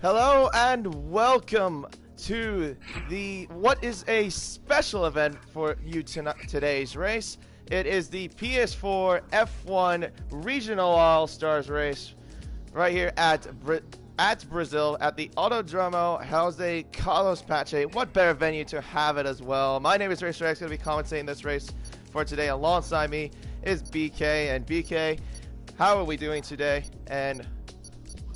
Hello and welcome to what is a special event for you today's race. It is the PS4 F1 Regional All-Stars race right here at Brazil at the Autodromo Jose Carlos Pache. What better venue to have it as well. My name is Race Spec. Going to be commentating this race for today. Alongside me is BK. And BK, how are we doing today? And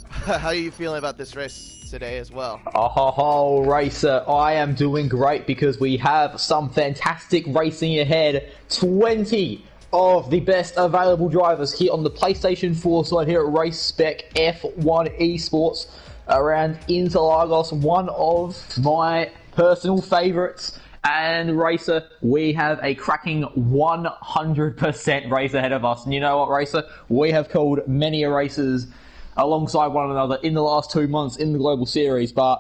how are you feeling about this race today as well? Oh, Racer, I am doing great because we have some fantastic racing ahead. 20 of the best available drivers here on the PlayStation 4 side here at Race Spec F1 Esports around Interlagos, one of my personal favourites. And Racer, we have a cracking 100% race ahead of us. And you know what, Racer? We have called many races alongside one another in the last 2 months in the Global Series, but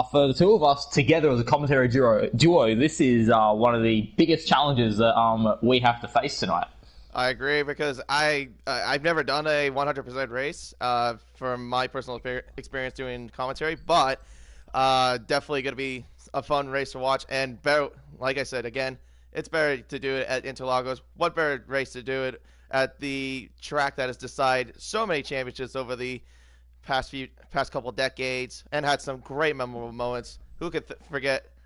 for the two of us together as a commentary duo, this is one of the biggest challenges that we have to face tonight. I agree, because I've never done a 100% race from my personal experience doing commentary, but definitely going to be a fun race to watch. And better, like I said, again, it's better to do it at Interlagos. What better race to do it at the track that has decided so many championships over the past couple decades and had some great memorable moments. Who could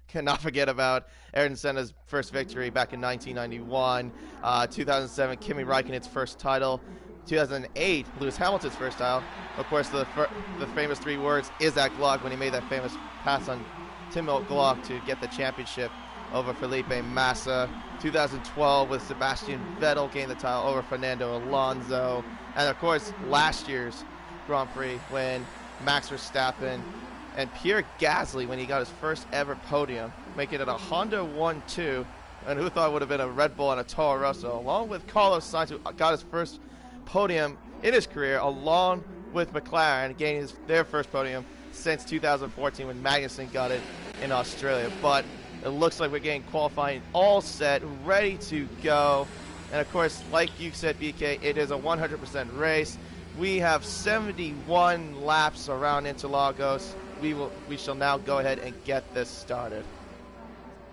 cannot forget about Ayrton Senna's first victory back in 1991, 2007 Kimi Räikkönen's first title, 2008 Lewis Hamilton's first title. Of course, the famous three words is at Glock when he made that famous pass on Timo Glock to get the championship over Felipe Massa. 2012 with Sebastian Vettel gaining the title over Fernando Alonso. And of course, last year's Grand Prix when Max Verstappen and Pierre Gasly, when he got his first ever podium, making it a Honda 1-2, and who thought it would have been a Red Bull and a Toro Rosso, along with Carlos Sainz, who got his first podium in his career, along with McLaren, gaining their first podium since 2014 when Magnussen got it in Australia. But it looks like we're getting qualifying all set, ready to go. And of course, like you said, BK, it is a 100% race. We have 71 laps around Interlagos. We shall now go ahead and get this started.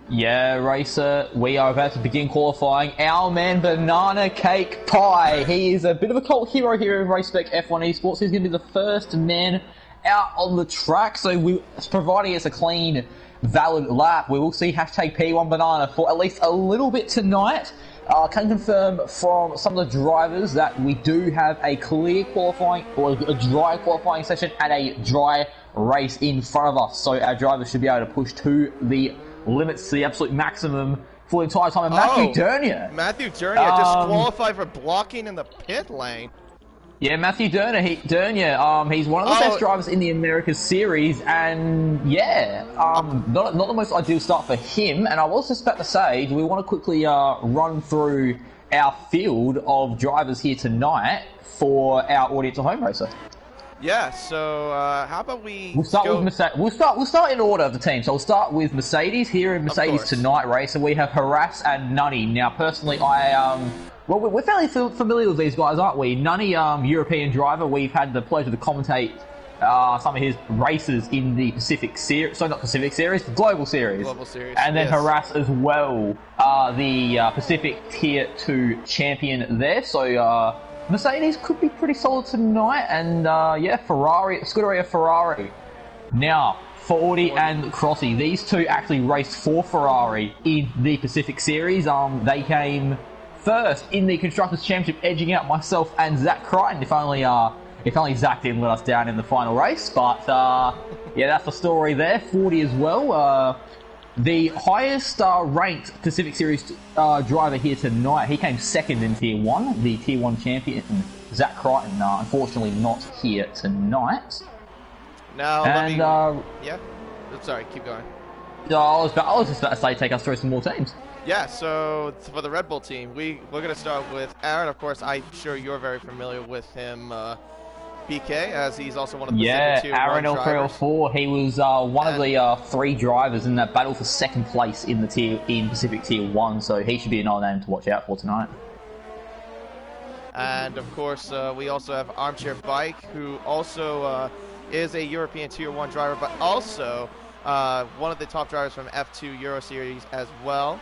Yeah, Racer, we are about to begin qualifying. Our man, Banana Cake Pie. He is a bit of a cult hero here in Race Spec F1 Esports. He's going to be the first man out on the track, so providing it's a clean, valid lap, we will see hashtag P1 Banana for at least a little bit tonight. Can confirm from some of the drivers that we do have a clear qualifying or a dry qualifying session and a dry race in front of us, so our drivers should be able to push to the limits, to the absolute maximum for the entire time. And Matthew Dernier just qualified for blocking in the pit lane. Yeah, Matthew Dernier, he's one of the best drivers in the Americas series, and yeah, not the most ideal start for him. And I was just about to say, do we want to quickly run through our field of drivers here tonight for our audience at home, Racer? Yeah, so how about we'll start with Mercedes. We'll start in order of the team. So we'll start with Mercedes. Here in Mercedes tonight, Racer, we have Harass and Nunny. Now, personally, well, we're fairly familiar with these guys, aren't we? Nunny, European driver. We've had the pleasure to commentate some of his races in the Pacific Series. So not Pacific Series, the Global Series. And then Harass as well, the Pacific Tier 2 champion there. So Mercedes could be pretty solid tonight. And yeah, Scuderia Ferrari. Now, Fordi and Crossi. These two actually raced for Ferrari in the Pacific Series. They came first in the Constructors' Championship, edging out myself and Zach Crichton. If only Zach didn't let us down in the final race. But yeah, that's the story there. 40 as well. The highest ranked Pacific Series driver here tonight, he came second in Tier 1, the Tier 1 champion, Zach Crichton. Unfortunately not here tonight. Now, yeah? Sorry, keep going. I was just about to say, take us through some more teams. Yeah, so for the Red Bull team, we're going to start with Aaron. Of course, I'm sure you're very familiar with him, BK, as he's also one of the Pacific Tier 1 Aaron drivers. L304. He was one of the three drivers in that battle for second place in Pacific Tier 1, so he should be another name to watch out for tonight. And of course, we also have Armchair Bike, who also is a European Tier 1 driver, but also one of the top drivers from F2 Euro Series as well.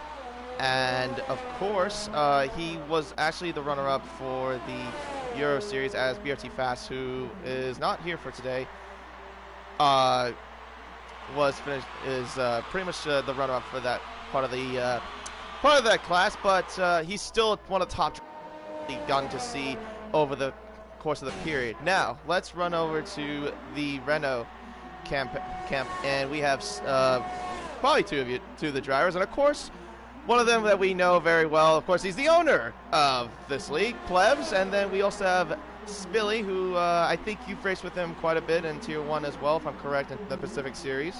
And of course, he was actually the runner-up for the Euro Series as BRT Fast, who is not here for today. Is pretty much the runner-up for that part of that class, but he's still one of the top we've gotten to see over the course of the period. Now let's run over to the Renault camp, and we have probably two of the drivers, and of course one of them that we know very well. Of course, he's the owner of this league, Plebs, and then we also have Spilly, who I think you've raced with him quite a bit in Tier 1 as well, if I'm correct, in the Pacific Series.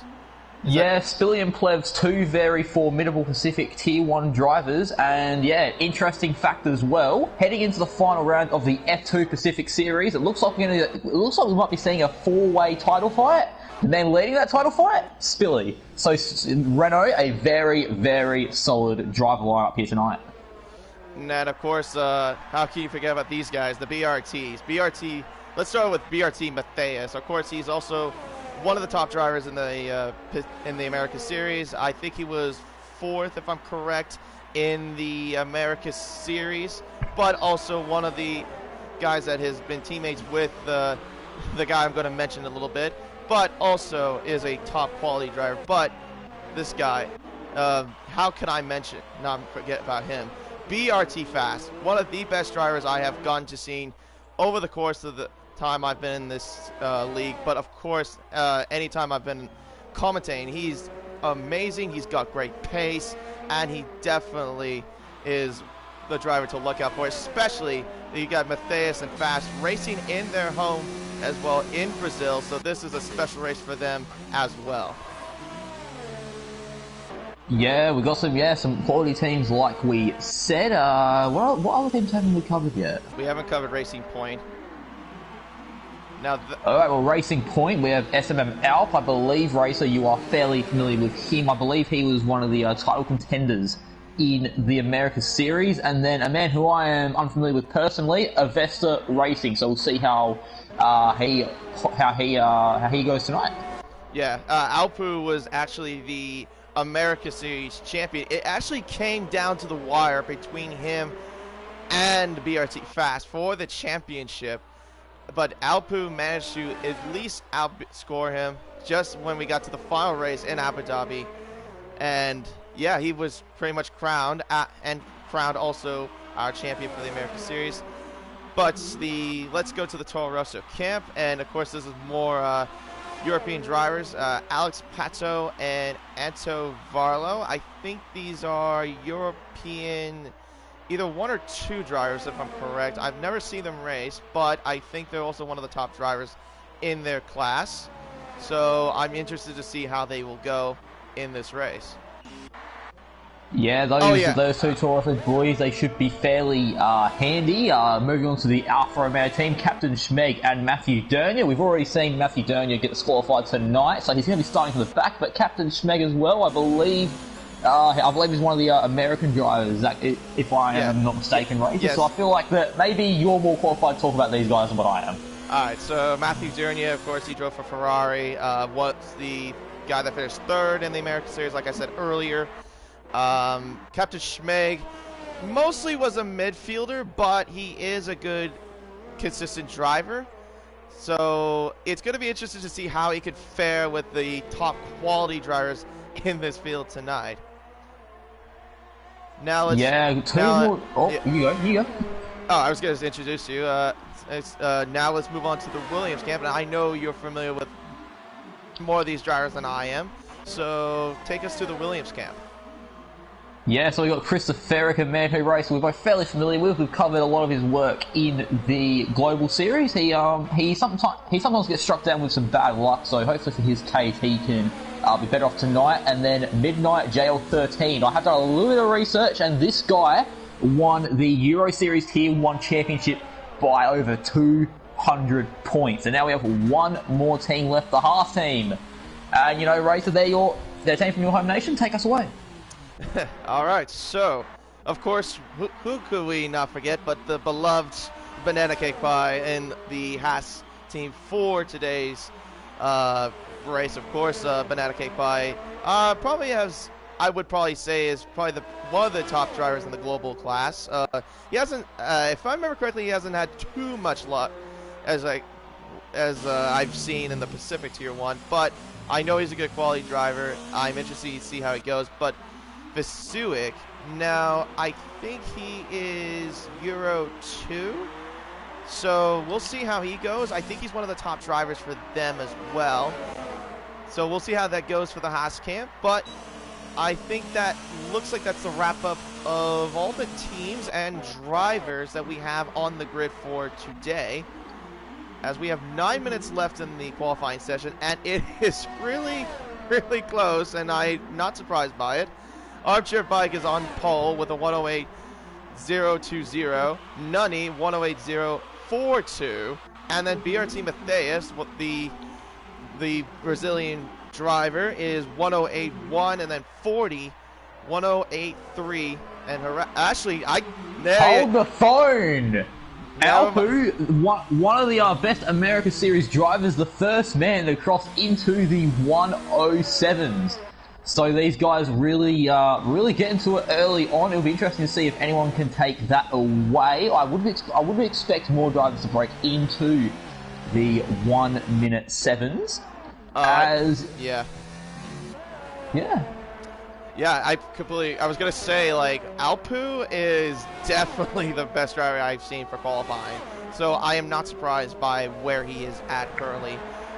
Yeah, Spilly and Plebs, two very formidable Pacific Tier 1 drivers, and yeah, interesting fact as well. Heading into the final round of the F2 Pacific Series, it looks like we might be seeing a four-way title fight. The man leading that title fight, Spilly. So Renault, a very, very solid driver lineup here tonight. And then, of course, how can you forget about these guys, the BRTs? BRT, let's start with BRT Matthias. Of course, he's also one of the top drivers in the America Series. I think he was 4th, if I'm correct, in the America Series, but also one of the guys that has been teammates with the guy I'm going to mention in a little bit, but also is a top quality driver. But this guy, how can I not forget about him? BRT Fast, one of the best drivers I have gotten to see over the course of the time I've been in this league, but of course anytime I've been commentating, he's amazing. He's got great pace, and he definitely is the driver to look out for, especially you got Matthias and Fast racing in their home as well in Brazil, so this is a special race for them as well. Yeah, we got some quality teams like we said. What other teams haven't we covered yet? We haven't covered Racing Point. Now, alright, well, Racing Point, we have SMM Alp. I believe, Racer, you are fairly familiar with him. I believe he was one of the title contenders in the America Series. And then a man who I am unfamiliar with personally, Avesta Racing. So we'll see how he goes tonight. Yeah, Alpu was actually the America Series champion. It actually came down to the wire between him and BRT Fast for the championship, but Alpu managed to at least outscore him just when we got to the final race in Abu Dhabi, and yeah, he was pretty much crowned and crowned also our champion for the America Series. But let's go to the Toro Rosso camp, and of course this is more European drivers, Alex Pato and Anto Varlo. I think these are European, either one or two drivers, if I'm correct. I've never seen them race, but I think they're also one of the top drivers in their class. So I'm interested to see how they will go in this race. Yeah, those two Taurus boys, they should be fairly handy. Moving on to the Alfa Romeo team, Captain Schmeg and Matthew Dernier. We've already seen Matthew Dernier get disqualified tonight, so he's going to be starting from the back. But Captain Schmeg as well, I believe he's one of the American drivers, if I am not mistaken, right? Yes. So I feel like that maybe you're more qualified to talk about these guys than what I am. All right, so Matthew Dernier, of course, he drove for Ferrari. Was the guy that finished 3rd in the American Series, like I said earlier. Captain Schmeg mostly was a midfielder, but he is a good, consistent driver. So it's going to be interesting to see how he could fare with the top quality drivers in this field tonight. Now let's... You go. Oh, I was going to introduce you. Now let's move on to the Williams camp, and I know you're familiar with more of these drivers than I am. So take us to the Williams camp. Yeah, so we got Christopher a man who race we're both fairly familiar with. We've covered a lot of his work in the Global Series. He sometimes gets struck down with some bad luck, so hopefully for his case he can be better off tonight. And then Midnight JL13. I have done a little bit of research, and this guy won the Euro Series Tier 1 championship by over 200 points. And now we have one more team left, the Haas team. And Racer, they're team from your home nation. Take us away. All right, so of course, who could we not forget but the beloved Banana Cake Pie and the Haas team for today's race. Of course, Banana Cake Pie probably has, I would probably say, is probably one of the top drivers in the global class. He hasn't, if I remember correctly, he hasn't had too much luck as I've seen in the Pacific Tier 1, but I know he's a good quality driver. I'm interested to see how he goes. But Visuik, now I think he is Euro 2, so we'll see how he goes. I think he's one of the top drivers for them as well. So we'll see how that goes for the Haas camp. But I think that looks like that's the wrap-up of all the teams and drivers that we have on the grid for today, as we have 9 minutes left in the qualifying session, and it is really, really close, and I'm not surprised by it. Armchair Bike is on pole with a 108.020, Nunny 108.042, and then BRT Matthias, the Brazilian driver, is 108.1, and then 40 108.3, and actually hold the phone. Alpu, one of the best America Series drivers, the first man to cross into the 107s. So these guys really get into it early on. It'll be interesting to see if anyone can take that away. I would expect more drivers to break into the 1 minute 7s. Yeah, I was going to say, like, Alpu is definitely the best driver I've seen for qualifying. So I am not surprised by where he is at currently.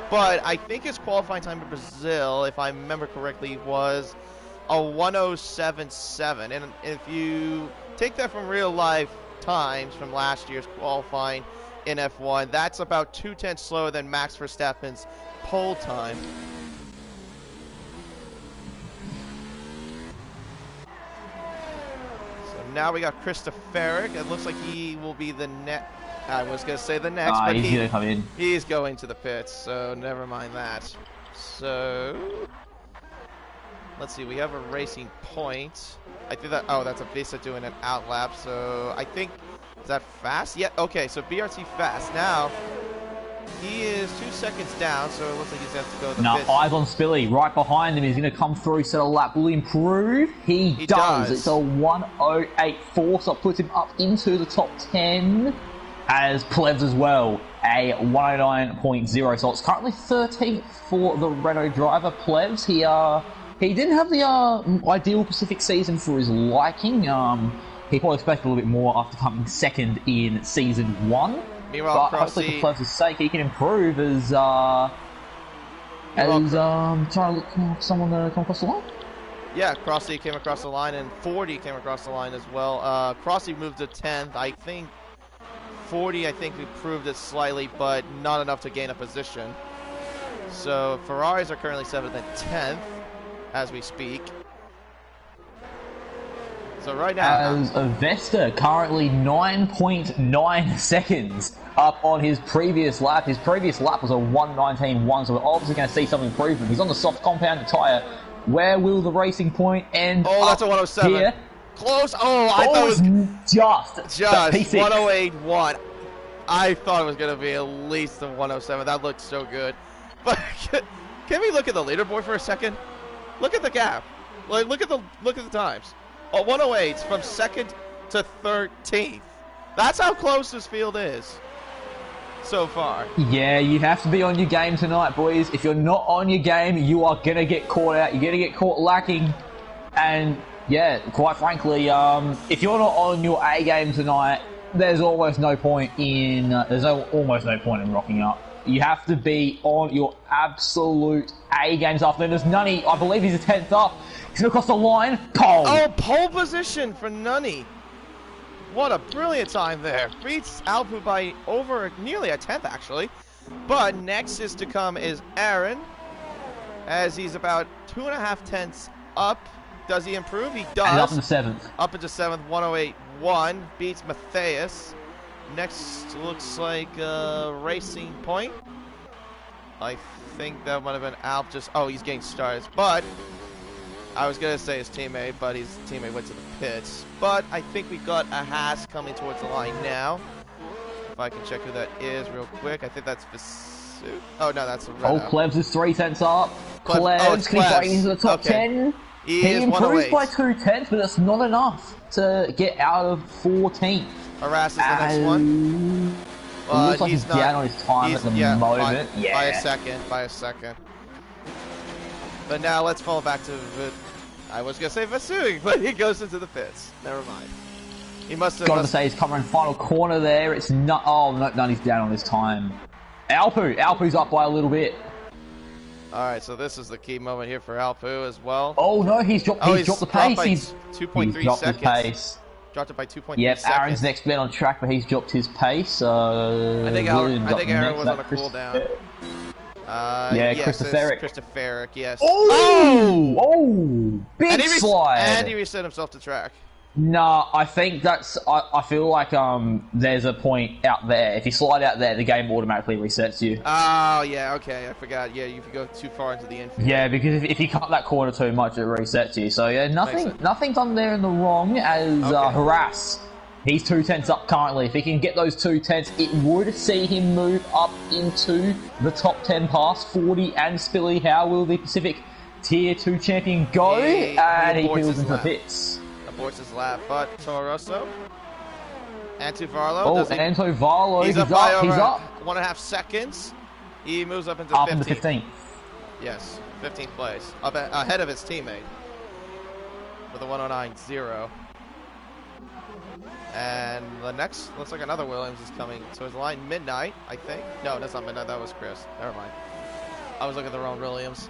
But I think his qualifying time in Brazil, if I remember correctly, was a 107.7. And if you take that from real life times from last year's qualifying in F1, that's about 2/10 slower than Max Verstappen's pole time. Now we got Christopher. It looks like he will be the next. I was going to say the next, but he's going to come in. He's going to the pits, so never mind that. So let's see. We have a racing point. I think that. Oh, that's a Visa doing an out lap. So I think, is that fast? Yeah. Okay. So BRT fast now. He is 2 seconds down, so it looks like he's going to have to go to the pits. Eyes on Spilly, right behind him. He's going to come through, set a lap. Will he improve? He does. It's a 108.4, so it puts him up into the top 10. As Plebs as well, a 109.0. So it's currently 13th for the Renault driver, Plebs. He didn't have the ideal Pacific season for his liking. He probably expected a little bit more after coming second in Season 1. Meanwhile, but hopefully for Plebs' sake, he can improve as trying to look for someone to come across the line. Yeah, Crossy came across the line, and 40 came across the line as well. Crossy moved to 10th. I think 40, improved it slightly, but not enough to gain a position. So Ferraris are currently 7th and 10th as we speak. So right now, as Vesta currently 9.9 seconds up on his previous lap. His previous lap was a 1:19.1, so we're obviously going to see some improvement. He's on the soft compound tyre. Where will the racing point end? Oh, that's a 107. Here? Close. Oh, I thought it was just P6. 108.1. I thought it was going to be at least a 107. That looked so good. But can we look at the leaderboard for a second? Look at the gap. Like, look at the times. 108 from 2nd to 13th. That's how close this field is so far. Yeah, you have to be on your game tonight, boys. If you're not on your game, you are going to get caught out. You're going to get caught lacking. And, yeah, quite frankly, if you're not on your A game tonight, there's almost no point in rocking up. You have to be on your absolute A game this afternoon. There's Nunny, I believe he's a 10th up. He's going to cross the line. Pole. Oh, pole position for Nunny. What a brilliant time there. Beats Alpu by over nearly a 10th, actually. But next is to come is Aaron, as he's about 2.5 tenths up. Does he improve? He does. And up into 7th. Up into 7th, 108.1. Beats Matthias. Next looks like Racing Point. I think that might have been Alp. He's getting started. But I was going to say his teammate, but his teammate went to the pits. But I think we got a Haas coming towards the line now. If I can check who that is real quick. I think that's pursuit. Oh no, that's a red. Oh, Klebs is 3 tenths up. Klebs, Can he break into the top 10? He improves by 2 tenths, but that's not enough to get out of 14th. Harass is the next one. It looks like he's down on his time at the moment. By a second. But now let's fall back to I was gonna say Vasui, but he goes into the pits. Never mind. He must have. Got to say he's covering final corner there. It's not. Oh, no, he's down on his time. Alpu's up by a little bit. All right, so this is the key moment here for Alpu as well. Oh no, he's dropped the pace. He's 2.3 seconds. His pace. Dropped it by 2.3 yep, seconds. Aaron's next bit on track, but he's dropped his pace. So I think Aaron was on a cooldown. Yes, Christopher, yes. Oh! Big slide! And he reset himself to track. Nah, I think that's... I feel like there's a point out there. If you slide out there, the game automatically resets you. Oh, yeah, okay, I forgot. Yeah, if you go too far into the infield. Yeah, because if you cut that corner too much, it resets you. So, yeah, nothing done there in the wrong as Harass. He's 2 tenths up currently. If he can get those 2 tenths, it would see him move up into the top 10 past 40 and Spilly. How will the Pacific Tier 2 champion go? And he peels into the pits. Aborts his lap, but Torosso. Antovarlo. Oh, Antovarlo. He's up. He's up. 1.5 seconds. He moves up into 15th. Yes, 15th place. Up ahead of his teammate. With a 109.0. And the next, looks like another Williams is coming. So his line Midnight, I think. No, that's not Midnight. That was Chris. Never mind. I was looking at the wrong Williams.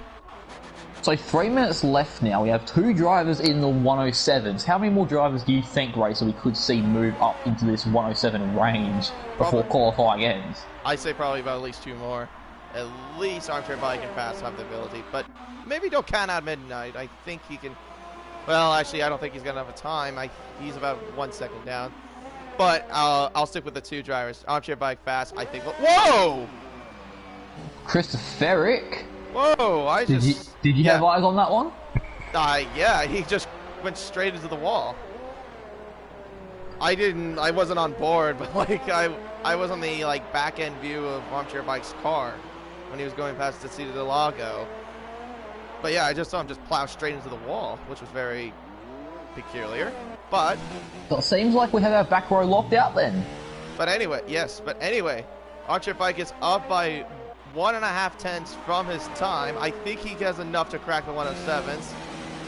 So 3 minutes left now. We have 2 drivers in the 107s. How many more drivers do you think, Racer, we could see move up into this 107 range before qualifying ends? I'd say probably about at least 2 more. At least Armchair Bike and Fast have the ability. But maybe don't count out Midnight. I think he can... Well, actually, I don't think he's going to have a time. He's about 1 second down. But I'll stick with the 2 drivers. Armchair Bike, Fast, I think... Whoa! Christopheric? Whoa, Did you have eyes on that one? Yeah, he just went straight into the wall. I wasn't on board, but like I was on the back end view of Armchair Bike's car when he was going past the seat of the Lago. But yeah, I just saw him just plow straight into the wall, which was very peculiar. But so it seems like we have our back row locked out then. But anyway, Armchair Bike is up by 1.5 tenths from his time. I think he has enough to crack the 107s.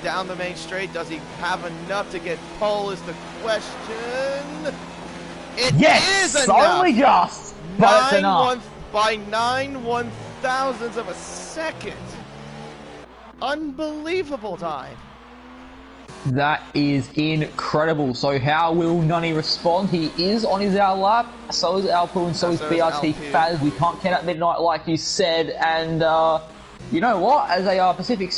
Down the main straight, does he have enough to get pole is the question. It is enough. Only just, but it's enough. By 9 1,000ths of a second. Unbelievable time. That is incredible. So how will Nunny respond? He is on his hour lap. So is Alpu and so is BRT Faz. We can't count at Midnight like you said. And you know what? As a Pacific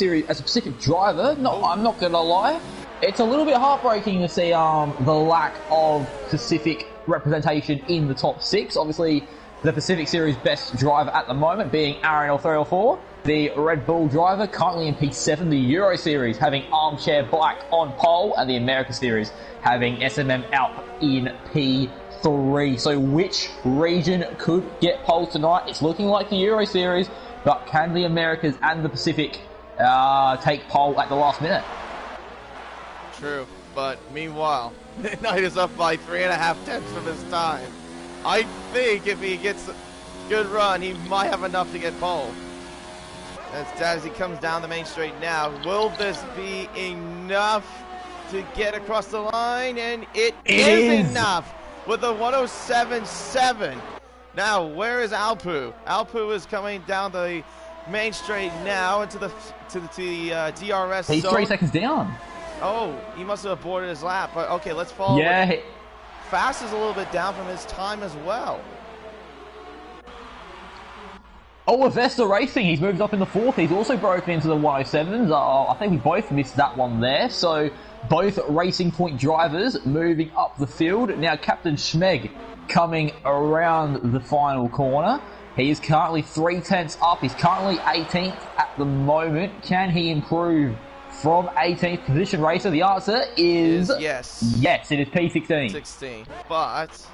driver, I'm not gonna lie, it's a little bit heartbreaking to see the lack of Pacific representation in the top 6. Obviously, the Pacific Series best driver at the moment being Aaron L304. The Red Bull driver currently in P7, the Euro Series having Armchair Bike on pole, and the America Series having SMM Alp in P3. So which region could get poles tonight? It's looking like the Euro Series, but can the Americas and the Pacific take pole at the last minute? True, but meanwhile, Midnight is up by 3.5 tenths from his time. I think if he gets a good run, he might have enough to get pole. As he comes down the main straight now, will this be enough to get across the line? And it is enough with a 107.7. Now, where is Alpu? Alpu is coming down the main straight now into the DRS He's zone. 3 seconds down. Oh, he must have aborted his lap. But okay, let's follow. Yeah. Fast is a little bit down from his time as well. Oh, Avesta Racing, he's moved up in the 4th. He's also broken into the 107s. I think we both missed that one there. So both Racing Point drivers moving up the field. Now Captain Schmeg coming around the final corner. He is currently 3 tenths up. He's currently 18th at the moment. Can he improve from 18th position, Racer? The answer is yes. Yes, it is P16. 16. But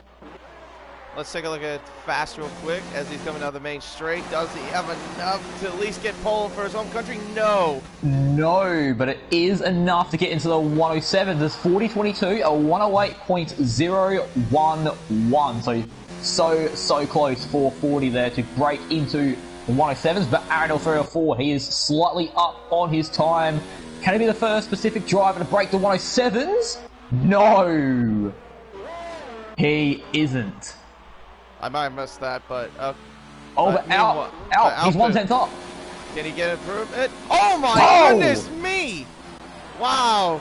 Let's take a look at Fast real quick as he's coming down the main straight. Does he have enough to at least get pole for his home country? No. No, but it is enough to get into the 107. There's 40.22, a 108.011. So close for 40 there to break into the 107s. But Aaron L304, he is slightly up on his time. Can he be the first Pacific driver to break the 107s? No, he isn't. I might have missed that, but... but out. He's 1/10 up. Can he get improvement? Oh my goodness me! Wow.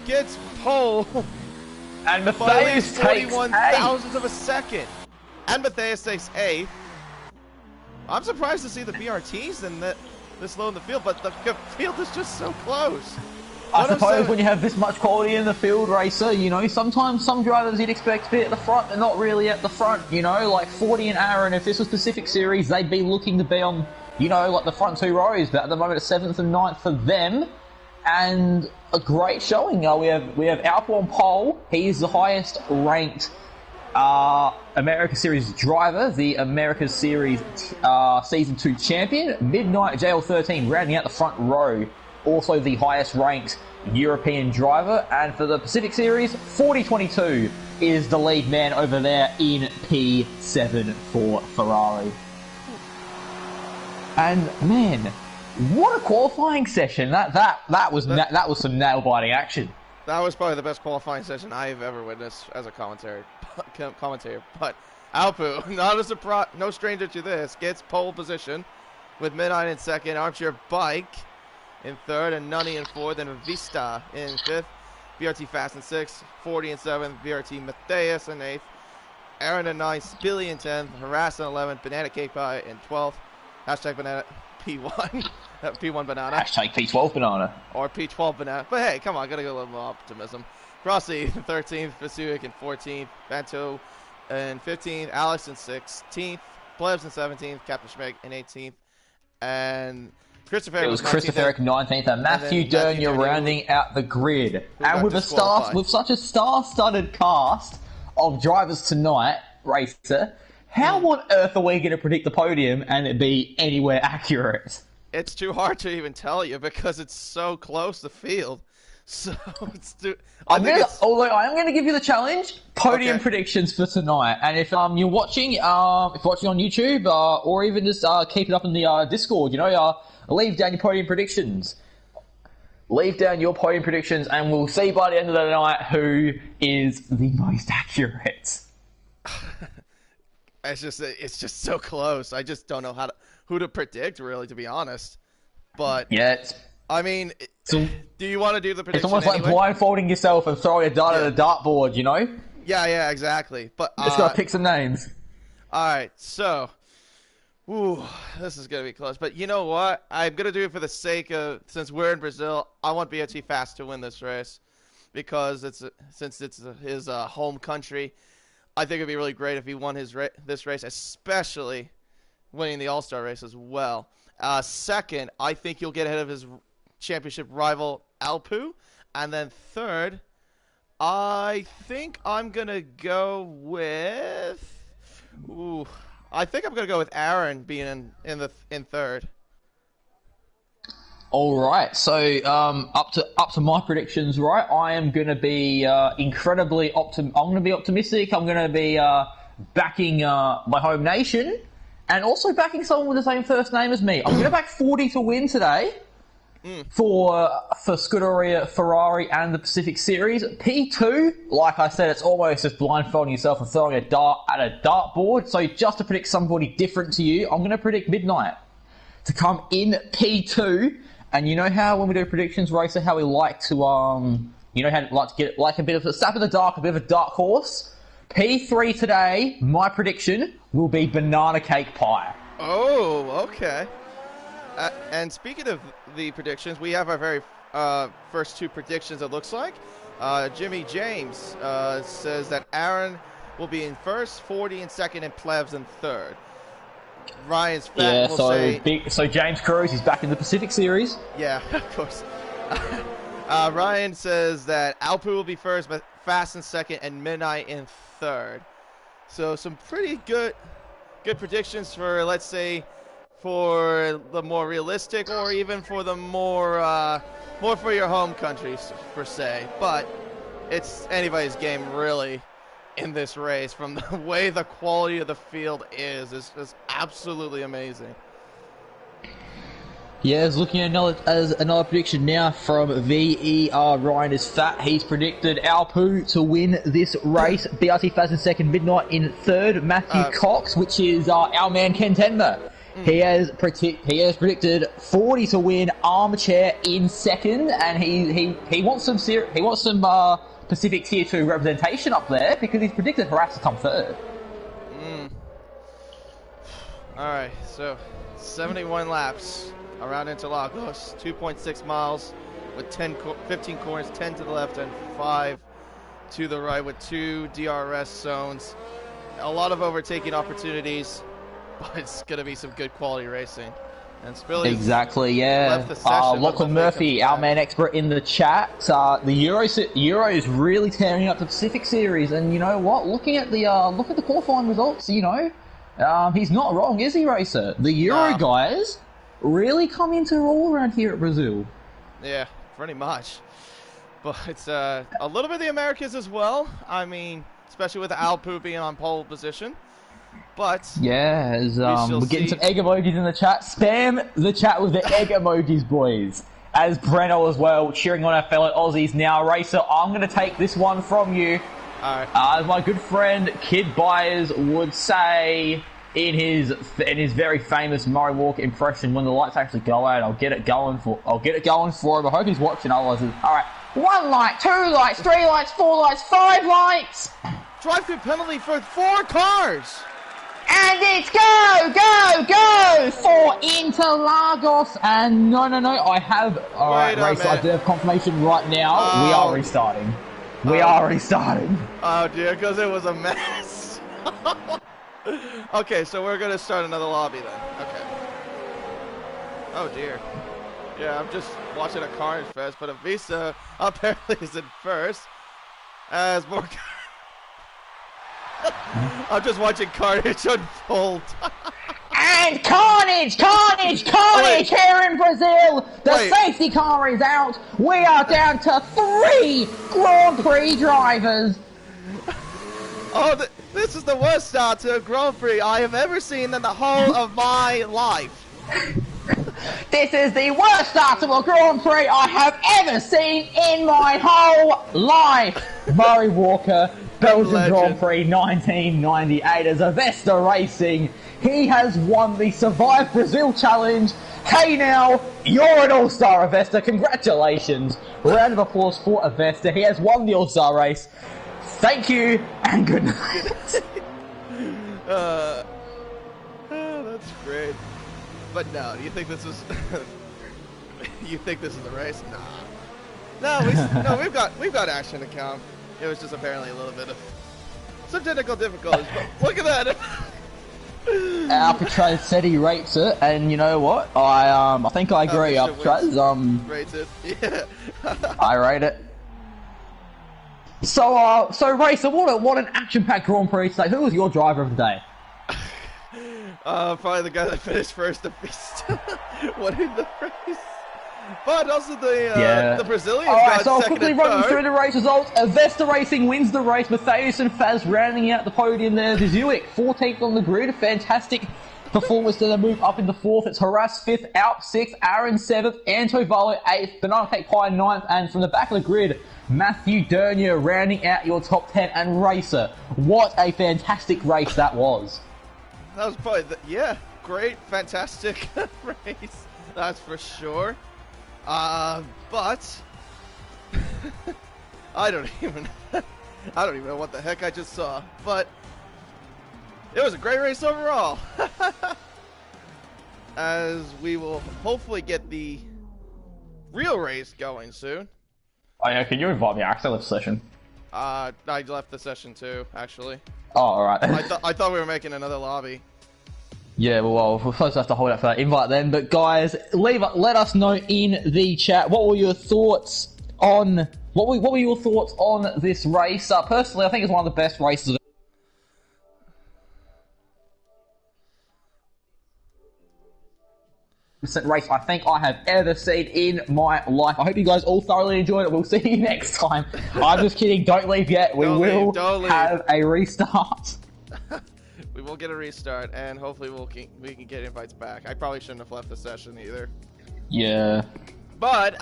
Gets pole. And Matthias takes 41 thousandths of a second. And Matthias takes 8th. I'm surprised to see the BRTs in this low in the field, but the field is just so close. I suppose when you have this much quality in the field, Racer, you know, sometimes some drivers you'd expect to be at the front, they're not really at the front, you know, like 40 and Aaron, if this was Pacific Series, they'd be looking to be on, you know, like the front 2 rows, but at the moment it's 7th and 9th for them, and a great showing. We have Alpo on pole. He's the highest ranked America Series driver, the America Series Season 2 champion. Midnight JL13 rounding out the front row. Also the highest ranked European driver. And for the Pacific Series, 40.22 is the lead man over there in P7 for Ferrari. And man, what a qualifying session! That was some nail-biting action. That was probably the best qualifying session I've ever witnessed as a commentator. But Alpu, not a surprise, no stranger to this, gets pole position with Midnight in 2nd, Armchair Bike in 3rd, and Nunny in 4th, and Vista in 5th. BRT Fast in 6th, 40 in 7th, BRT Matthias in 8th, Aaron in 9th, Billy in 10th, Harass in 11th, Banana Cake Pie in 12th, hashtag Banana P1, P1 Banana. Hashtag P12 Banana. Or P12 Banana. But hey, come on, gotta go a little more optimism. Rossi in 13th, Vasuik in 14th, Banto in 15th, Alex in 16th, Plebs in 17th, Captain Schmick in 18th, and Christopher. It was Christopher Eric 19th, and Matthew Dernier rounding out the grid. And with such a star-studded cast of drivers tonight, Racer, how on earth are we going to predict the podium and it be anywhere accurate? It's too hard to even tell you because it's so close the field. So it's I'm going to give you the challenge: podium predictions for tonight. And if you're watching, on YouTube, or even just keep it up in the Discord, you know, leave down your podium predictions. Leave down your podium predictions, and we'll see by the end of the night who is the most accurate. It's just so close. I just don't know who to predict, really, to be honest. But yeah, I mean, do you want to do the prediction? It's almost like blindfolding yourself and throwing a dart at a dartboard, you know? Yeah, exactly. But just gotta pick some names. All right, so, this is gonna be close. But you know what? I'm gonna do it for the sake of, since we're in Brazil, I want BOT Fast to win this race because since it's his home country. I think it'd be really great if he won this race, especially winning the All-Star race as well. Second, I think he'll get ahead of his championship rival Alpu. And then third, I think I'm going to go with... I think I'm going to go with Aaron being in third. All right, so up to my predictions, right? I am going to be incredibly I'm going to be optimistic. I'm going to be backing my home nation, and also backing someone with the same first name as me. I'm going to back 40 to win today for Scuderia Ferrari and the Pacific Series. P2, like I said, it's almost just blindfolding yourself and throwing a dart at a dartboard. So just to predict somebody different to you, I'm going to predict Midnight to come in P2. And you know how when we do predictions, Racer, how we like to, you know how to like to get like a bit of a stab in the dark, a bit of a dark horse? P3 today, my prediction will be Banana Cake Pie. Oh, okay. And speaking of the predictions, we have our very first 2 predictions, it looks like. Jimmy James says that Aaron will be in first, 40 in second, and Plebs in third. Ryan's back. So James Cruz is back in the Pacific Series. Yeah, of course. Ryan says that Alpu will be first, Fast in second, and Midnight in third. So some pretty good predictions for, let's say, for the more realistic, or even for the more for your home countries per se. But it's anybody's game really in this race. From the way the quality of the field is just absolutely amazing. Yeah, looking at another prediction now from VER. Ryan is fat. He's predicted Alpu to win this race. BRT Faz in second, Midnight in third. Matthew Cox, which is our man Ken Tenmer. He has predicted 40 to win. Armchair in second, and he wants some Pacific Tier 2 representation up there because he's predicted Harass to come third. All right, so 71 laps around Interlagos, 2.6 miles with 15 corners, 10 to the left and 5 to the right with 2 DRS zones. A lot of overtaking opportunities, but it's going to be some good quality racing. And Spilly exactly, yeah. Lachlan Murphy, our man expert in the chat. The Euro is really tearing up the Pacific Series, and you know what? Looking at the qualifying results, you know, he's not wrong, is he, Racer? The Euro guys really come into all around here at Brazil. Yeah, pretty much. But it's a little bit of the Americas as well. I mean, especially with Alpu being on pole position. But yeah, we're getting some egg emojis in the chat. Spam the chat with the egg emojis, boys. As Breno as well, cheering on our fellow Aussies now. Racer, I'm going to take this one from you. All right. As my good friend Kid Byers would say in his very famous Murray Walker impression, when the lights actually go out, I'll get it going for him. I hope he's watching, otherwise, all right. 1 light, 2 lights, 3 lights, 4 lights, 5 lights. Drive-through penalty for 4 cars. And it's go for Interlagos. And no, I have, all right, Race, I do have confirmation right now. We are restarting. We are restarting. Oh, dear, because it was a mess. Okay, so we're going to start another lobby then. Okay. Oh, dear. Yeah, I'm just watching a Carnage Fest, but Avisa apparently is in first. As more... I'm just watching Carnage unfold. And Carnage here in Brazil. The safety car is out. We are down to 3 Grand Prix drivers. Oh, this is the worst start to a Grand Prix I have ever seen in the whole of my life. This is the worst start to a Grand Prix I have ever seen in my whole life. Murray Walker, Belgian Grand Prix 1998 as Avesta Racing. He has won the Survive Brazil Challenge. Hey now, you're an All-Star, Avesta. Congratulations. Round of applause for Avesta. He has won the All-Star race. Thank you and good night. That's great. But no, do you think this is? You think this is the race? Nah. No, we've got action to come. It was just apparently a little bit of some technical difficulties. But look at that. Alcatraz said he rates it, and you know what? I think I agree. Alcatraz rates it. Yeah. I rate it. So Racer, what an action-packed Grand Prix today. Who was your driver of the day? Probably the guy that finished first at Beast. Winning the race. But also the Brazilians got so I'll second quickly and run third. through the race results. Avesta Racing wins the race. Mercedes and Faz rounding out the podium there. Zizuik, 14th on the grid. A fantastic performance to move up into 4th. It's Harass 5th, Alp 6th, Aaron 7th, Anto Valo 8th, Banana Cake Pie 9th, and from the back of the grid, Matthew Dernier rounding out your top 10. And Racer, what a fantastic race that was. That was probably, great, fantastic race. That's for sure. But I don't even know what the heck I just saw. But it was a great race overall. As we will hopefully get the real race going soon. Oh yeah, can you invite me? I actually left the session. I left the session too, actually. Oh, alright. I thought we were making another lobby. Yeah, well, we're supposed to have to hold out for that invite then. But guys, let us know in the chat, what were your thoughts on what were your thoughts on this race? Personally, I think it's one of the best races. Race I think I have ever seen in my life. I hope you guys all thoroughly enjoyed it. We'll see you next time. I'm just kidding. Don't leave yet. We will have a restart. We will get a restart, and hopefully we can get invites back. I probably shouldn't have left the session either. Yeah. But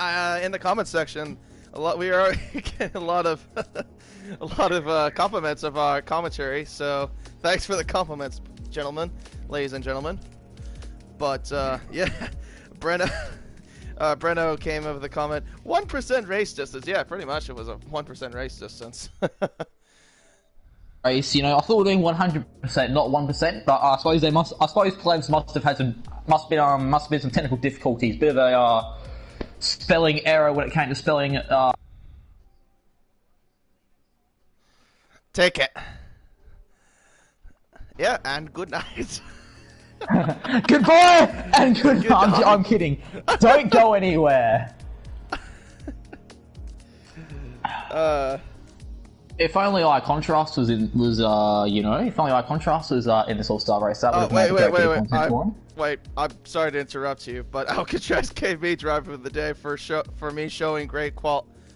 in the comment section, we are getting a lot of compliments of our commentary. So thanks for the compliments, ladies and gentlemen. But yeah, Breno came up with a comment: 1% race distance. Yeah, pretty much it was a 1% race distance. Race, you know, I thought we were doing 100%, not 1%. But I suppose plebs must have been some technical difficulties. Bit of a spelling error when it came to spelling. Take it. Yeah, and good night. Goodbye and good night. I'm kidding. Don't go anywhere. If only eye contrast was in this All-Star race, that would have wait. I'm sorry to interrupt you, but Alcatraz gave me driver of the day for me showing great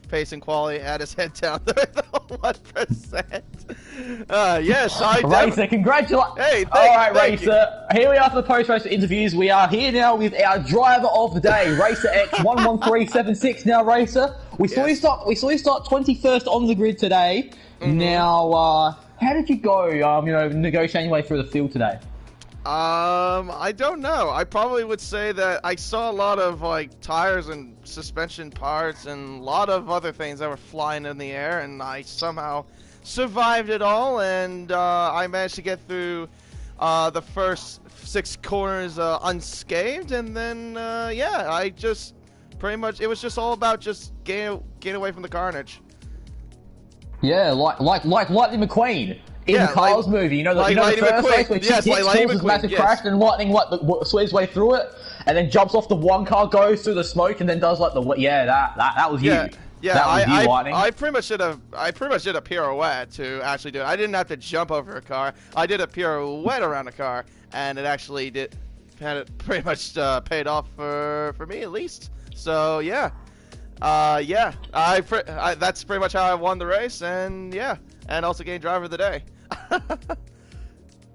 pace and quality. Had his head down the 1%. Yes, I Racer, congratulations. Hey, alright, Racer. Here we are for the post-race interviews. We are here now with our driver of the day, Racer X11376. Now, Racer, we saw you start 21st on the grid today. Mm-hmm. Now, how did you go, negotiating your way through the field today? I don't know. I probably would say that I saw a lot of tires and suspension parts and a lot of other things that were flying in the air, and I somehow survived it all, and I managed to get through the first 6 corners unscathed, and then yeah, I just pretty much, it was just all about just getting away from the carnage. Yeah, like Lightning McQueen. In the Cars movie, the first race where she hits, causes a massive crash, and Lightning sweeps his way through it, and then jumps off the one car, goes through the smoke, and then does that was you. Yeah, that was you, Lightning. I pretty much did a pirouette to actually do it. I didn't have to jump over a car. I did a pirouette around a car, and it actually pretty much paid off for me at least. So yeah, that's pretty much how I won the race, and yeah. And also gained driver of the day.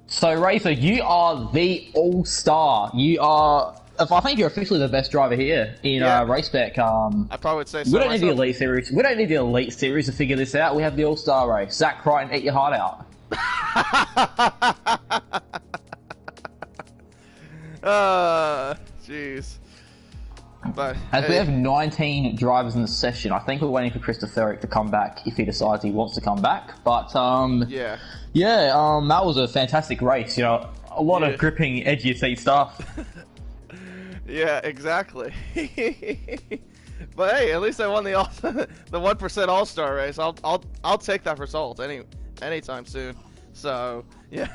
So, Racer, you are the all-star. I think you're officially the best driver here in Race Spec. I probably would say so. We don't need the Elite Series. We don't need the Elite Series to figure this out. We have the all-star race. Zach Crichton, eat your heart out. Jeez. But as we have 19 drivers in the session, I think we're waiting for Christopher Eric to come back if he decides he wants to come back. But that was a fantastic race. A lot of gripping, edge of your seat stuff. Yeah, exactly. But hey, at least I won the 1% All-Star race. I'll take that result anytime soon. So yeah.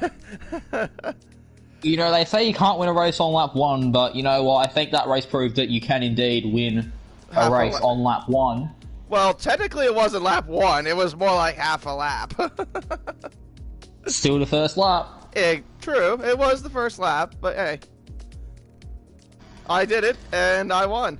They say you can't win a race on lap 1, but you know what? I think that race proved that you can indeed win a race on lap 1. Well, technically it wasn't lap 1. It was more like half a lap. Still the first lap. True. It was the first lap, but hey. I did it, and I won.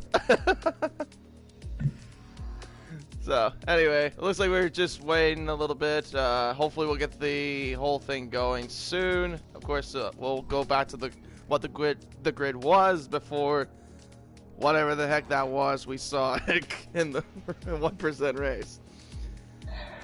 So, anyway, it looks like we're just waiting a little bit. Hopefully we'll get the whole thing going soon. Of course, we'll go back to what the grid was before whatever the heck that was we saw in the 1% race.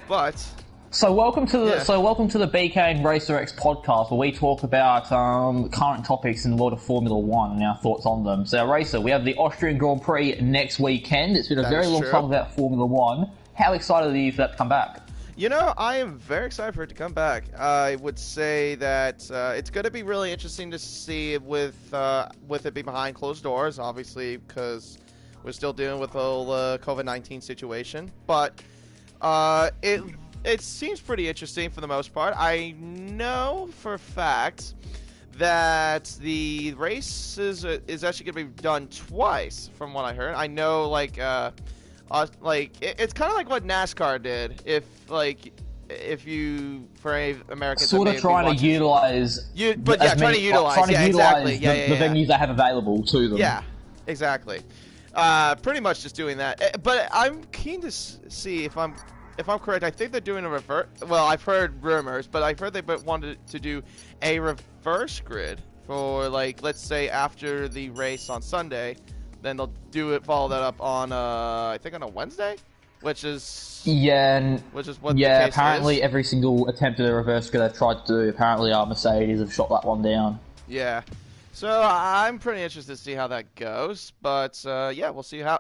But so welcome to the BK and Racer X podcast, where we talk about current topics in the world of Formula 1 and our thoughts on them. So, Racer, we have the Austrian Grand Prix next weekend. It's been a very long time without Formula 1. How excited are you for that to come back? I am very excited for it to come back. I would say that it's going to be really interesting to see with it being behind closed doors, obviously, because we're still dealing with the whole COVID-19 situation. But it seems pretty interesting for the most part. I know for a fact that the race is actually going to be done twice, from what I heard. I know, It's kind of like what NASCAR did. If you for any Americans sort of trying to utilize trying to utilize exactly the venues they have available to them. Yeah, exactly. Pretty much just doing that. But I'm keen to see if I'm correct. I think they're doing a reverse. Well, I've heard rumors, but I've heard they wanted to do a reverse grid for, like, let's say after the race on Sunday, then they'll follow that up on I think on a Wednesday, which is what the case apparently is. Every single attempt at a reverse grid they've tried to do, apparently Mercedes have shot that one down. Yeah. So I'm pretty interested to see how that goes, but yeah, we'll see how.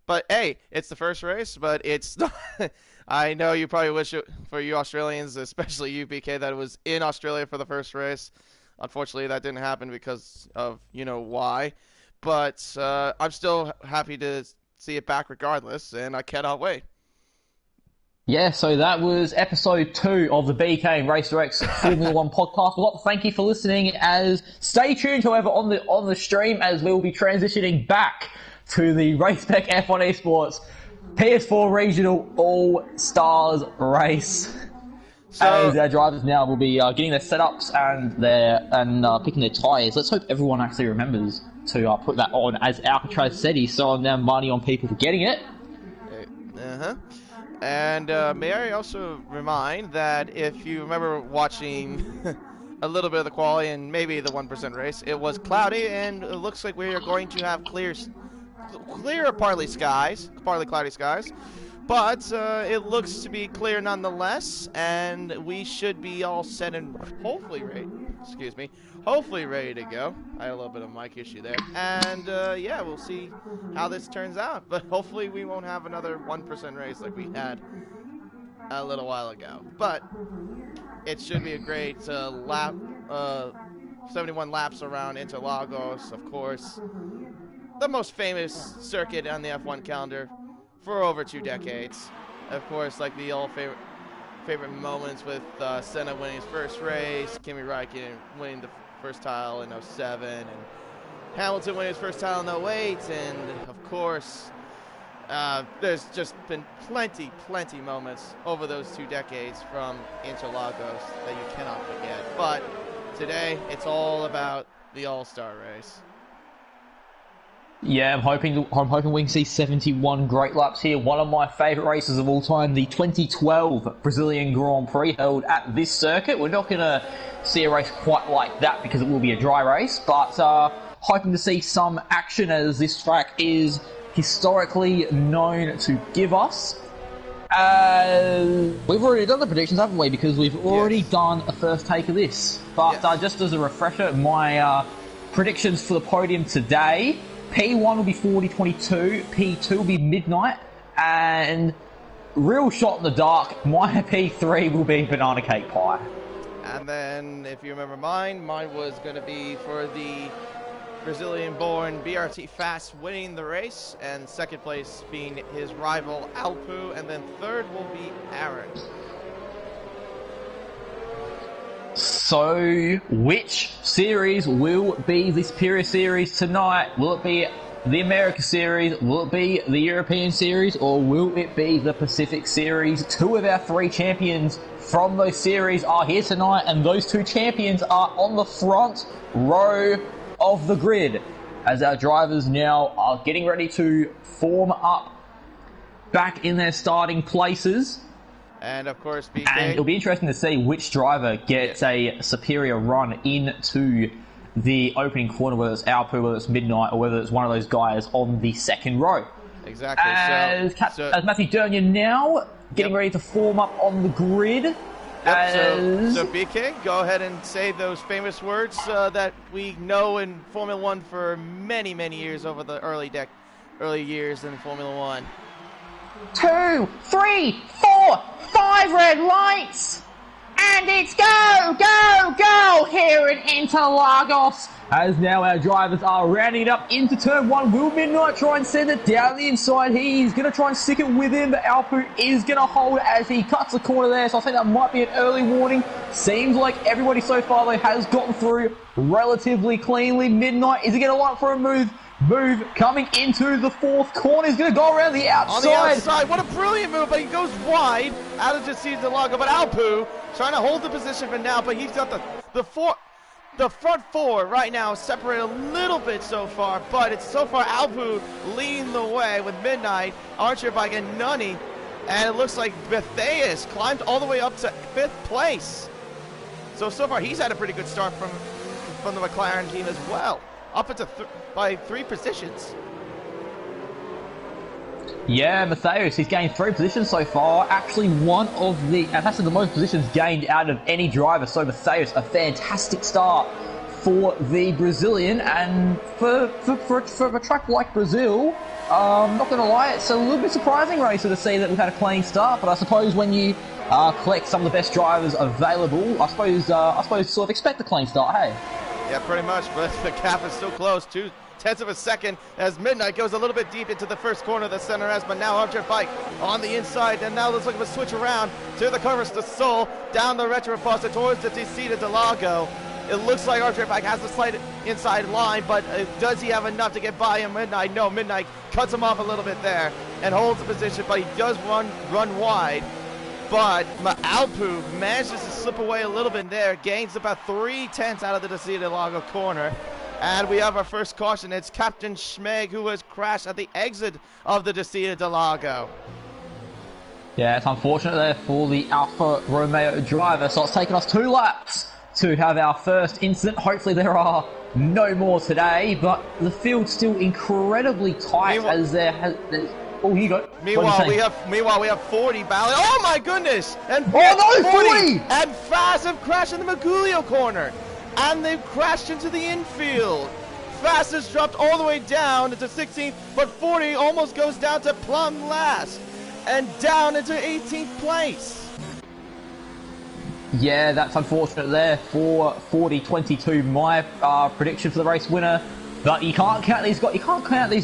But hey, it's the first race, but it's not. I know you probably wish it for you Australians, especially you, BK, that it was in Australia for the first race. Unfortunately, that didn't happen because of why. But I'm still happy to see it back regardless, and I cannot wait. Yeah, so that was episode 2 of the BK and Racer X Formula 1 podcast. We'd like to thank you for listening. Stay tuned, however, on the stream, as we will be transitioning back to the Race Spec F1 Esports PS4 Regional All-Stars race. So, as our drivers now will be getting their setups and picking their tyres. Let's hope everyone actually remembers to put that on, as Alcatraz said he's throwing down money on people for getting it. And may I also remind that if you remember watching a little bit of the quali and maybe the 1% race, it was cloudy, and it looks like we are going to have clear partly cloudy skies. But it looks to be clear nonetheless, and we should be all set and hopefully ready to go. I had a little bit of a mic issue there. And yeah, we'll see how this turns out. But hopefully we won't have another 1% race like we had a little while ago. But it should be a great 71 laps around Interlagos, of course. The most famous circuit on the F1 calendar for over 2 decades. Of course, like the old favorite moments with Senna winning his first race, Kimi Räikkönen winning the first title in 07, and Hamilton winning his first title in 08, and of course, there's just been plenty moments over those 2 decades from Interlagos that you cannot forget. But today, it's all about the All-Star race. Yeah, I'm hoping we can see 71 great laps here. One of my favourite races of all time, the 2012 Brazilian Grand Prix held at this circuit. We're not going to see a race quite like that because it will be a dry race, but hoping to see some action, as this track is historically known to give us. We've already done the predictions, haven't we? Because we've already done a first take of this. But just as a refresher, my predictions for the podium today: P1 will be 40-22, P2 will be Midnight, and real shot in the dark, my P3 will be Banana Cake Pie. And then, if you remember mine was going to be for the Brazilian-born BRT Fast winning the race, and second place being his rival Alpu, and then third will be Aaron. So, which series will be the Superior Series tonight? Will it be the America Series? Will it be the European Series? Or will it be the Pacific Series? 2 of our 3 champions from those series are here tonight, and those 2 champions are on the front row of the grid, as our drivers now are getting ready to form up back in their starting places. And of course, BK. And it'll be interesting to see which driver gets a superior run into the opening corner, whether it's Alpu, whether it's Midnight, or whether it's one of those guys on the second row. Exactly. As Matthew Dernier now getting ready to form up on the grid. So BK, go ahead and say those famous words that we know in Formula 1 for many years, over the early years in Formula 1. 2, 3, 4, 5 red lights, And it's go, go, go here in Interlagos. As now our drivers are rounding up into turn 1. Will Midnight try and send it down the inside? He's going to try and stick it with him, but Alpu is going to hold it as he cuts the corner there. So I think that might be an early warning. Seems like everybody so far, though, has gotten through relatively cleanly. Midnight, is he going to line up for a move coming into the 4th corner. He's going to go around the outside. On the outside, what a brilliant move, but he goes wide out of Interlagos. But Alpu trying to hold the position for now, but he's got the front 4 right now separated a little bit so far, but it's so far Alpu leading the way with Midnight, Archer Bike, and Nunny. And it looks like Betheus climbed all the way up to 5th place. So far he's had a pretty good start from the McLaren team as well. Up into by 3 positions. Yeah, Matthias, he's gained 3 positions so far. Actually, and that's the most positions gained out of any driver. So Matthias, a fantastic start for the Brazilian. And for a track like Brazil, I'm not going to lie, it's a little bit surprising, Racer, to see that we've had a clean start. But I suppose when you collect some of the best drivers available, I suppose sort of expect a clean start, hey? Yeah, pretty much, but the gap is still close. 0.2 of a second as Midnight goes a little bit deep into the first corner of the center S, but now Archer Bike on the inside, and now let's look at a switch around to the Curvers to Soul, down the Retro Foster towards the Descida Delago. It looks like Archer Bike has the slight inside line, but does he have enough to get by him? Midnight, no, Midnight cuts him off a little bit there and holds the position, but he does run wide. But Alpu manages to slip away a little bit there, gains about 0.3 out of the Descida Delago corner. And we have our first caution. It's Captain Schmeg, who has crashed at the exit of the Descida Delago. Yeah, it's unfortunate there for the Alfa Romeo driver. So it's taken us 2 laps to have our first incident. Hopefully there are no more today, but the field's still incredibly tight as there has... Oh, you go. Meanwhile, we have 40 battling. Oh my goodness! And 40! And Fast have crashed in the Magulio corner, and they've crashed into the infield. Fast has dropped all the way down into 16th, but 40 almost goes down to plumb last and down into 18th place. Yeah, that's unfortunate there for 40-22. My prediction for the race winner. But you can't count these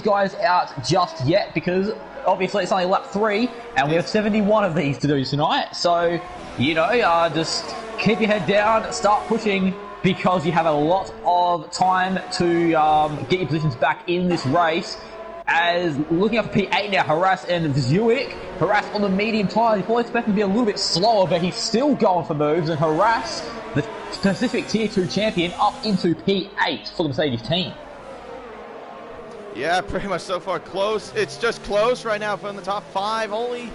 guys out just yet, because obviously it's only lap 3 and we have 71 of these to do tonight. So, you know, just keep your head down, start pushing, because you have a lot of time to get your positions back in this race. As looking up for P8 now, Harass and Zuik. Harass on the medium tyre. He's probably expecting to be a little bit slower, but he's still going for moves. And Harass, the Pacific Tier 2 champion, up into P8 for the Mercedes team. Yeah, pretty much so far close. It's just close right now from the top 5. Only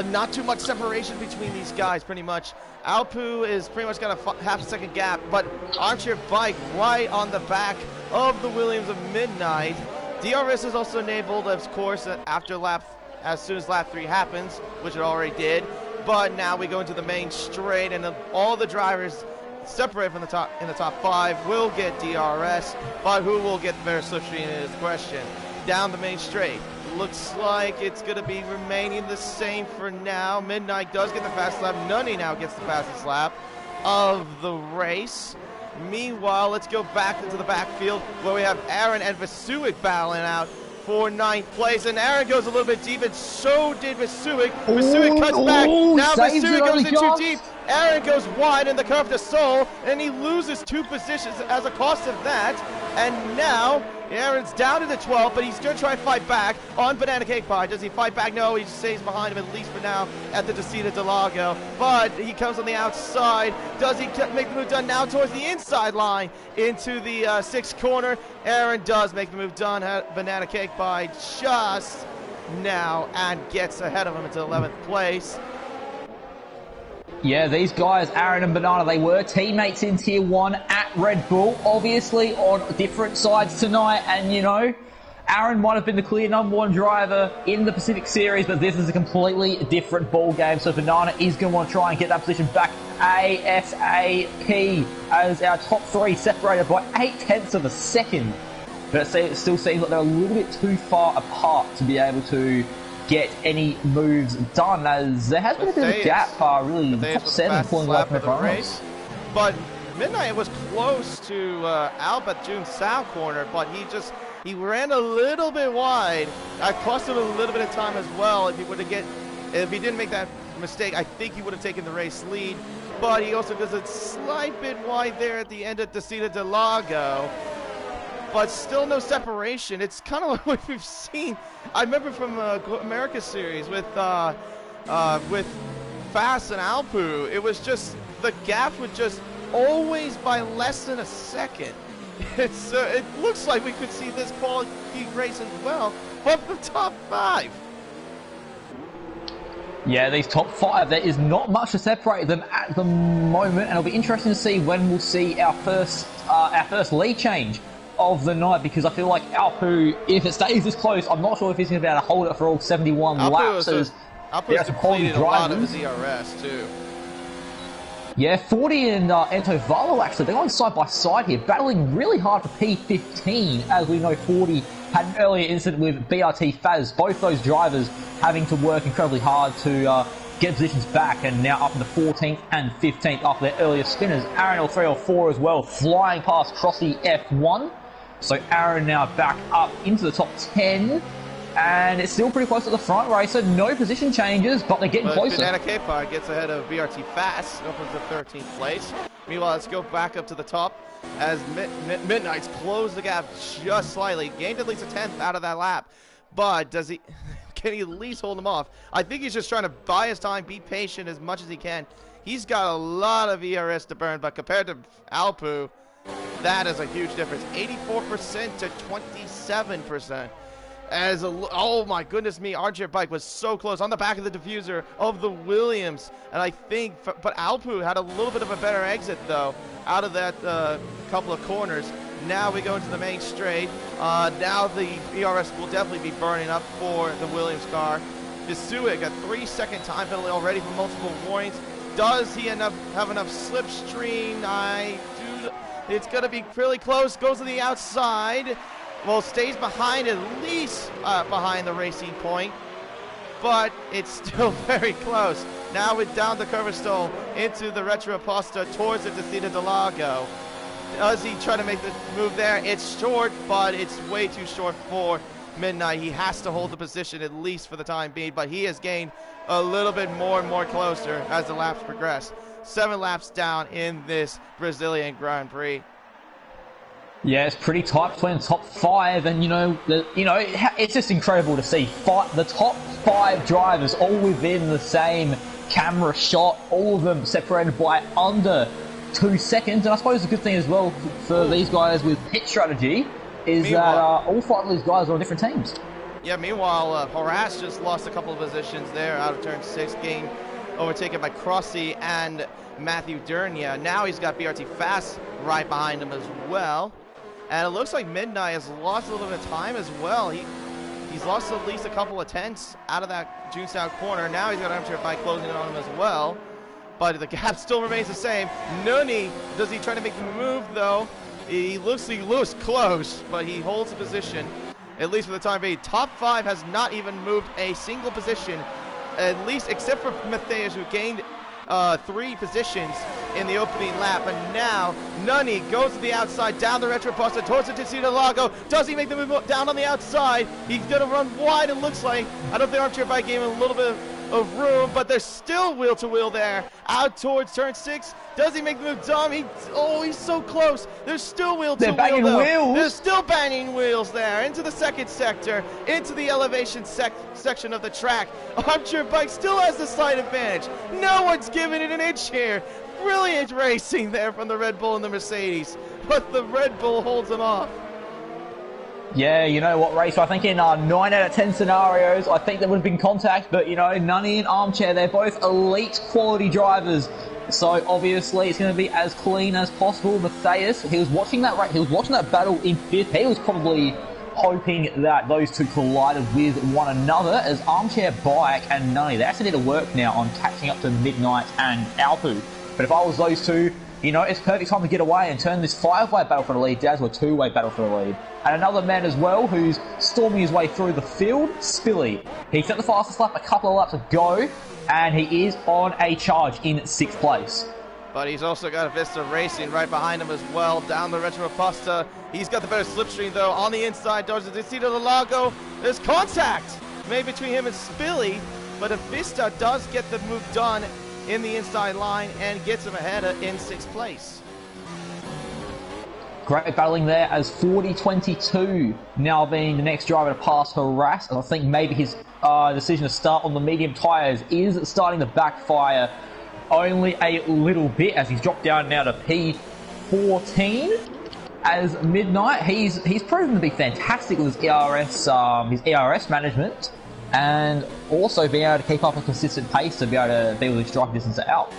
not too much separation between these guys, pretty much. Alpu is pretty much got a half a second gap, but Archer Bike right on the back of the Williams of Midnight. DRS is also enabled, of course, as soon as lap 3 happens, which it already did. But now we go into the main straight, and all the drivers separate from the top in the top 5 will get DRS, but who will get the slipstream is the question. Down the main straight, looks like it's going to be remaining the same for now. Midnight does get the fastest lap. Nunny now gets the fastest lap of the race. Meanwhile, let's go back into the backfield where we have Aaron and Vasuik battling out for 9th place, and Aaron goes a little bit deep, and so did Vasuik. Vasuik cuts back. Now Vasuik goes in too deep. Aaron goes wide in the curve to Soul, and he loses 2 positions as a cost of that. And now Aaron's down to the 12th, but he's going to try and fight back on Banana Cake Pie. Does he fight back? No, he stays behind him, at least for now, at the Descida Delago. But he comes on the outside. Does he make the move done now towards the inside line into the 6th corner? Aaron does make the move done. Banana Cake Pie just now and gets ahead of him into 11th place. Yeah, these guys, Aaron and Banana, they were teammates in Tier 1 at Red Bull, obviously on different sides tonight, and you know, Aaron might have been the clear #1 driver in the Pacific Series, but this is a completely different ball game, so Banana is going to want to try and get that position back ASAP, as our top 3 separated by 0.8 of a second. But it still seems like they're a little bit too far apart to be able to get any moves done, as there has been a bit of a gap, really top 7 pulling away from everyone else. But Midnight was close to Albert June's south corner, but he ran a little bit wide. I costed a little bit of time as well. If he didn't make that mistake, I think he would have taken the race lead. But he also goes a slight bit wide there at the end of Descida del Lago. But still no separation. It's kind of like what we've seen. I remember from America Series with Fast and Alpu. It was just the gap would just always by less than a second. It looks like we could see this quality race as well, but the top 5. Yeah, these top 5, there is not much to separate them at the moment, and it'll be interesting to see when we'll see our first lead change of the night, because I feel like Alpu, if it stays this close, I'm not sure if he's going to be able to hold it for all 71 laps. Alpu's depleted a lot of his ERS too. Yeah, 40 and Ento Valo, actually, they're going side by side here, battling really hard for P15, as we know 40 had an earlier incident with BRT Faz, both those drivers having to work incredibly hard to get positions back, and now up in the 14th and 15th after their earlier spinners. Aaron L304 as well, flying past Crossy F1. So Aaron now back up into the top 10, and it's still pretty close to the front racer. No position changes, but they're getting closer. Banana K-Pod gets ahead of BRT Fast, opens the 13th place. Meanwhile, let's go back up to the top as Midnight's closed the gap just slightly, gained at least a 10th out of that lap. But can he at least hold him off? I think he's just trying to buy his time, be patient as much as he can. He's got a lot of ERS to burn, but compared to Alpu, that is a huge difference. 84% to 27%. Oh my goodness me, Armchair Bike was so close on the back of the diffuser of the Williams. And I think, but Alpu had a little bit of a better exit though, out of that couple of corners. Now we go into the main straight. Now the ERS will definitely be burning up for the Williams car. Visuic, a 3-second time penalty already for multiple warnings. Does he have enough slipstream? It's going to be really close. Goes to the outside. Well, stays behind, at least behind the racing point. But it's still very close. Now we're down the Curvestone into the Retro Pasta towards the Descida del Lago. Does he try to make the move there? It's short, but it's way too short for Midnight. He has to hold the position at least for the time being, but he has gained a little bit more and more closer as the laps progress. 7 laps down in this Brazilian Grand Prix. Yeah, it's pretty tight between the top 5, and it's just incredible to see the top 5 drivers all within the same camera shot, all of them separated by under 2 seconds. And I suppose the good thing as well for these guys with pit strategy is that all 5 of these guys are on different teams. Yeah, meanwhile, Horace just lost a couple of positions there out of turn 6, getting overtaken by Crossy and Matthew Durnia. Now he's got BRT Fast right behind him as well. And it looks like Midnight has lost a little bit of time as well. He's lost at least a couple of tenths out of that June South corner. Now he's got Armchair Bike closing in on him as well. But the gap still remains the same. Nuni, does he try to make the move though? He looks close, but he holds the position, at least for the time being. Top 5 has not even moved a single position, at least except for Matthias, who gained 3 positions in the opening lap. And now Nunny goes to the outside, down the Retro Pasta towards the Descida del Lago. Does he make the move down on the outside? He's going to run wide, it looks like. I don't think Armchair Bike gave him a little bit of room, but there's still wheel to wheel there. Out towards turn 6. Does he make the move? Dom, he's so close. There's still wheel to wheel. They're banging wheels. There's still banging wheels there. Into the second sector, into the elevation section of the track. Armchair Bike still has the slight advantage. No one's giving it an inch here. Brilliant racing there from the Red Bull and the Mercedes, but the Red Bull holds it off. Yeah, you know what, Race? I think in 9 out of 10 scenarios, I think there would have been contact, but Nunny and Armchair, they're both elite quality drivers. So obviously it's going to be as clean as possible. Matthias, he was watching that battle in 5th. He was probably hoping that those two collided with one another, as Armchair Bike and Nunny, they actually need to work now on catching up to Midnight and Alpu. But if I was those two, you know, it's perfect time to get away and turn this 5-way battle for the lead down to a 2-way battle for the lead. And another man as well who's storming his way through the field, Spilly. He set the fastest lap a couple of laps ago, and he is on a charge in 6th place. But he's also got a Vista Racing right behind him as well, down the Retro Pasta. He's got the better slipstream though, on the inside, towards the Descida del Lago. There's contact made between him and Spilly, but if Vista does get the move done in the inside line and gets him ahead in 6th place. Great battling there as 40-22 now being the next driver to pass Harass. And I think maybe his decision to start on the medium tyres is starting to backfire only a little bit as he's dropped down now to P14 as Midnight. He's proven to be fantastic with his ERS management, and also being able to keep up a consistent pace to be able to be able to strike distance out.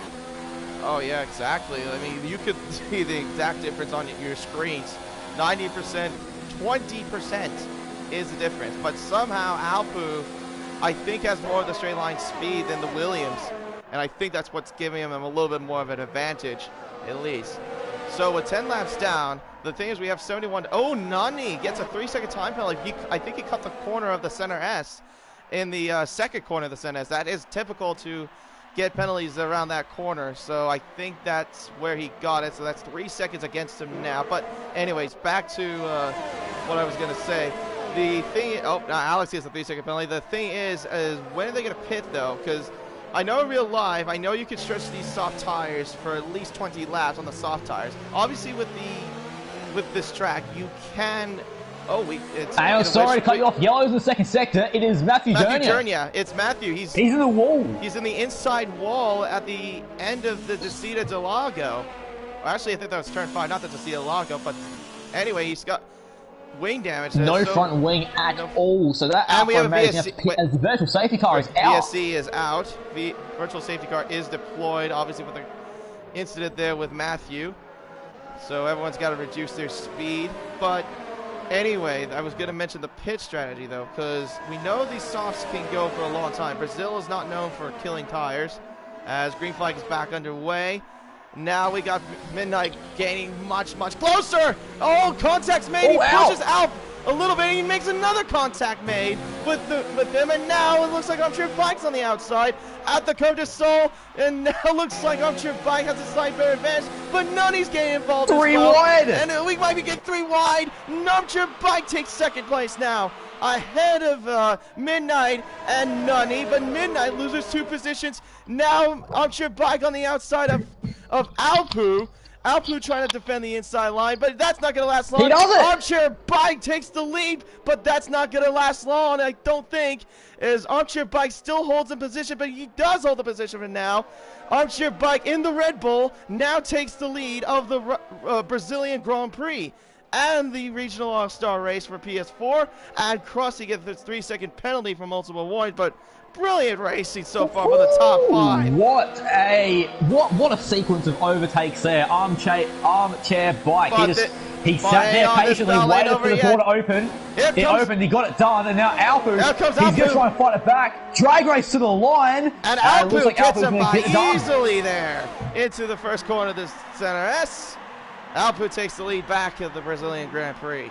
Oh yeah, exactly. I mean, you could see the exact difference on your screens. 90%, 20% is the difference. But somehow Alpu, I think, has more of the straight line speed than the Williams. And I think that's what's giving him a little bit more of an advantage, at least. So with 10 laps down, the thing is we have 71. Oh, Nani gets a 3-second time penalty. I think he cut the corner of the center S in the second corner of the center S. That is typical to get penalties around that corner. So I think that's where he got it. So that's 3 seconds against him now. But anyways, back to what I was going to say. The thing, Alex gets a 3-second penalty. The thing is when are they going to pit though? Because I know in real life, I know you can stretch these soft tires for at least 20 laps on the soft tires. Obviously, with this track, you can. I am sorry to cut you off. Yellow's in the second sector. It is Matthew Jurnia. It's Matthew. He's in the wall. He's in the inside wall at the end of the Descida del Lago. Well, actually, I think that was turn 5, not the Descida del Lago. But anyway, he's got wing damage. No front wing at all. So that and we have a VSC, as the virtual safety car is out. VSC is out. The virtual safety car is deployed, obviously with the incident there with Matthew. So everyone's got to reduce their speed. But anyway, I was going to mention the pit strategy though, because we know these softs can go for a long time. Brazil is not known for killing tires, as green flag is back underway. Now we got Midnight gaining much closer. Oh, contact's made. He pushes out a little bit. He makes another contact made with him, and now it looks like I'm sure Bike's on the outside at the Côte de Sol, and now looks like I'm sure Bike has a slight better advantage, but Nunny's getting involved. 3 wide, and we might be getting 3 wide. Numcher Bike takes second place now, ahead of Midnight and Nunny, but Midnight loses 2 positions. Now I'm sure Bike on the outside of Alpu. Alpu trying to defend the inside line, but that's not going to last long. He does it! Armchair Bike takes the lead, but that's not going to last long, I don't think, as Armchair Bike still holds in position, but he does hold the position for now. Armchair Bike in the Red Bull now takes the lead of the Brazilian Grand Prix and the Regional All-Star race for PS4, and Crossy gets the 3-second penalty for multiple warnings, but brilliant racing so far for the top 5. What a sequence of overtakes there. Armchair Bike. He sat there patiently, waited for the door to open. It opened, he got it done, and now Alpu, he's going to try and fight it back. Drag race to the line. And Alpu like gets him by easily there into the first corner of the center S. Alpu takes the lead back of the Brazilian Grand Prix.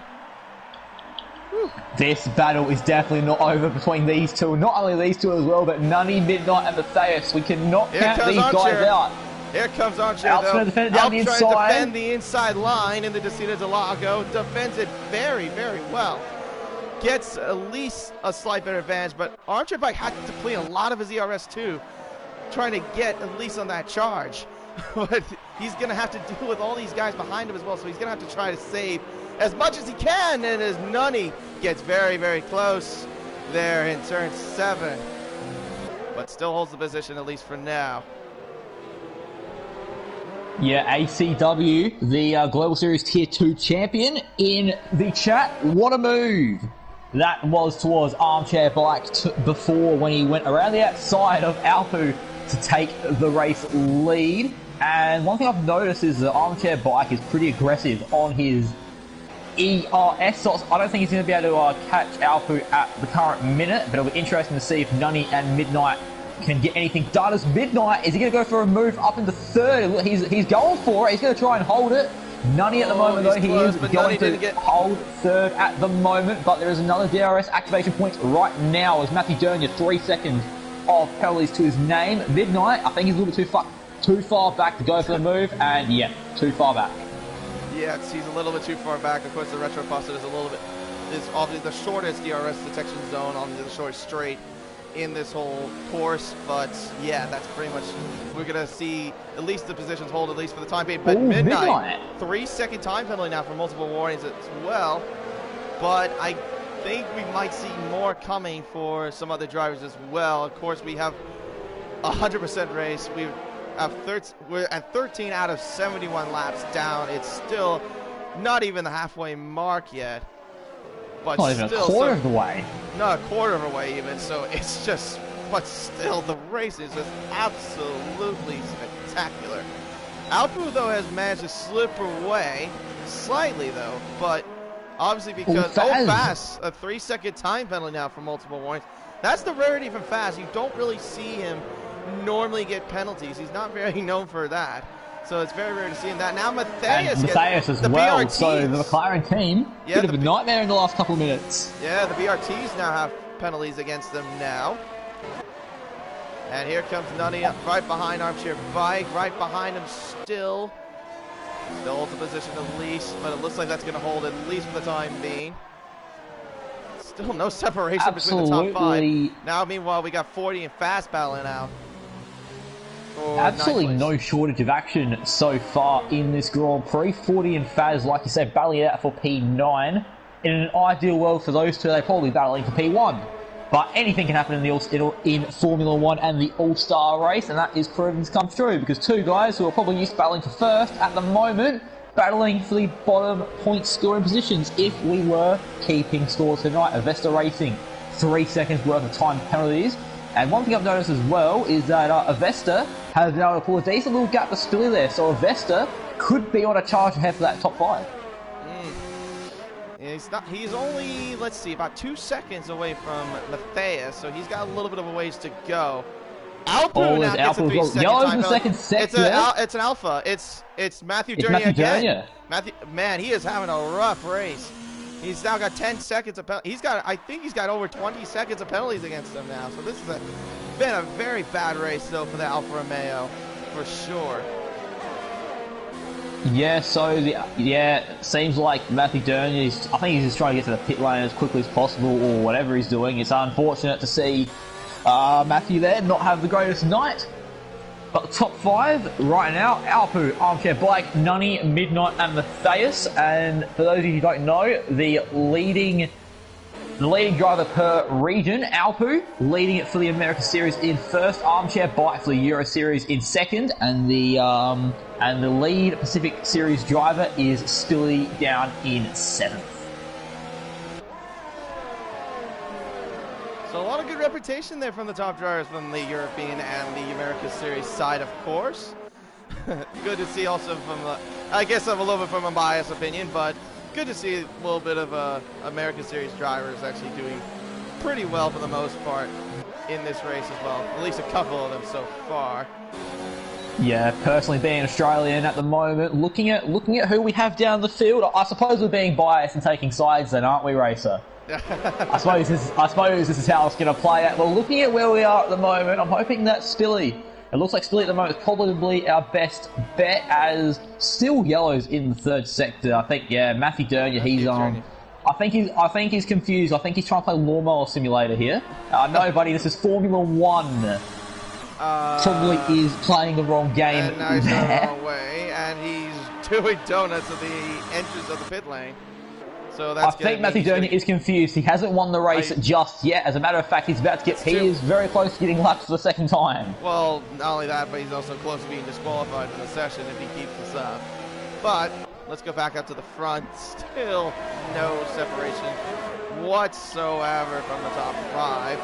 Whew. This battle is definitely not over between these two. Not only these two as well, but Nunny, Midnight, and Matthias. We cannot count these guys out. Here comes Archer, though. Alp's trying to defend the inside line in the Descida del Lago. Defends it very well. Gets at least a slight better advantage, but Archer Bike had to play a lot of his ERS too, trying to get at least on that charge. But he's going to have to deal with all these guys behind him as well, so he's going to have to try to save as much as he can, and as Nunny gets very close there in turn 7, but still holds the position at least for now. Yeah, ACW, the Global Series Tier 2 champion in the chat. What a move that was towards Armchair Bike before, when he went around the outside of Alpu to take the race lead. And one thing I've noticed is that Armchair Bike is pretty aggressive on his ERS, so I don't think he's going to be able to catch Alpu at the current minute, but it'll be interesting to see if Nunny and Midnight can get anything done as Midnight. Is he going to go for a move up into third? He's going for it. He's going to try and hold it. Nunny at the moment, though, he is going to hold third at the moment, but there is another DRS activation point right now as Matthew Dernier, 3 seconds of penalties to his name. Midnight, I think he's a little bit too far back to go for the move, and yeah, too far back. Yeah, he's a little bit too far back. Of course, the retro faucet is obviously the shortest DRS detection zone on the short straight in this whole course, but yeah, that's pretty much, we're gonna see at least the positions hold at least for the time being. But Ooh, Midnight 3-second time penalty now for multiple warnings as well, but I think we might see more coming for some other drivers as well. Of course, we have 100% race. We're at 13 out of 71 laps down. It's still not even the halfway mark yet. But not even a quarter of the way. Not a quarter of the way even, so it's just, but still, the race is just absolutely spectacular. Alpu, though, has managed to slip away slightly, though, but obviously because Fast, a 3-second time penalty now for multiple warnings. That's the rarity from Fast. You don't really see him normally get penalties. He's not very known for that. So it's very rare to see him that. Now Matthias as well. BRTs. So the McLaren team, bit of a nightmare in the last couple of minutes. Yeah, the BRTs now have penalties against them now. And here comes Nunny right behind Armchair Bike, right behind him still. Still holds the position at least, but it looks like that's going to hold at least for the time being. Still no separation between the top 5. Now, meanwhile, we got 40 and Fast battling out. Absolutely no shortage of action so far in this Grand Prix. 40 and Faz, like you said, battling it out for P9. In an ideal world for those two, they're probably battling for P1. But anything can happen in Formula 1 and the All-Star race, and that is proven to come true, because two guys who are probably used to battling for first at the moment, battling for the bottom point scoring positions if we were keeping score tonight. Avesta Racing, 3 seconds worth of time penalties. And one thing I've noticed as well is that Avesta has been able to pull a decent little gap to Spilly there, so Avesta could be on a charge ahead for that top 5. Yeah, he's only, let's see, about 2 seconds away from Matthias, so he's got a little bit of a ways to go. Alpu now gets a 3-second time penalty. It's an Alpha. It's Matthew Dernier again. Man, he is having a rough race. He's now got 10 seconds of penalties. I think he's got over 20 seconds of penalties against him now. So this has been a very bad race, though, for the Alfa Romeo, for sure. Yeah, so, seems like Matthew Dernier, I think he's just trying to get to the pit lane as quickly as possible, or whatever he's doing. It's unfortunate to see Matthew there not have the greatest night. But the top 5 right now, Alpu, Armchair Bike, Nunny, Midnight and Matthias. And for those of you who don't know, the leading driver per region, Alpu, leading it for the America Series in first, Armchair Bike for the Euro Series in second, and the lead Pacific Series driver is Spilly down in 7th. So a lot of good reputation there from the top drivers from the European and the America Series side, of course. Good to see also from, I guess I'm a little bit from a biased opinion, but good to see a little bit of America Series drivers actually doing pretty well for the most part in this race as well. At least a couple of them so far. Yeah, personally being Australian at the moment, looking at who we have down the field, I suppose we're being biased and taking sides then, aren't we, Racer? I suppose this is how it's going to play out. Well, looking at where we are at the moment, I'm hoping that Spilly, it looks like Spilly at the moment is probably our best bet, as still yellows in the third sector. I think, yeah, Matthew Dernier, he's on. I think he's confused. I think he's trying to play Lawnmower Simulator here. No, buddy, this is Formula 1. Probably is playing the wrong game. And now he's going the wrong way, and he's doing donuts at the entrance of the pit lane. So that's I think Matthew Dernier is confused. He hasn't won the race just yet. As a matter of fact, he's about to get. He is very close to getting lapped for the second time. Well, not only that, but he's also close to being disqualified from the session if he keeps this up. But let's go back up to the front. Still no separation whatsoever from the top 5.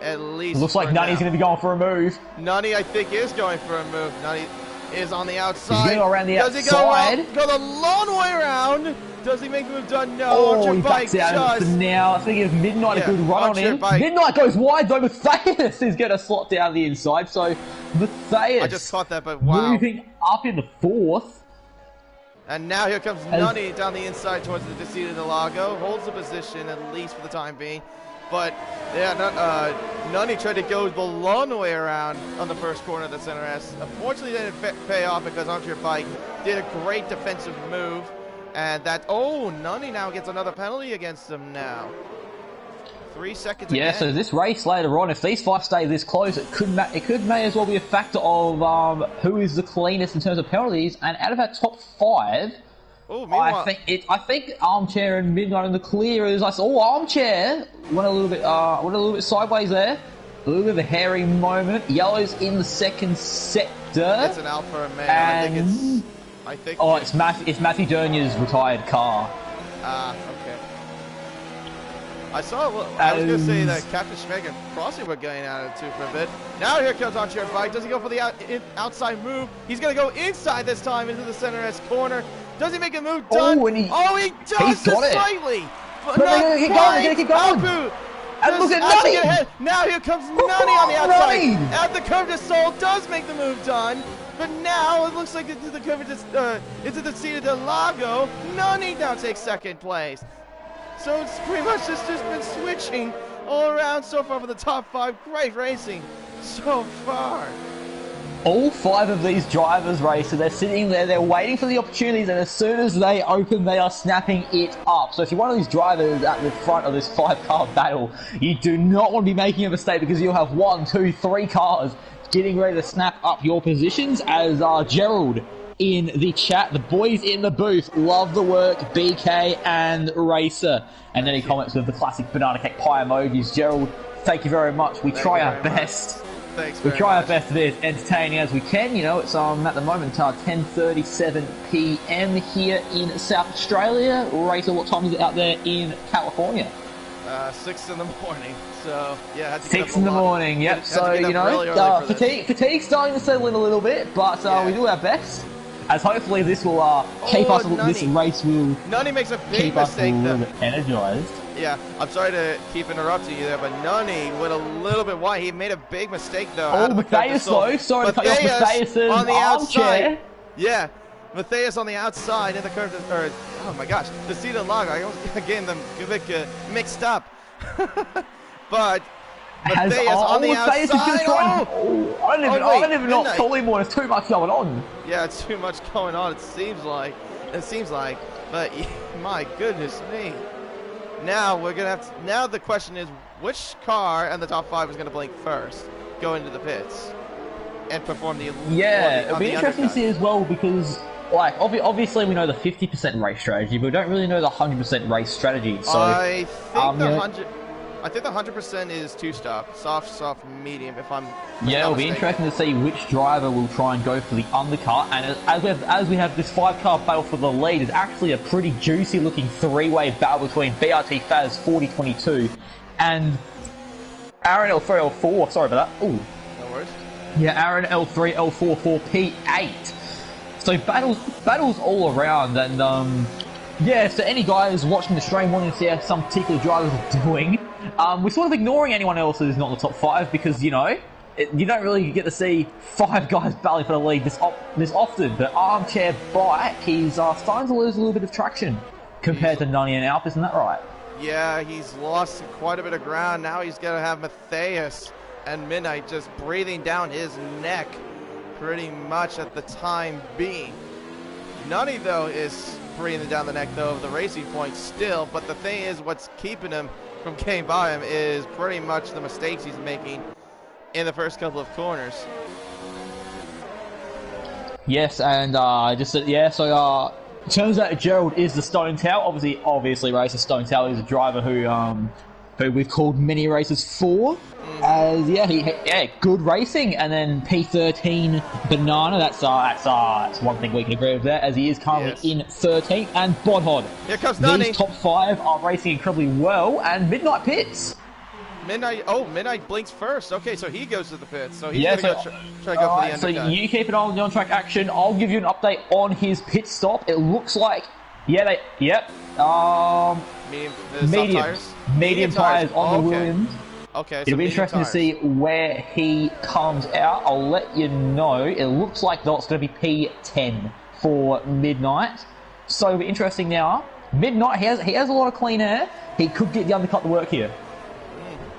At least looks like Nunny's going to be going for a move. Nunny, I think, is going for a move. Nunny is on the outside. He's going to go around the Does outside. He go the long way around? Does he make the move done? No. Oh, Archer he Bike backs out just... now. I think if Midnight a good run on him. Bike. Midnight goes wide though. Matthias is going to slot down the inside. So Matthias, I just caught that, but wow. Moving up in the fourth. And now here comes Nunny down the inside towards the Decida del Lago. Holds the position, at least for the time being. But, yeah, Nunny tried to go the long way around on the first corner of the center S. Unfortunately, didn't pay off because Archer Bike did a great defensive move. And that, Nunny now gets another penalty against him now. 3 seconds again. Yeah, so this race later on, if these five stay this close, it could may as well be a factor of who is the cleanest in terms of penalties. And out of our top five, I think Armchair and Midnight in the clear. Is Armchair went a little bit sideways there. A little bit of a hairy moment. Yellow's in the second sector. It's an Alfa Romeo. I think. It's Matthew Dernier's retired car. Okay. I was going to say that Captain Schmeg and Frosty were going at it too for a bit. Now here comes Archer Bike. Does he go for the outside move? He's going to go inside this time into the center S corner. Does he make a move? Done. He does slightly. But they're going to keep going. And look at Nunny. Now here comes Nunny on the outside. At the curve to Soul does make the move done. But now it looks like into the curve into the Decida del Lago. Nunny now takes second place. So it's pretty much just been switching all around so far for the top five. Great racing so far. All five of these drivers race, so they're sitting there, they're waiting for the opportunities, and as soon as they open, they are snapping it up. So if you're one of these drivers at the front of this 5-car battle, you do not want to be making a mistake because you'll have 1, 2, 3 cars getting ready to snap up your positions. As Gerald in the chat, the boys in the booth love the work, BK and Racer. And then he comments with the classic banana cake pie emojis. Gerald, thank you very much. We try our best. Thanks we try our best to be as entertaining as we can. You know, it's at the moment 10:37 p.m. here in South Australia. Racer, what time is it out there in California? 6 in the morning. So yeah, had to 6 in the morning. Yep. So you know, fatigue's starting to settle in a little bit, but we do our best. As hopefully this will keep us. This race will. Nunny makes a big mistake. A little bit energized. Yeah, I'm sorry to keep interrupting you there, but Nunny went a little bit wide. He made a big mistake though. Matthias though. Sorry to cut off Matthias on the outside. Outside. Yeah, Matthias on the outside in the curve. Oh my gosh, the Decida del Lago. I almost getting them mixed up. But Matthias on the outside. I don't even know what fully more. There's too much going on. Yeah, it's too much going on. It seems like. But my goodness me. Now we're gonna have to, now the question is which car and the top 5 is gonna blink first, go into the pits, and perform the it'll be interesting to see as well because like obviously we know the 50% race strategy, but we don't really know the 100% race strategy. So I think the 100% is 2-stop, soft, medium. If I'm it'll be interesting to see which driver will try and go for the undercut. And as we have this 5-car battle for the lead, it's actually a pretty juicy looking 3-way battle between BRT Faz 4022 and Aaron L3 L4. Sorry about that. Ooh. No worries. Yeah, Aaron L3 L4 for P8. So battles all around, and so any guys watching the stream wanting to see how some particular drivers are doing, we're sort of ignoring anyone else who's not in the top 5 because, you know, you don't really get to see 5 guys battling for the lead this often. But Armchair Bike, he's starting to lose a little bit of traction compared to Nunny and Alp, isn't that right? Yeah, he's lost quite a bit of ground. Now he's going to have Matthias and Midnight just breathing down his neck pretty much at the time being. Nunny, though, is breathing down the neck, though, of the racing point still. But the thing is, what's keeping him from getting by him is pretty much the mistakes he's making in the first couple of corners. Yes, and so it turns out Gerald is the Stone Tower. Obviously, Racer Stone Tower is a driver who we've called many races for. As good racing, and then P13 Banana. That's one thing we can agree with there, as he is currently in 13th, and Bodhod. Here comes Nunny. These top 5 are racing incredibly well, and Midnight pits. Midnight. Oh, Midnight blinks first. Okay, so he goes to the pits. So he's Yeah, gonna so, try to go for the undercut. so you keep an eye on the on-track action. I'll give you an update on his pit stop. It looks like, yep, medium tires on the Williams. Okay, so it'll be interesting to see where he comes out. I'll let you know. It looks like that's going to be P10 for Midnight. So it'll be interesting now. Midnight, he has a lot of clean air. He could get the undercut to work here.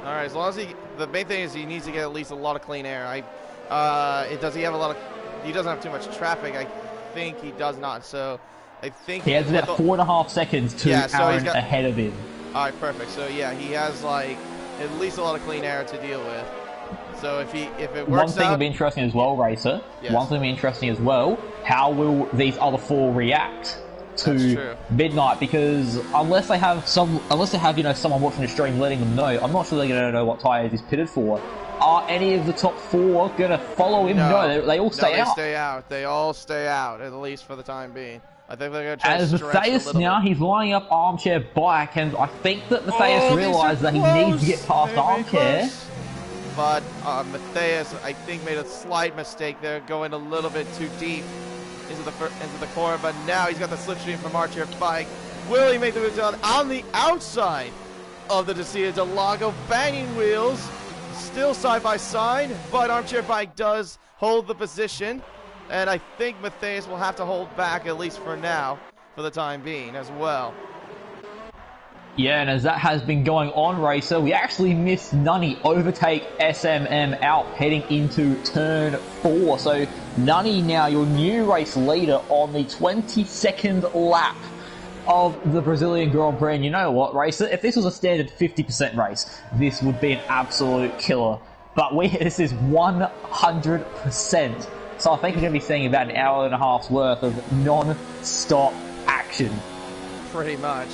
All right, as long as the main thing is he needs to get at least a lot of clean air. Does he have a lot of? He doesn't have too much traffic. I think he does not. So I think he has about 4.5 seconds to Aaron ahead of him. All right, perfect. So yeah, he has like at least a lot of clean air to deal with. So if it works one thing will be interesting as well, Racer. Yes. One thing will be interesting as well. How will these other four react to Midnight? Because unless they have someone watching the stream letting them know, I'm not sure they're going to know what tyres he's pitted for. Are any of the top four going to follow him? No, they all stay out. They stay out. They all stay out, at least for the time being. I think they're going to try to stretch Matthias now, he's lining up Armchair Bike, and I think that Matthias realised that he needs to get past Armchair. But Matthias, I think, made a slight mistake there, going a little bit too deep into the corner. But now he's got the slipstream from Armchair Bike. Will he make the move down on the outside of the Descia del Lago? Banging wheels, still side by side, but Armchair Bike does hold the position. And I think Matthias will have to hold back, at least for now, for the time being as well. Yeah, and as that has been going on, Racer, we actually missed Nunny overtake SMM out heading into turn 4. So Nunny now your new race leader on the 22nd lap of the Brazilian Grand Prix. And you know what, Racer? If this was a standard 50% race, this would be an absolute killer. But this is 100%. So I think we're going to be seeing about an hour and a half's worth of non-stop action. Pretty much.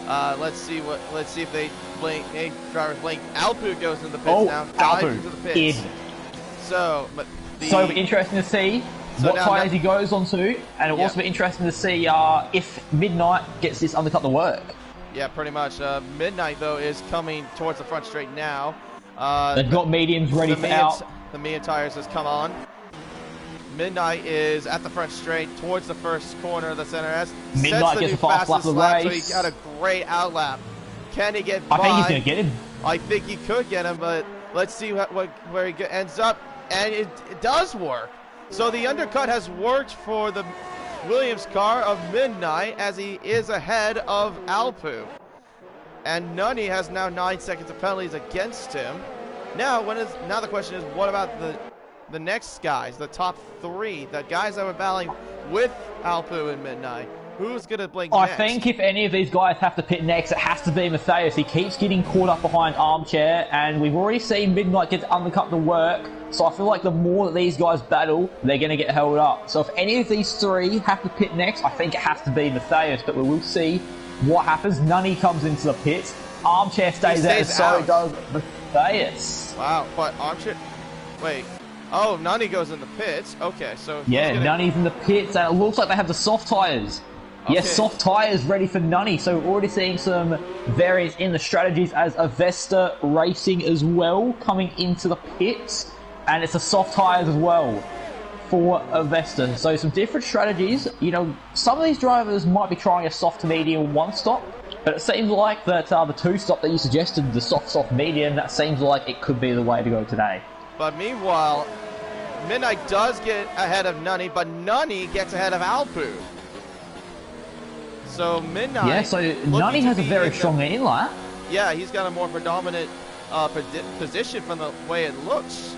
Let's see if they blink. Hey, drivers blink. Alpu goes into the pits now. Dives into the pits. So it'll be interesting to see what tyres he goes onto, and it'll also be interesting to see if Midnight gets this undercut to work. Yeah, pretty much. Midnight though is coming towards the front straight now. They've got mediums ready for out. The medium tires has come on. Midnight is at the front straight towards the first corner of the center S. Midnight gets a fast lap of the race. So he got a great outlap. Can he get by? I think he's going to get him. I think he could get him, but let's see where he ends up. And it does work. So the undercut has worked for the Williams car of Midnight, as he is ahead of Alpu. And Nunny has now 9 seconds of penalties against him. Now the question is, what about the next guys, the top 3, the guys that were battling with Alpu and Midnight? Who's going to blink next? I think if any of these guys have to pit next, it has to be Matthias. He keeps getting caught up behind Armchair, and we've already seen Midnight get the undercut to work. So I feel like the more that these guys battle, they're going to get held up. So if any of these 3 have to pit next, I think it has to be Matthias, but we will see what happens. Nunny comes into the pits. Armchair stays out, and so does Matthias. Wow, but Armchair... Wait... Oh, Nunny goes in the pits. Okay, so... Yeah, Nunny's in the pits, and it looks like they have the soft tyres. Okay. Yes, soft tyres ready for Nunny. So we're already seeing some variance in the strategies as Avesta Racing as well coming into the pits. And it's the soft tyres as well for Avesta. So some different strategies. You know, some of these drivers might be trying a soft to medium 1-stop. But it seems like that the 2-stop that you suggested, the soft medium, that seems like it could be the way to go today. But meanwhile, Midnight does get ahead of Nunny, but Nunny gets ahead of Alpu. So Midnight... Yeah, so Nunny has a very strong in-lap. Yeah, he's got a more predominant position from the way it looks.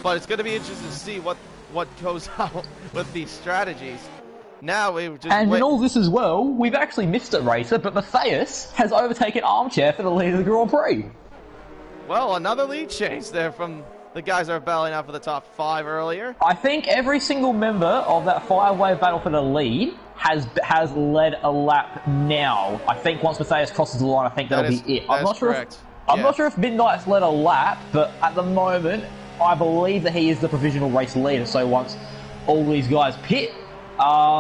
But it's going to be interesting to see what goes out with these strategies. Now we just in all this as well, we've actually missed it, Racer, but Matthias has overtaken Armchair for the lead of the Grand Prix. Well, another lead change there from... the guys that are battling out for the top 5 earlier. I think every single member of that 5-way battle for the lead has led a lap now. I think once Matthias crosses the line, I think that'll be it. I'm not sure if Midnight's led a lap, but at the moment, I believe that he is the provisional race leader. So once all these guys pit,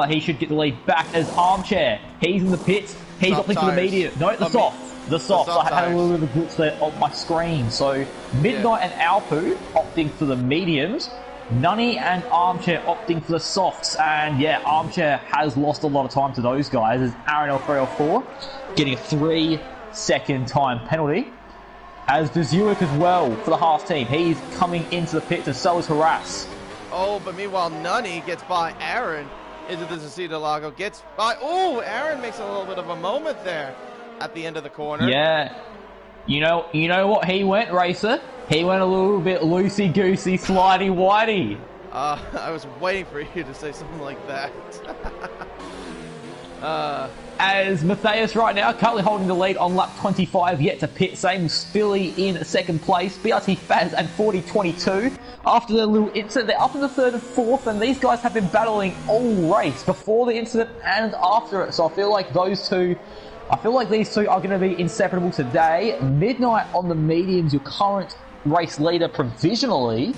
he should get the lead back as Armchair. He's in the pits. He's opting for the medium. No, the soft. The softs. I had a little bit of a glitch there on my screen. So Midnight and Alpu opting for the mediums. Nunny and Armchair opting for the softs. And yeah, Armchair has lost a lot of time to those guys as Aaron L3L4 getting a 3-second time penalty. As Bezuic as well for the Haas team. He's coming into the pit and so is Harass. Oh, but meanwhile, Nunny gets by Aaron into the Zacita Lago. Gets by... Oh, Aaron makes a little bit of a moment there at the end of the corner. Yeah. You know what he went, Racer? He went a little bit loosey-goosey, slidey-whitey. I was waiting for you to say something like that. As Matthias right now currently holding the lead on lap 25, yet to pit. Same Spilly in second place. BRT Faz and 40-22. After the little incident, they're up in the third and fourth, and these guys have been battling all race before the incident and after it. So I feel like these two are going to be inseparable today. Midnight on the mediums, your current race leader provisionally,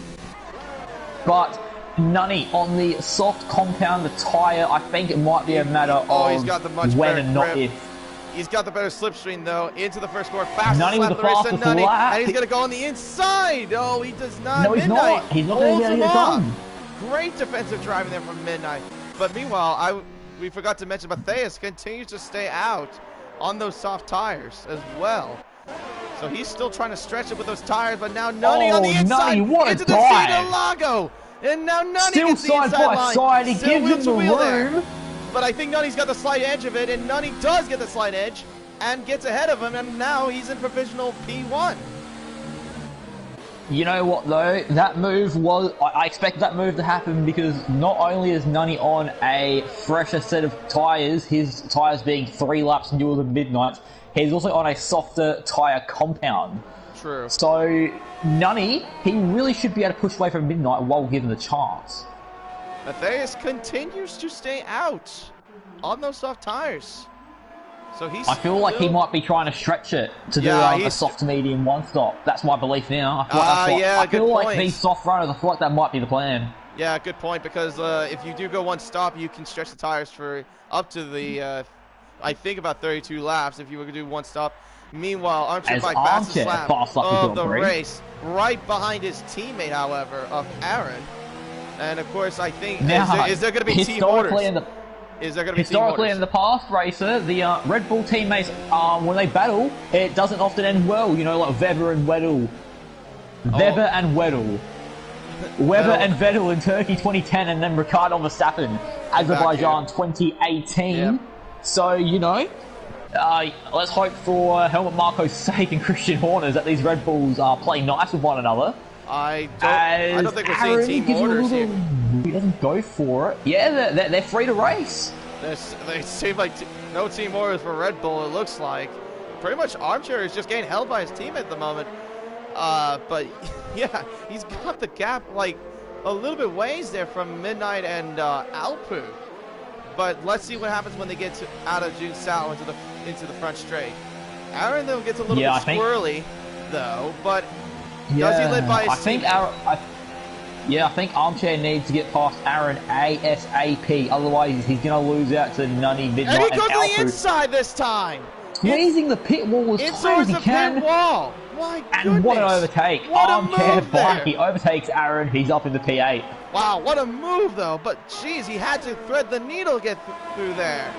but Nunny on the soft compound, the tyre. I think it might be a matter of he's got the much when better and not grip. if. He's got the better slipstream though. Into the first corner, fastest Nunny lap with the there is to fastest Nunny, lap. and he's gonna go on the inside. Oh, he does not. No, he's Midnight not. He's not going to get it done. Great defensive driving there from Midnight. But meanwhile, we forgot to mention Matthias continues to stay out on those soft tires as well. So he's still trying to stretch it with those tires, but now Nunny on the inside into the Zacita Lago. And now Nunny still gets the side inside by line. side, he gives him the room. There. But I think Nunny's got the slight edge of it, and Nunny does get the slight edge and gets ahead of him, and now he's in provisional P1. You know what though? That move was... I expected that move to happen because not only is Nunny on a fresher set of tyres, his tyres being 3 laps newer than Midnight's, he's also on a softer tyre compound. True. So, Nunny, he really should be able to push away from Midnight while given the chance. Matthias continues to stay out on those soft tires. So he's I feel like he might be trying to stretch it to do a soft to medium one stop. That's my belief now. I feel like these soft runners, I feel like that might be the plan. Yeah, good point, because if you do go one stop, you can stretch the tires for up to the, I think about 32 laps if you were to do one stop. Meanwhile, Armchair by fastest lap of the race, right behind his teammate, however, of Aaron. And of course, I think, is there going to be team orders? Historically, in the past, Racer, the Red Bull teammates, when they battle, it doesn't often end well. You know, like Weber and Vettel. Weber and Vettel. Weber and Vettel in Turkey 2010, and then Ricciardo Verstappen, Azerbaijan 2018. Yep. So, you know, let's hope for Helmut Marko's sake and Christian Horner's that these Red Bulls are playing nice with one another. I don't think we're seeing team orders here. He doesn't go for it. Yeah, they're free to race. They seem like no team orders for Red Bull, it looks like. Pretty much Armchair is just getting held by his team at the moment. But yeah, he's got the gap like a little bit ways there from Midnight and Alpu. But let's see what happens when they get out of June Sao into the front straight. Aaron though gets a little bit squirrely though, but does he live by his team? I think Armchair needs to get past Aaron ASAP, otherwise he's going to lose out to Nunny, Midnight, and he goes to the inside this time! Squeezing the pit wall as hard as he can. Pit wall. My goodness. And what an overtake. Armchair He overtakes Aaron, he's up in the P8. Wow, what a move though, but geez, he had to thread the needle to get through there.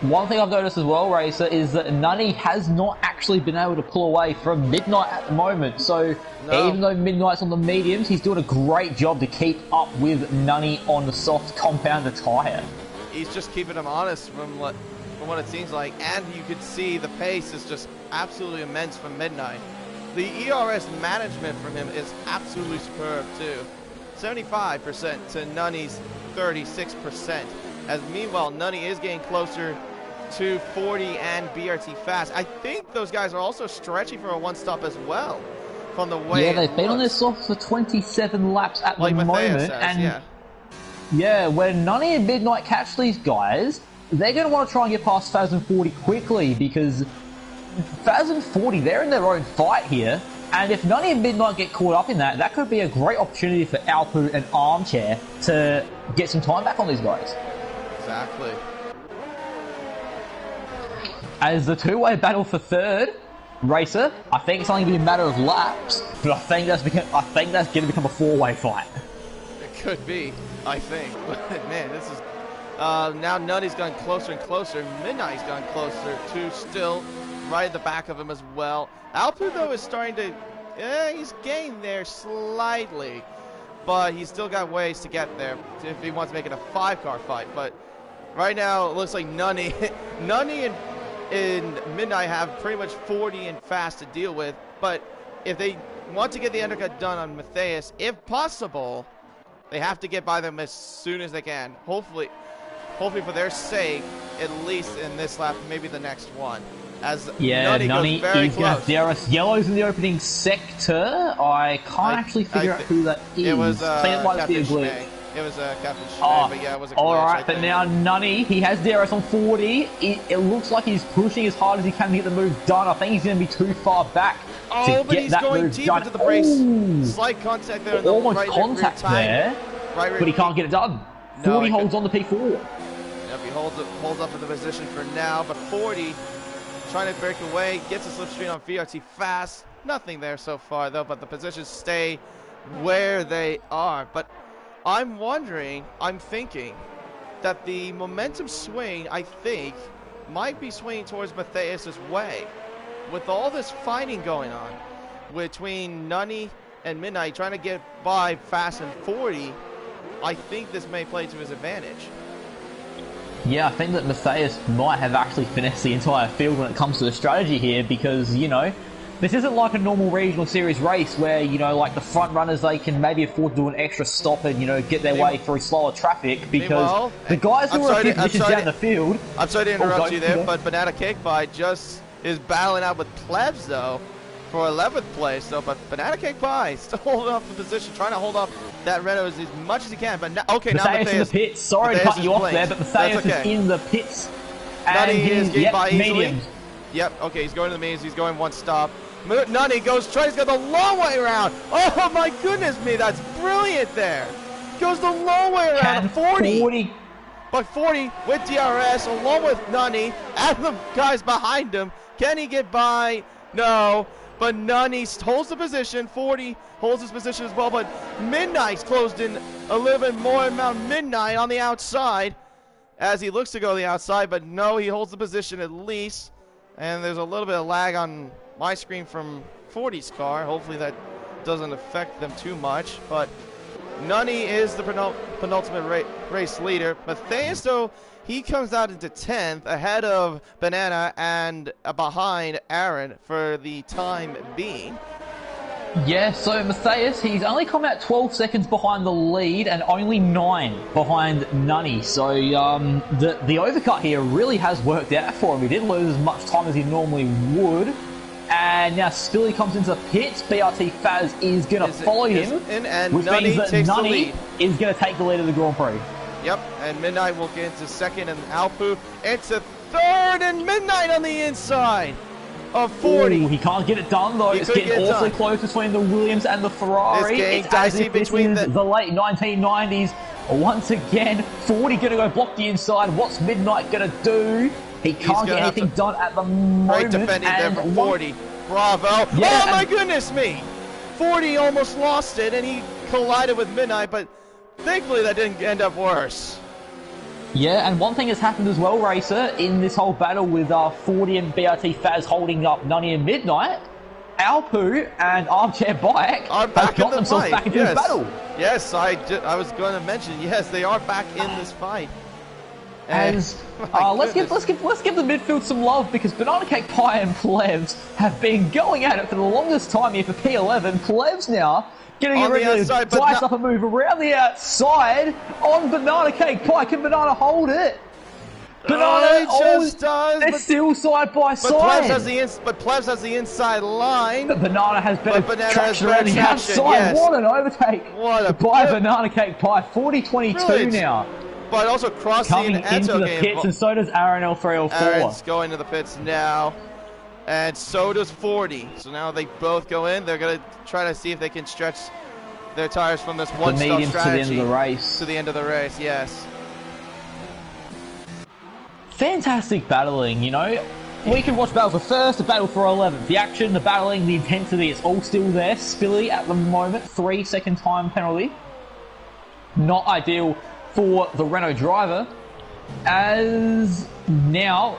One thing I've noticed as well, Racer, is that Nunny has not actually been able to pull away from Midnight at the moment. So even though Midnight's on the mediums, he's doing a great job to keep up with Nunny on the soft compounded tyre. He's just keeping him honest from what it seems like, and you could see the pace is just absolutely immense from Midnight. The ERS management from him is absolutely superb too. 75% to Nunny's 36%. As meanwhile, Nunny is getting closer to 40 and BRT fast. I think those guys are also stretching for a one-stop as well from the way Yeah, they've been on their soft for 27 laps at the moment. Says, when Nunny and Midnight catch these guys, they're going to want to try and get past Faz and 40 quickly because Faz and 40, they're in their own fight here. And if Nunny and Midnight get caught up in that, that could be a great opportunity for Alpu and Armchair to get some time back on these guys. Exactly. As the two-way battle for third, Racer, I think it's only going to be a matter of laps, but I think that's going to become a four-way fight. It could be, I think. But man, this is now Nutty's gotten closer and closer. Midnight's gotten closer too, still right at the back of him as well. Alpu though is starting to, he's gained there slightly, but he's still got ways to get there if he wants to make it a 5-car fight. But right now it looks like Nutty and Midnight have pretty much 40 and fast to deal with, but if they want to get the undercut done on Matthias, if possible, they have to get by them as soon as they can. Hopefully for their sake, at least in this lap, maybe the next one. As Nutty goes very close. DRS yellows in the opening sector. I can't actually figure out who that is. It was Captain Schmay. It was Captain Schmay, but yeah, it was a glitch. Alright, but now Nutty, he has DRS on 40. It looks like he's pushing as hard as he can to get the move done. I think he's going to be too far back to but get he's that going move deep done. into the brace. Slight contact there. Almost contact there, but he can't get it done. 40 holds on the P4. Yep, he holds up in the position for now, but 40 trying to break away, gets a slipstream on VRT fast. Nothing there so far though, but the positions stay where they are. But I'm thinking that the momentum swing, I think, might be swinging towards Matthias' way. With all this fighting going on between Nutty and Midnight trying to get by Fast and 40, I think this may play to his advantage. Yeah, I think that Matthias might have actually finessed the entire field when it comes to the strategy here because, you know, this isn't like a normal regional series race where, you know, like the front runners, they can maybe afford to do an extra stop and, you know, get their way through slower traffic because the guys who are a few positions down the field... I'm sorry to interrupt you there, but Banana Cake Pie just is battling out with Plebs, though, for 11th place. So, but Banana Cake Pie still holding up the position, trying to hold up that Renault as much as he can. But now, okay, now Matthias in the pits. Sorry to cut you off there, but Matthias is in the pits. And he's getting by easily. Mediums. Yep, okay, he's going to the mediums. He's going one stop. Nutty tries to go the long way around. Oh my goodness me, that's brilliant there. Goes the long way around. 40. But 40 with DRS along with Nutty and the guys behind him. Can he get by? No. But Nutty holds the position. 40 holds his position as well. But Midnight's closed in a little bit more. Mount Midnight on the outside as he looks to go the outside. But no, he holds the position at least. And there's a little bit of lag on my screen from 40's car. Hopefully that doesn't affect them too much. But Nutty is the penultimate race leader. Matthias, though, he comes out into 10th ahead of Banana and behind Aaron for the time being. Yeah, so Matthias, he's only come out 12 seconds behind the lead and only 9 behind Nutty. So the overcut here really has worked out for him. He didn't lose as much time as he normally would. And now Spilly comes into the pits. BRT Faz is going to follow him, which means that Nutty is going to take the lead of the Grand Prix. Yep, and Midnight will get into second, and Alpu into third, and Midnight on the inside of 40. Ooh, he can't get it done, though. It's getting awfully close between the Williams and the Ferrari. It's dicey between the late 1990s. Once again, 40 going to go block the inside. What's Midnight going to do? He can't get anything done at the moment. Great defending there for 40. Bravo. Yeah, oh my goodness me. 40 almost lost it, and he collided with Midnight, but thankfully that didn't end up worse. Yeah, and one thing has happened as well, Racer, in this whole battle with 40 and BRT Faz holding up Nutty and Midnight, Alpu and Armchair Bike have got themselves back into this battle. Yes, I was going to mention, yes, they are back in this fight. As let's give the midfield some love because Banana Cake Pie and Plebs have been going at it for the longest time here for P11. Plebs now getting ready to dice up a move around the outside on Banana Cake Pie. Can Banana hold it? Banana just does. They're still side by side. But Plebs has the inside line. But Banana has better traction around the outside. Yes. What an overtake by Banana Cake Pie. 40-22 now. But also crossing into the pits, and so does Aaron L304. Aaron's going to the pits now, and so does 40. So now they both go in. They're going to try to see if they can stretch their tires from this one-stop strategy to the end of the race. To the end of the race, yes. Fantastic battling, you know. We can watch battle for first, the battle for 11th. The action, the battling, the intensity, it's all still there. Spilly at the moment, 3-second time penalty. Not ideal for the Renault driver. As now,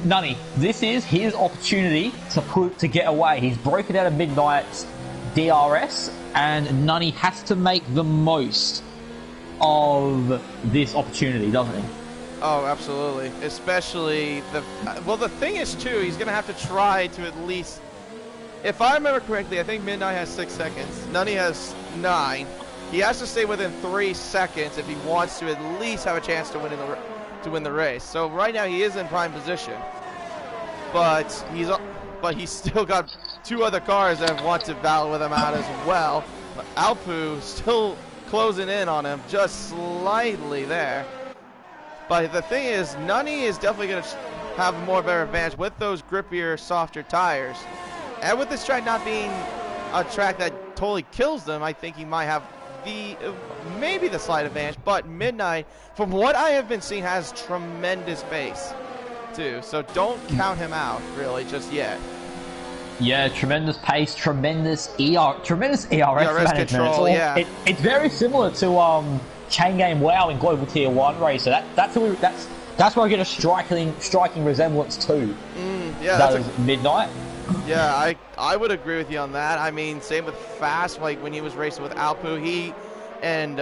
Nunny, this is his opportunity to get away. He's broken out of Midnight's DRS, and Nunny has to make the most of this opportunity, doesn't he? Oh, absolutely. Especially the thing is too, he's gonna have to try to at least, if I remember correctly, I think Midnight has 6 seconds. Nunny has 9. He has to stay within 3 seconds if he wants to at least have a chance to win the race. So right now he is in prime position, but he's still got 2 other cars that want to battle with him out as well. But Alpu still closing in on him just slightly there. But the thing is, Nunny is definitely going to have a more better advantage with those grippier, softer tires. And with this track not being a track that totally kills them, I think he might have maybe the slight advantage. But Midnight, from what I have been seeing, has tremendous pace too. So don't count him out really just yet. Yeah, tremendous pace, tremendous ERS management. Control, yeah. It's very similar to Chain Game WoW in Global Tier 1 race. So that's where I get a striking resemblance to. Yeah, that's Midnight. Yeah, I would agree with you on that. I mean, same with Fast, like when he was racing with Alpu, he and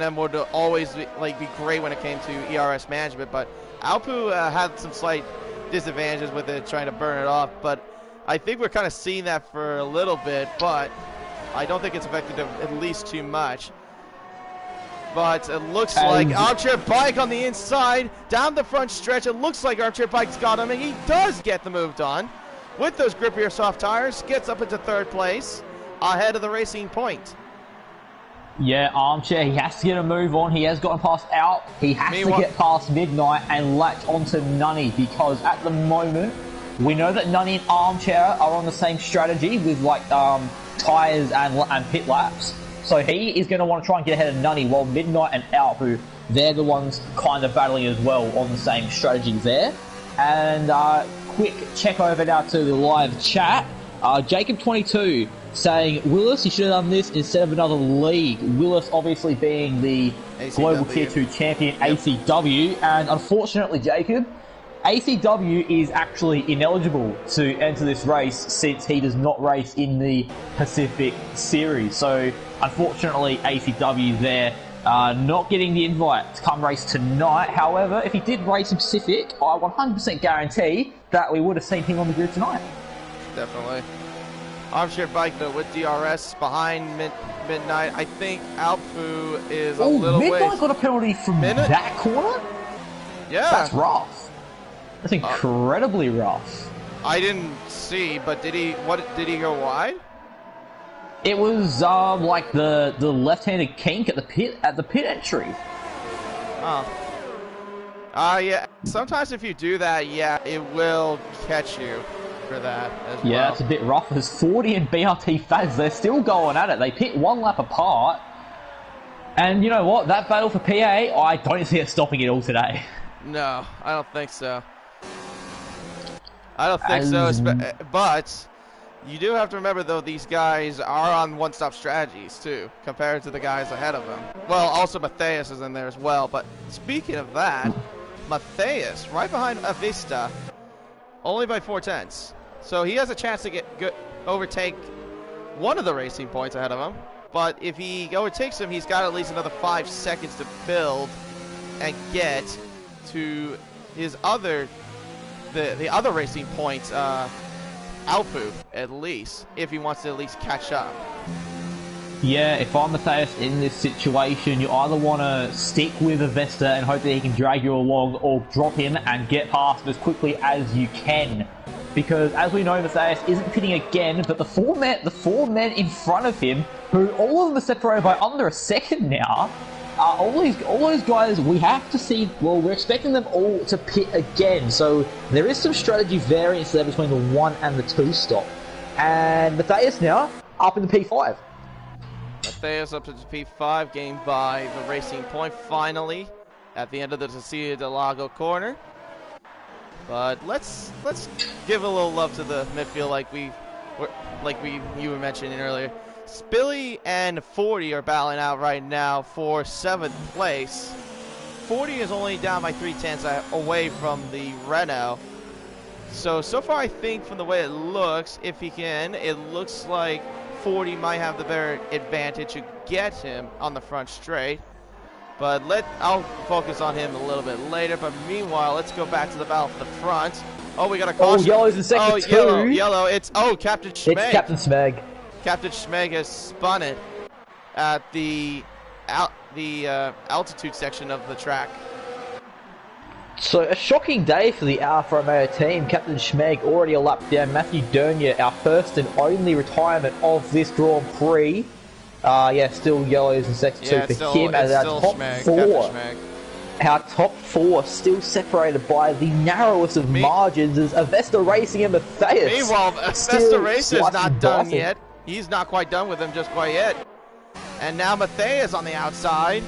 them would always be great when it came to ERS management, but Alpu had some slight disadvantages with it, trying to burn it off. But I think we're kind of seeing that for a little bit, but I don't think it's affected him at least too much. But it looks like Armchair Bike on the inside, down the front stretch. It looks like Armchair Bike's got him, and he does get the move done. With those grippier soft tires, gets up into 3rd place, ahead of the Racing Point. Yeah, Armchair, he has to get a move on. He has gotten past Out. He has to get past Midnight and latch onto Nunny, because at the moment, we know that Nunny and Armchair are on the same strategy with tires and pit laps. So he is going to want to try and get ahead of Nunny, while Midnight and Alpu, they're the ones kind of battling as well on the same strategy there. And quick check over now to the live chat. Jacob22 saying, Willis, you should have done this instead of another league. Willis obviously being the ACW. Global Tier 2 champion, yep. ACW. And unfortunately, Jacob, ACW is actually ineligible to enter this race since he does not race in the Pacific Series. So, unfortunately, ACW there not getting the invite to come race tonight. However, if he did race in Pacific, I 100% guarantee that we would have seen him on the grid tonight. Definitely. Armchair Bike, though, with DRS behind Midnight. I think Alpu is a little ways. Midnight got a penalty from that corner? Yeah. That's rough. That's incredibly rough. I didn't see, but did he go wide? It was like the left-handed kink at the pit entry. Oh. Yeah. Sometimes if you do that, yeah, it will catch you for that as well. Yeah, it's a bit rough. There's 40 and BRT Fads. They're still going at it. They pit 1 lap apart. And you know what? That battle for PA, I don't see it stopping it all today. No, I don't think so. I don't think so, but you do have to remember, though, these guys are on one-stop strategies, too, compared to the guys ahead of them. Well, also Matthias is in there as well, but speaking of that, Matthias, right behind Avista, only by 4/10. So he has a chance to overtake one of the Racing Points ahead of him, but if he overtakes him, he's got at least another 5 seconds to build and get to his other... The other Racing Points, Alpu, at least, if he wants to at least catch up. Yeah, if I'm Matthias in this situation, you either want to stick with Avesta and hope that he can drag you along, or drop him and get past him as quickly as you can. Because, as we know, Matthias isn't pitting again, but the four men in front of him, who all of them are separated by under a second now, all those guys, we have to see, well, we're expecting them all to pit again. So there is some strategy variance there between the 1 and the 2 stop. And Matthias now up in the P5. Matthias up to the P5, gained by the Racing Point finally at the end of the Cecilia del Lago corner. But let's give a little love to the midfield you were mentioning earlier. Spilly and 40 are battling out right now for 7th place. 40 is only down by 3/10 away from the Renault. So far I think from the way it looks, if he can, it looks like 40 might have the better advantage to get him on the front straight. But I'll focus on him a little bit later. But meanwhile, let's go back to the battle for the front. Oh, we got a caution. Oh, yellow's in sector 2. Yellow. It's Captain Schmeg. It's Captain Schmeg. Captain Schmeg has spun it at the altitude section of the track. So a shocking day for the Alfa Romeo team. Captain Schmeg already a lap down. Matthew Dernier, our first and only retirement of this Grand Prix. Still yellows in sector 2 for him as our top Schmeg, 4. Our top 4 still separated by the narrowest of margins as Avesta Racing and Matthias. Meanwhile, Avesta Racing is not done yet. He's not quite done with him just quite yet. And now Matthias on the outside.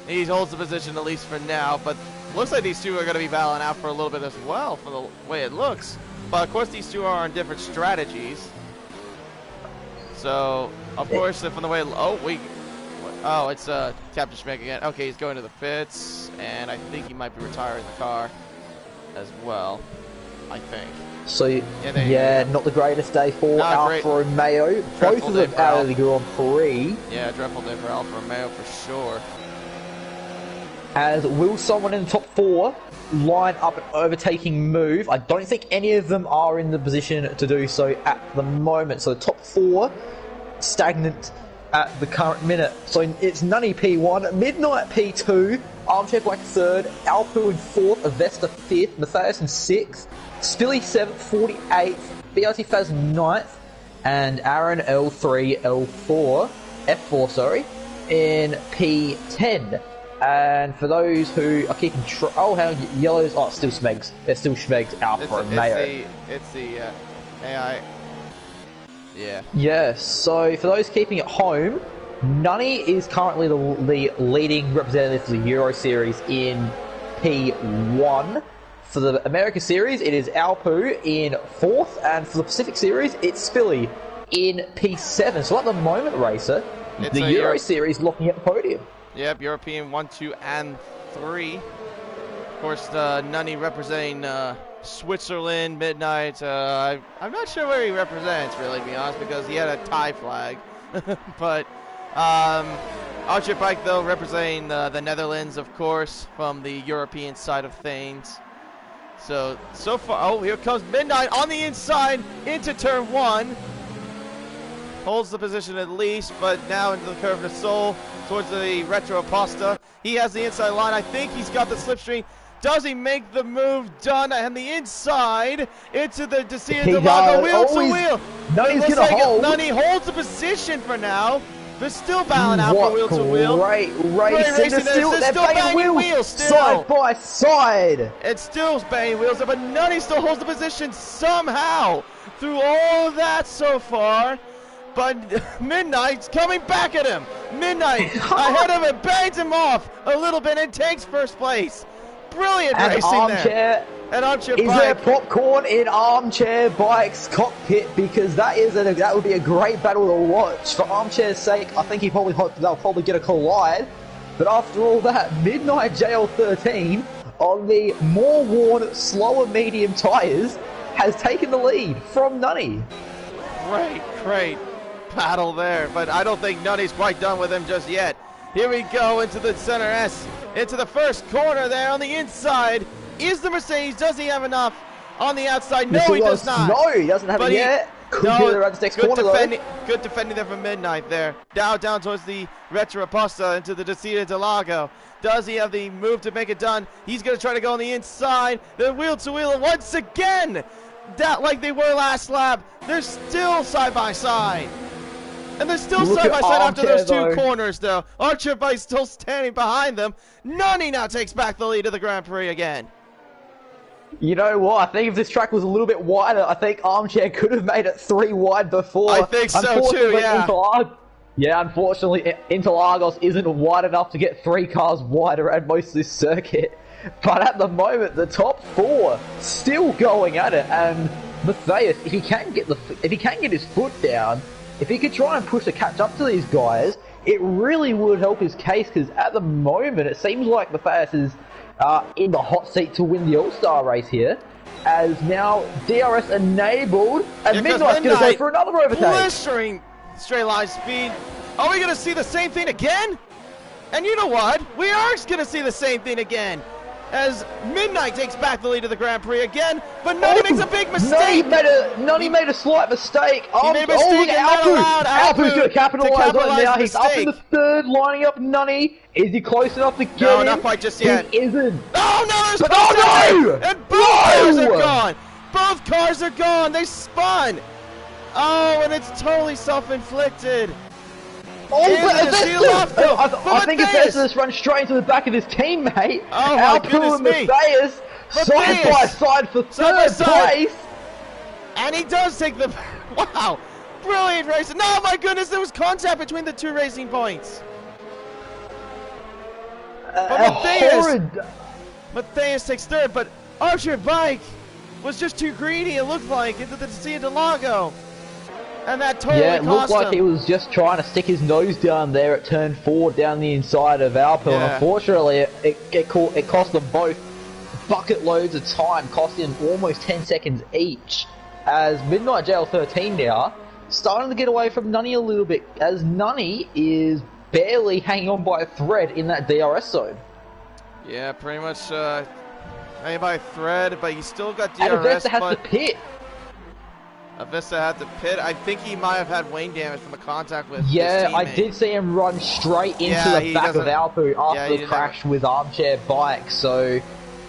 He holds the position at least for now, but looks like these two are going to be battling out for a little bit as well for the way it looks. But of course these two are on different strategies. So, of course, from the way... it's Captain Schmeg again. Okay, he's going to the pits, and I think he might be retiring the car as well, I think. So, not the greatest day for Alfa Romeo. Both of them out of the Grand Prix. Yeah, dreadful day for Alfa Romeo for sure. As will someone in the top 4 line up an overtaking move? I don't think any of them are in the position to do so at the moment. So the top 4 stagnant at the current minute. So it's Nunny P1, Midnight P2, Armchair Black 3rd, Alpu in 4th, Avesta 5th, Matthias in 6th, Spilly 7th, 48th, BRT Faz 9th, and Aaron L3, F4, in P10. And for those who are keeping yellows, still Schmegs. It's still Schmegs Alfa Romeo. It's the AI. Yeah. Yes, so for those keeping at home, Nunny is currently the leading representative for the Euro Series in P1. For the America Series, it is Alpu in 4th, and for the Pacific Series, it's Spilly in P7. So at the moment, Racer, the Euro Series looking at the podium. Yep, European 1, 2, and 3. Of course, Nunny representing Switzerland, Midnight. I'm not sure where he represents, really, to be honest, because he had a Thai flag. But Archer Bike, though, representing the Netherlands, of course, from the European side of things. So far, here comes Midnight on the inside into turn 1. Holds the position at least, but now into the Curve de Sol towards the Retro Aposta. He has the inside line. I think he's got the slipstream. Does he make the move? Done. And the inside into the Descia de Lago, wheel to wheel. Nunny's going to hold. Nunny holds the position for now. They're still battling out for wheel to wheel. Great racing. They're banging wheels side by side. It's still banging wheels, but Nunny still holds the position somehow through all of that so far. But Midnight's coming back at him. Midnight ahead of him, bangs him off a little bit and takes first place. Brilliant racing there. And Armchair Bike. Is there popcorn in Armchair Bike's cockpit? Because that would be a great battle to watch. For Armchair's sake, I think they'll probably get a collide. But after all that, Midnight JL13 on the more worn, slower medium tyres has taken the lead from Nunny. Great battle there, but I don't think Nunny's quite done with him just yet. Here we go into the center S, into the first corner there on the inside. Is the Mercedes, does he have enough on the outside? No, he does not. No, he doesn't have it yet. Could get around the next corner though. Good defending there from Midnight there. Down towards the Retro Aposta into the Descia de Lago. Does he have the move to make it done? He's going to try to go on the inside. The wheel to wheel once again. Like they were last lap. They're still side by side. And they're still side by side after those two corners, though. Archer Bike still standing behind them. Nunny now takes back the lead of the Grand Prix again. You know what? I think if this track was a little bit wider, I think Armchair could have made it 3 wide before. I think so too, yeah. Unfortunately, Interlagos isn't wide enough to get 3 cars wide around most of this circuit. But at the moment, the top 4 still going at it, and Matthias, if he can get his foot down, if he could try and push the catch up to these guys, it really would help his case, because at the moment it seems like Matthias is in the hot seat to win the All-Star race here, as now DRS enabled, and Midnight's going to go for another overtake. Blistering straight line speed. Are we going to see the same thing again? And you know what? We are going to see the same thing again, as Midnight takes back the lead of the Grand Prix again, but Nutty makes a big mistake. Nutty made a slight mistake. He made a mistake and that allowed Alpu's going to capitalize on it now. He's up in the third, lining up Nutty. Is he close enough to get No, him? not quite just yet. He isn't. Oh no, there's no! And both cars are gone. Both cars are gone. They spun. Oh, and it's totally self-inflicted. Oh, I think Matthias runs straight into the back of his teammate. Oh my goodness and Matthias side by side for third place. And he does take the... Wow. Brilliant racing. No, my goodness, there was contact between the 2 racing points. But Matthias takes third, but Archer Bike was just too greedy, it looked like, into the Cia de Lago. And that totally it looked like he was just trying to stick his nose down there at turn 4 down the inside of Alpo. Yeah. And unfortunately, it cost them both bucket loads of time, costing almost 10 seconds each. As Midnight JL13 now starting to get away from Nunny a little bit, as Nunny is barely hanging on by a thread in that DRS zone. Yeah, pretty much hanging by a thread, but he still got DRS. And Avesta has to pit. Avesta had to pit. I think he might have had wing damage from the contact with his teammate. I did see him run straight into the back of Alpu after the crash with Armchair Bike. So,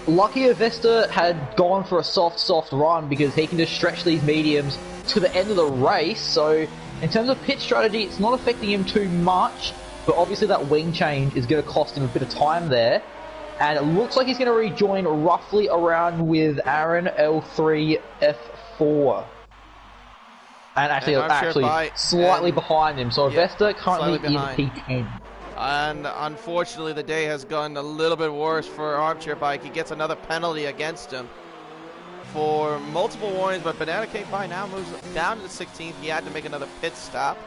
lucky Avesta had gone for a soft run, because he can just stretch these mediums to the end of the race. So, in terms of pit strategy, it's not affecting him too much. But obviously that wing change is going to cost him a bit of time there. And it looks like he's going to rejoin roughly around with Aaron L3 F4. And actually slightly behind him. So Avesta currently in P10. And unfortunately, the day has gone a little bit worse for Armchair Bike. He gets another penalty against him for multiple warnings, but Banana Cake Pie now moves down to the 16th. He had to make another pit stop.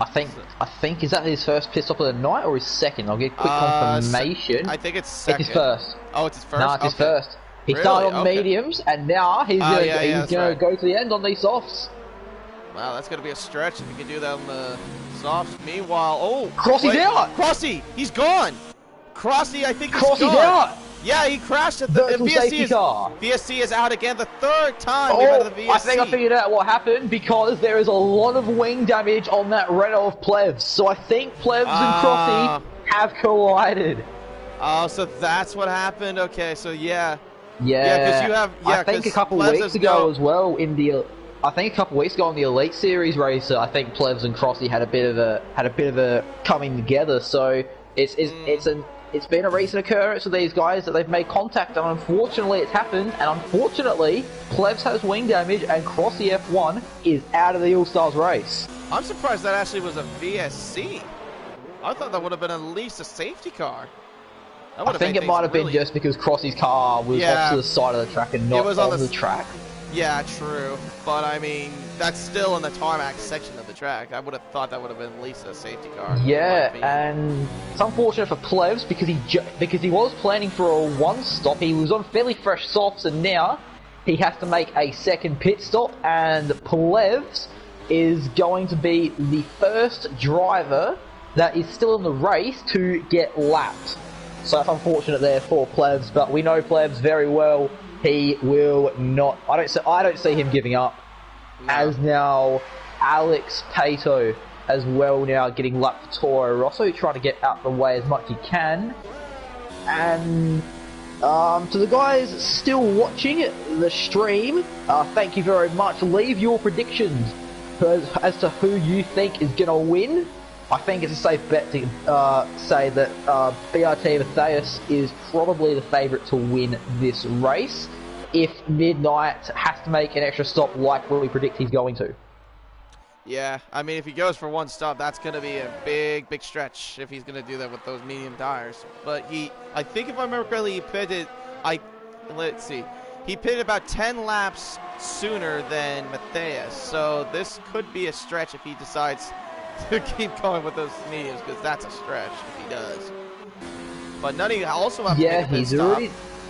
I think, is that his first pit stop of the night or his second? I'll get quick confirmation. I think it's second. It's his first. Oh, it's his first? No, it's his first. He started on mediums, and now he's going to go to the end on these softs. Wow, that's going to be a stretch if he can do that on the softs. Meanwhile, Crossy's out! Crossy, he's gone! Crossy, I think Crossy's out! Yeah, he crashed at the VSC car. VSC is out again the third time we've had the VSC. I think I figured out what happened, because there is a lot of wing damage on that Renault of Plebs. So I think Plebs and Crossy have collided. Oh, so that's what happened. Okay, so yeah. Yeah, because you have. Yeah, I think a couple of weeks ago as well in the. I think a couple of weeks ago in the Elite Series race, I think Plebs and Crossy had a bit of a coming together. So it's been a recent occurrence with these guys that they've made contact, and unfortunately it's happened, and unfortunately Plebs has wing damage, and Crossy F1 is out of the All-Stars race. I'm surprised that actually was a VSC. I thought that would have been at least a safety car. I think it might have been just because Crossy's car was off to the side of the track and not on the track. Yeah, true. But I mean, that's still in the tarmac section of the track. I would have thought that would have been at least a safety car. Yeah, and it's unfortunate for Plebs because he was planning for a one stop. He was on fairly fresh softs, and now he has to make a second pit stop. And Plebs is going to be the first driver that is still in the race to get lapped. So that's unfortunate there for Plebs, but we know Plebs very well. He will not. I don't see him giving up. No. As now, Alex Pato as well now getting lapped for Toro Rosso, trying to get out the way as much as he can. And to the guys still watching the stream, thank you very much. Leave your predictions as to who you think is going to win. I think it's a safe bet to say that BRT Matthias is probably the favourite to win this race if Midnight has to make an extra stop like we predict he's going to. Yeah, I mean, if he goes for one stop, that's going to be a big, big stretch if he's going to do that with those medium tires. But I think if I remember correctly, he pitted, let's see, he pitted about 10 laps sooner than Matthias. So this could be a stretch if he decides to keep going with those mediums, because that's a stretch if he does. But Nutty also have to make a pit stop.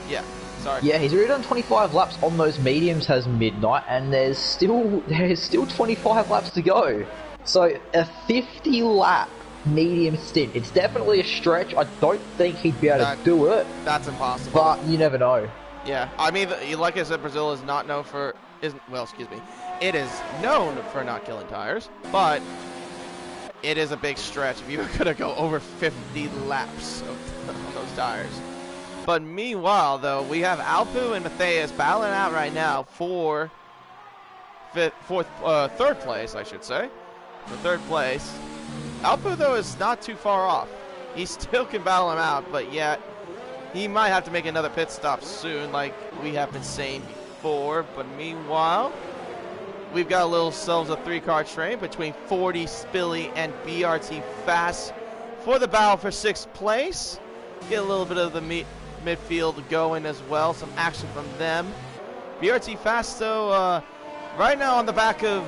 Yeah. Sorry. Yeah, he's already done 25 laps on those mediums, has Midnight, and there's still 25 laps to go. So a 50-lap medium stint. It's definitely a stretch. I don't think he'd be able to do it. That's impossible. But you never know. Yeah, I mean, like I said, Brazil is not known for it is known for not killing tires, but it is a big stretch if you're gonna go over 50 laps on those tires. But meanwhile, though, we have Alpu and Matthias battling out right now for third place, I should say. For third place. Alpu, though, is not too far off. He still can battle him out, but yet he might have to make another pit stop soon, like we have been saying before. But meanwhile, we've got a little selves a three-car train between 40 Spilly and BRT Fast for the battle for 6th place. Get a little bit of the midfield going as well, some action from them. BRT Fast, though, right now on the back of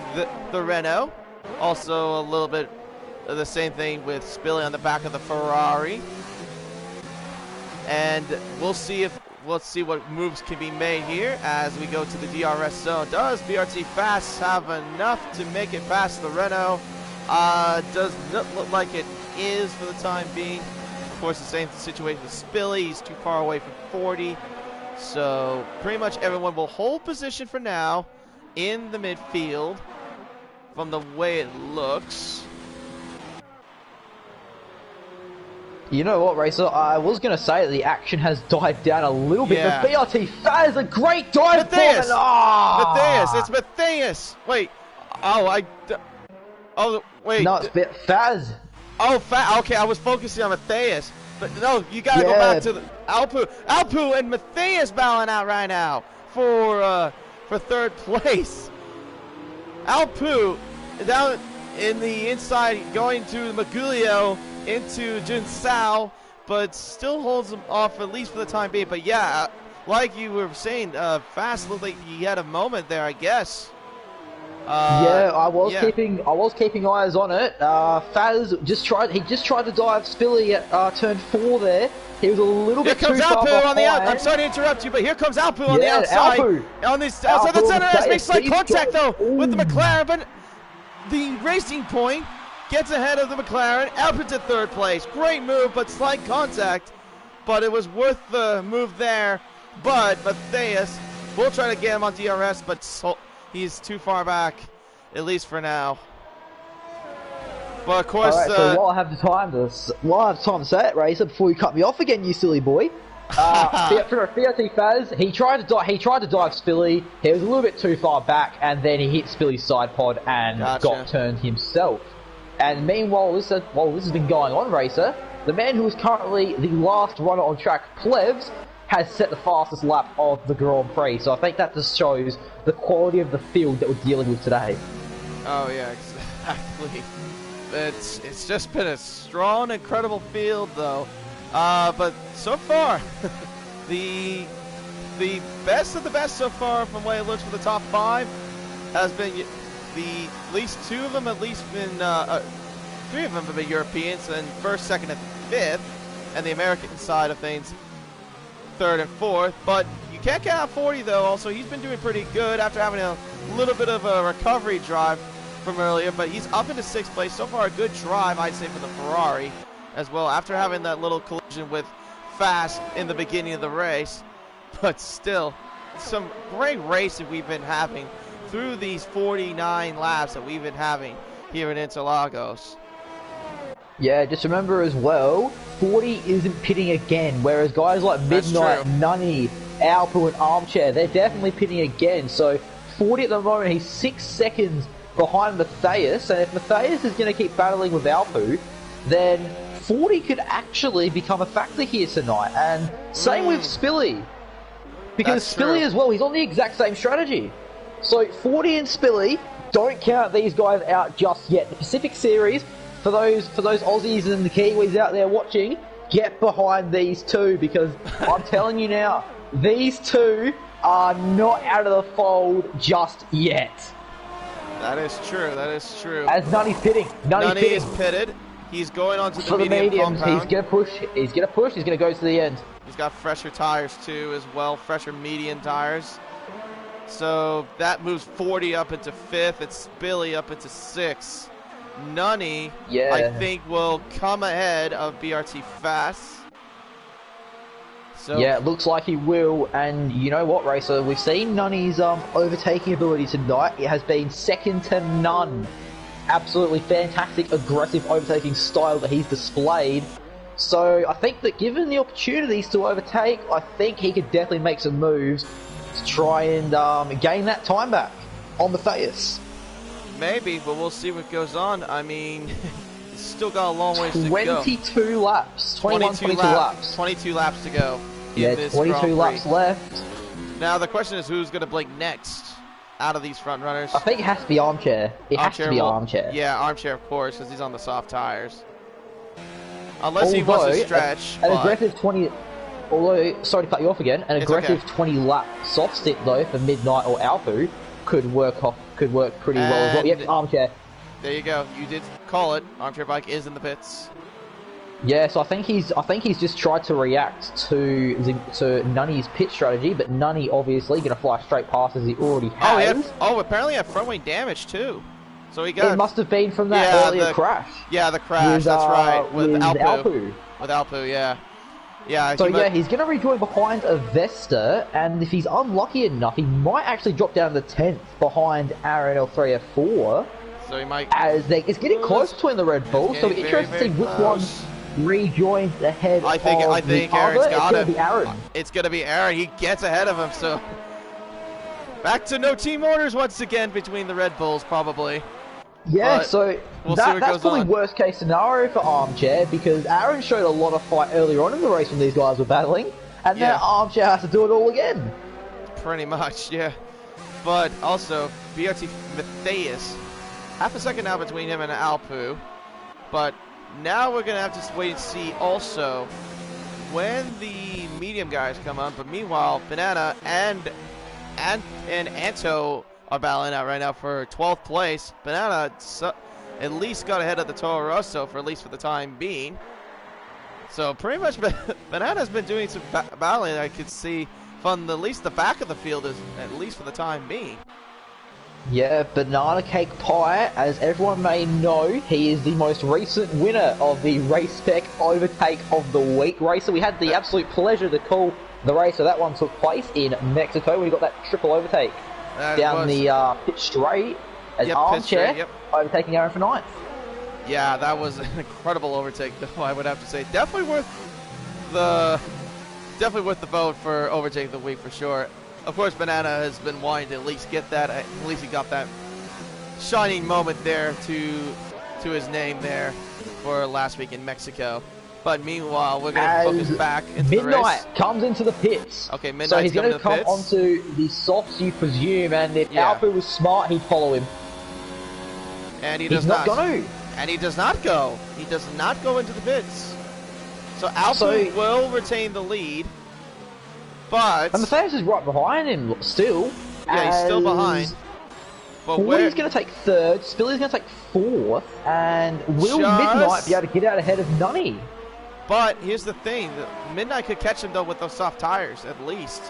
the Renault. Also a little bit of the same thing with Spilly on the back of the Ferrari. And we'll see what moves can be made here as we go to the DRS zone. Does BRT Fast have enough to make it past the Renault? Does not look like it is for the time being. Of course, the same situation with Spilly. He's too far away from 40. So pretty much everyone will hold position for now in the midfield from the way it looks. You know what, Racer? I was going to say that the action has died down a little bit, but BRT Faz, a great dive Matthias! Matthias! It's Matthias! Wait. Wait. No, it's Faz. Oh, okay, I was focusing on Matthias. But no, you got to go back to the Alpu. Alpu and Matthias battling out right now for third place. Alpu down in the inside going to Magulio into Jinsao, but still holds him off at least for the time being. But yeah, like you were saying, Fast looked like he had a moment there, I guess. I was keeping eyes on it. Faz just tried to dive Spilly at turn 4 there. He was a little bit too far behind. Here comes Alpu on the outside. I'm sorry to interrupt you, but here comes Alpu on the outside. On the outside the center edge, makes slight contact though with the McLaren, but the Racing Point gets ahead of the McLaren. Alpu's at third place. Great move, but slight contact. But it was worth the move there. But Matthias will try to get him on DRS, but he's too far back, at least for now. But of course, so while I have time to say it, Racer, before you cut me off again, you silly boy. For BRT Faz, he tried to dive Spilly. He was a little bit too far back, and then he hit Spilly's side pod and got turned himself. And meanwhile, while this has been going on, Racer, the man who is currently the last runner on track, Plebs, has set the fastest lap of the Grand Prix. So I think that just shows the quality of the field that we're dealing with today. Oh yeah, exactly. It's just been a strong, incredible field though. But so far, the best of the best so far from what it looks for the top 5 has been at least 2 of them, 3 of them have been Europeans, and 1st, 2nd, and 5th, and the American side of things 3rd and 4th. But you can't count out 40 though. Also, he's been doing pretty good after having a little bit of a recovery drive from earlier, but he's up into 6th place. So far, a good drive, I'd say, for the Ferrari as well, after having that little collision with Fast in the beginning of the race. But still, some great racing we've been having through these 49 laps that we've been having here in Interlagos. Yeah, just remember as well, 40 isn't pitting again, whereas guys like Midnight, Nunny, Alpu, and Armchair, they're definitely pitting again. So 40 at the moment, he's 6 seconds behind Matthias, and if Matthias is going to keep battling with Alpu, then 40 could actually become a factor here tonight. And same with Spilly, because Spilly as well, he's on the exact same strategy. So 40 and Spilly, don't count these guys out just yet. The Pacific Series, for those Aussies and the Kiwis out there watching, get behind these two, because I'm telling you now, these two are not out of the fold just yet. That is true. That is true. As Nunny's pitting. Nunny is pitted. He's going on to the medium compound. He's going to push. He's going to push. He's going to go to the end. He's got fresher tires too as well. Fresher medium tires. So that moves 40 up into 5th. It's Billy up into 6th. Nunny, I think, will come ahead of BRT Fast. So yeah, it looks like he will. And you know what, Racer? We've seen Nunny's overtaking ability tonight. It has been second to none. Absolutely fantastic, aggressive overtaking style that he's displayed. So I think that given the opportunities to overtake, I think he could definitely make some moves to try and gain that time back on Matthias. Maybe, but we'll see what goes on. I mean, it's still got a long ways to go. 22 laps. 22 laps. 22 laps to go. Yeah, 22 laps left. Now the question is who's going to blink next out of these front runners. I think it has to be Armchair. It has to be Armchair. Yeah, Armchair, of course, because he's on the soft tires. Unless he wants to stretch. An aggressive 20... Although, sorry to cut you off again, an aggressive 20-lap soft stick, though, for Midnight or Alpu could work pretty well as well. Yep, Armchair. There you go. You did call it. Armchair Bike is in the pits. Yeah, so I think he's just tried to react to Nunny's pit strategy, but Nunny obviously going to fly straight past as he already has. Oh, apparently had front wing damage too. So he got. It must have been from that earlier crash. Yeah, the crash. With, that's right. With Alpu. With Alpu, yeah. Yeah. So he's going to rejoin behind Avesta, and if he's unlucky enough, he might actually drop down to 10th behind Aaron L3 F4. So he might. As it's getting close between the Red Bulls, so we're interested to see which one rejoins ahead I think Aaron's got him. It's going to be Aaron. It's going to be Aaron. He gets ahead of him, so back to no team orders once again between the Red Bulls, probably. Yeah, so that's probably worst case scenario for Armchair, because Aaron showed a lot of fight earlier on in the race when these guys were battling, and now Armchair has to do it all again. Pretty much, yeah. But also, BRT Matthias, half a second now between him and Alpu, but now we're going to have to wait and see also when the medium guys come up. But meanwhile, Banana and Anto are battling out right now for 12th place. Banana at least got ahead of the Toro Rosso for at least for the time being. So pretty much Banana's been doing some battling. I could see from at least the back of the field, is at least for the time being. Yeah, Banana Cake Pie, as everyone may know, he is the most recent winner of the Race Spec Overtake of the Week racer. We had the absolute pleasure to call the race, so that one took place in Mexico. We got that triple overtake down the pit straight as Armchair overtaking Aaron for 9th. Yeah, that was an incredible overtake, though, I would have to say. Definitely worth the vote for overtake of the week for sure. Of course, Banana has been wanting to at least get that. At least he got that shining moment there to his name there for last week in Mexico. But meanwhile, we're going to focus back into the race. Midnight comes into the pits. Okay, Midnight's so he's going to come onto the softs, you presume, and if Alpha was smart, he'd follow him. And he's not going to. And he does not go. He does not go into the pits. So Alpha will retain the lead. But and Matthias is right behind him still. Yeah, he's still behind. But Woody's going to take 3rd, Spilly's going to take 4th, and will Midnight be able to get out ahead of Nunny? But here's the thing, Midnight could catch him though with those soft tires at least.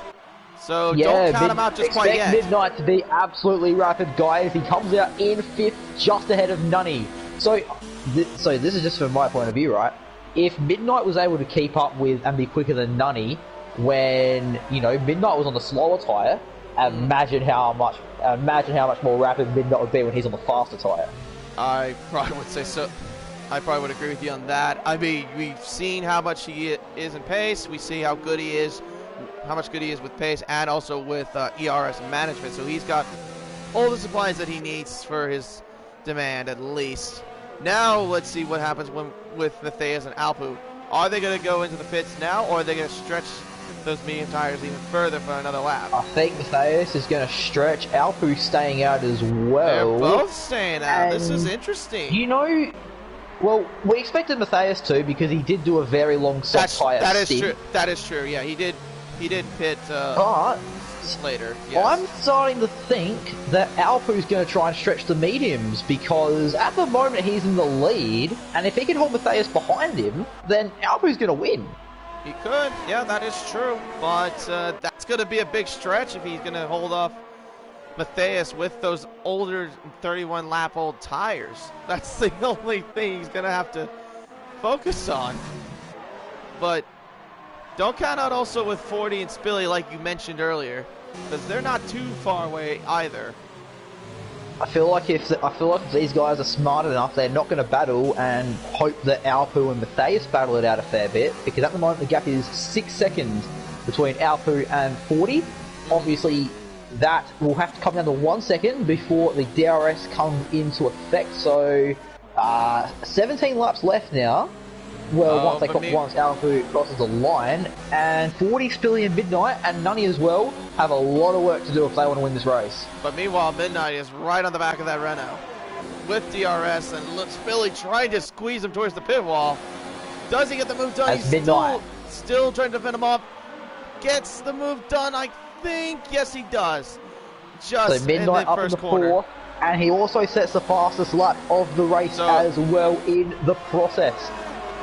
So don't count him out just quite yet. Expect Midnight to be absolutely rapid, guys. He comes out in 5th, just ahead of Nunny. So this is just from my point of view, right? If Midnight was able to keep up with and be quicker than Nunny, when Midnight was on the slower tire, imagine how much more rapid Midnight would be when he's on the faster tire. I probably would say so. I probably would agree with you on that. I mean, we've seen how much he is in pace. We see how good he is, how much good he is with pace, and also with ERS management. So he's got all the supplies that he needs for his demand, at least. Now let's see what happens with Matthias and Alpu. Are they going to go into the pits now, or are they going to stretch those medium tires even further for another lap. I think Matthias is going to stretch. Alpu's staying out as well. They're both staying out. This is interesting. You know, well, we expected Matthias to because he did do a very long soft tire stint. True. That is true. Yeah, he did pit but later. Yes. I'm starting to think that Alpu's going to try and stretch the mediums because at the moment he's in the lead, and if he can hold Matthias behind him, then Alpu's going to win. He could. Yeah, that is true. But that's going to be a big stretch if he's going to hold off Matthias with those older 31 lap old tires. That's the only thing he's going to have to focus on. But don't count out also with 40 and Spilly like you mentioned earlier, because they're not too far away either. I feel like if these guys are smart enough, they're not going to battle and hope that Alpu and Matthias battle it out a fair bit, because at the moment the gap is 6 seconds between Alpu and 40. Obviously, that will have to come down to 1 second before the DRS comes into effect. So, 17 laps left now. Well, once Alpu crosses the line, and 40, Spilly, and Midnight, and Nunny as well, have a lot of work to do if they want to win this race. But meanwhile, Midnight is right on the back of that Renault with DRS, and Spilly trying to squeeze him towards the pit wall. Does he get the move done? He's still trying to fend him off. Gets the move done, I think. Yes, he does. Just so Midnight in the up first in the corner. Fourth, and he also sets the fastest lap of the race as well in the process.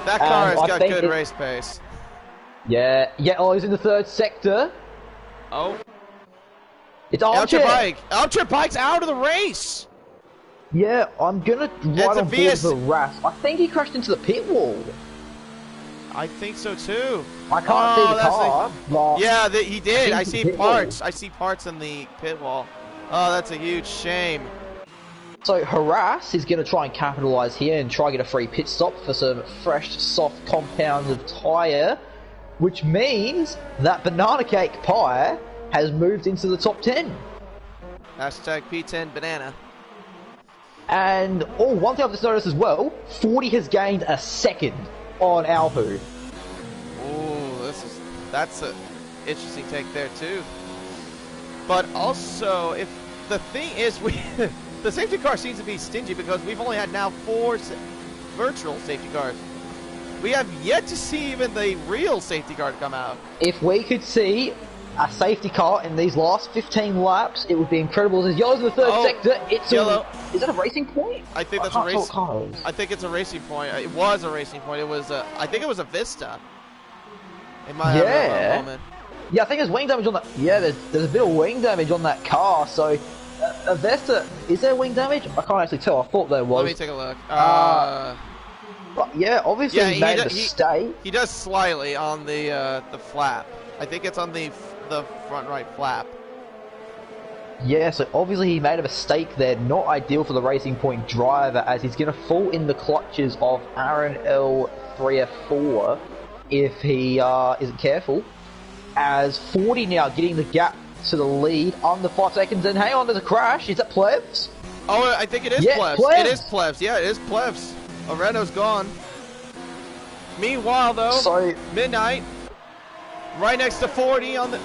That car has got good race pace. Yeah, he's in the third sector. Oh. It's Ultra Bike. Ultra Bike's out of the race. Yeah, I'm going to ride on board the RAS. I think he crashed into the pit wall. I think so too. I can't see the car. Yeah, he did. I see parts. I see parts in the pit wall. Oh, that's a huge shame. So Harass is going to try and capitalise here and try and get a free pit stop for some fresh, soft compounds of tyre, which means that Banana Cake Pie has moved into the top 10. Hashtag P10 Banana. And, one thing I've just noticed as well, 40 has gained a second on Alpu. Ooh, that's an interesting take there too. But also, if the thing is, the safety car seems to be stingy because we've only had now 4 virtual safety cars. We have yet to see even the real safety car come out. If we could see a safety car in these last 15 laps, it would be incredible. There's yellows in the third sector. It's yellow. Is that a racing point? I think that's a race. I think it's a racing point. It was a racing point. It was. I think it was a Vista. It might have a moment. Yeah, I think there's wing damage on that. Yeah, there's a bit of wing damage on that car. So. A Vesta, is there wing damage? I can't actually tell. I thought there was. Let me take a look. But yeah, obviously he made a mistake. He does slightly on the flap. I think it's on the front right flap. Yeah, so obviously he made a mistake there. Not ideal for the Racing Point driver, as he's going to fall in the clutches of Aaron L3F4 if he isn't careful. As 40 now getting the gap to the lead under 5 seconds, and hang on, there's a crash. Is that Plebs? Oh, I think it is Plebs. It is Plebs. Yeah, it is Plebs. Renault's gone. Meanwhile, though, Midnight, right next to 40 on the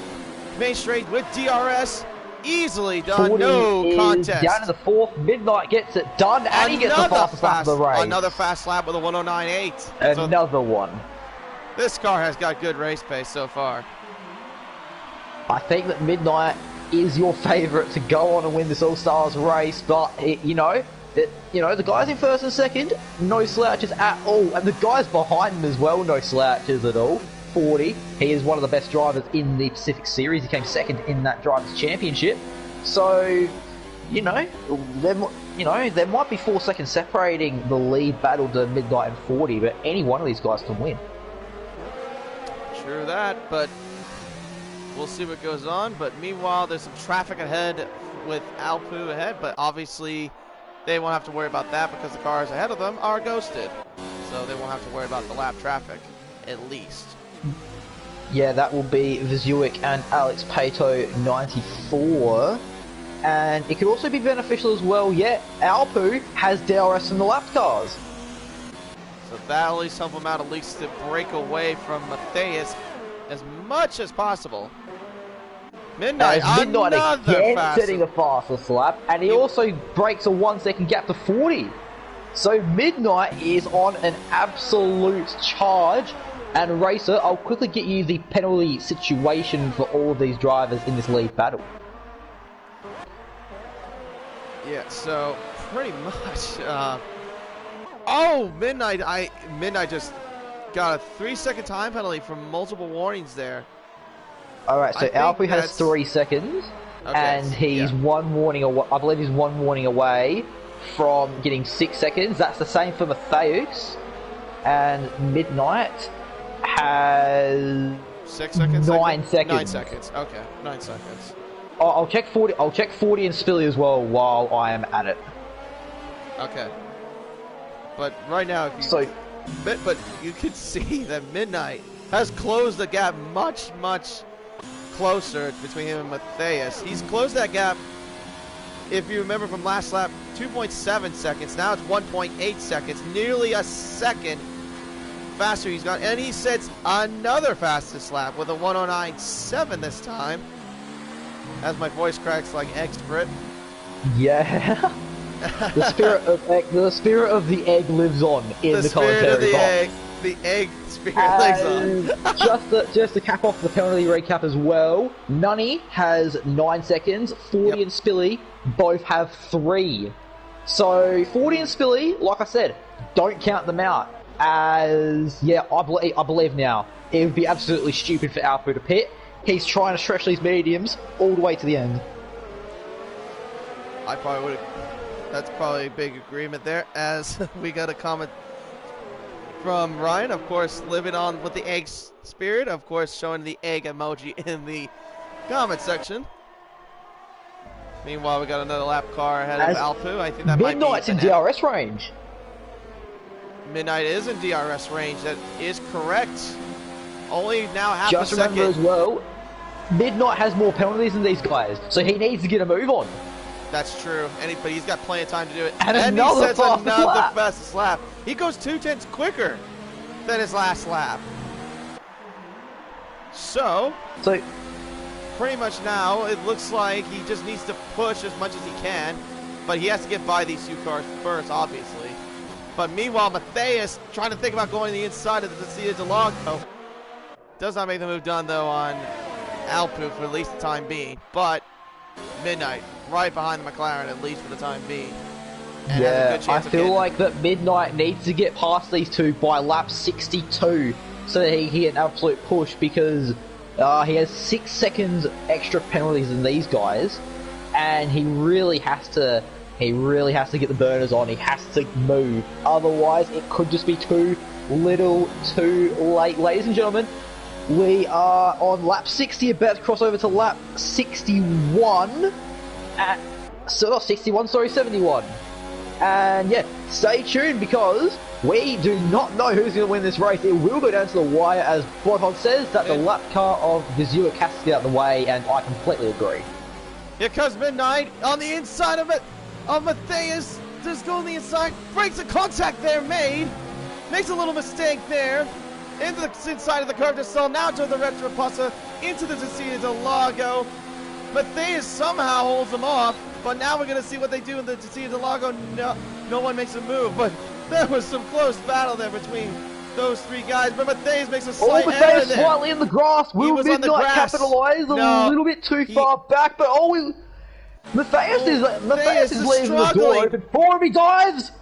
main straight with DRS. Easily done. No contest. Down to the fourth. Midnight gets it done, and he gets the fastest lap of the race. Another fast lap with a 109.8. Another one. This car has got good race pace so far. I think that Midnight is your favourite to go on and win this All-Stars race, but the guys in first and second, no slouches at all, and the guys behind them as well, no slouches at all. 40, he is one of the best drivers in the Pacific Series. He came second in that Drivers' Championship. So, there might be 4 seconds separating the lead battle to Midnight and 40, but any one of these guys can win. True that, but we'll see what goes on. But meanwhile, there's some traffic ahead with Alpu ahead, but obviously they won't have to worry about that because the cars ahead of them are ghosted. So they won't have to worry about the lap traffic, at least. Yeah, that will be Vizuic and Alex Pato 94. And it could also be beneficial as well, Alpu has DRS in the lap cars. So that'll at least help him out, at least to break away from Matthias. as much as possible. Midnight, Midnight another again fast setting a fastest lap, and he also breaks a 1 second gap to 40. So Midnight is on an absolute charge. And Racer, I'll quickly get you the penalty situation for all of these drivers in this league battle. Yeah, so pretty much. Oh, Midnight just got a 3-second time penalty from multiple warnings there. Alright, so Alfie has 3 seconds, okay, and he's one warning away. I believe he's one warning away from getting 6 seconds. That's the same for Matthias, and Midnight has 6 seconds. 9 seconds. 9 seconds. Okay, 9 seconds. I'll check 40. I'll check 40 and Spilly as well while I am at it. Okay. But right now, but you can see that Midnight has closed the gap much closer between him and Matthias. He's closed that gap, if you remember from last lap, 2.7 seconds. Now it's 1.8 seconds, nearly a second faster he's gone. And he sets another fastest lap with a 109.7 this time. As my voice cracks like eggs for it. Yeah. The spirit of the egg lives on in the commentary box. The egg spirit lives on. just to cap off the penalty recap as well, Nunny has 9 seconds, 40 and Spilly both have 3. So 40 and Spilly, like I said, don't count them out. As I believe now, it would be absolutely stupid for Alpo to pit. He's trying to stretch these mediums all the way to the end. I probably would. That's probably a big agreement there. As we got a comment from Ryan, of course, living on with the egg spirit, of course, showing the egg emoji in the comment section. Meanwhile, we got another lap car ahead of Alpu. I think that Midnight's in DRS range. Midnight is in DRS range. That is correct. Only now half Just a second. Just remember as well, Midnight has more penalties than these guys, so he needs to get a move on. That's true, but he's got plenty of time to do it. And another fastest lap. He goes 2/10 quicker than his last lap. So pretty much now, it looks like he just needs to push as much as he can, but he has to get by these two cars first, obviously. But meanwhile, Matthias trying to think about going to the inside of the Cia DeLago. Does not make the move done, though, on Alpu for at least the time being. But Midnight right behind the McLaren, at least for the time being. And yeah, I feel like that Midnight needs to get past these two by lap 62 so that he can get an absolute push, because he has 6 seconds extra penalties than these guys, and he really has to get the burners on. He has to move, otherwise it could just be too little too late. Ladies and gentlemen, we are on lap 60, about to cross over to lap 61 not 61, sorry, 71. And yeah, stay tuned, because we do not know who's going to win this race. It will go down to the wire, as Boyfon says that the lap car of Gazua has to get out of the way, and I completely agree. Here comes Midnight on the inside of it, of Matthias. Just going on the inside, breaks the contact there made, makes a little mistake there. Into the inside of the curve to stall, now to the Retro Pasta, into the Cia DeLago. Matthias somehow holds him off, but now we're going to see what they do in the Cia DeLago. No one makes a move, but there was some close battle there between those three guys, but Matthias makes a slight error there. Slightly in the grass. Will Midnight capitalize a little bit too far back, but Matthias is leaving the door open for him. He dives.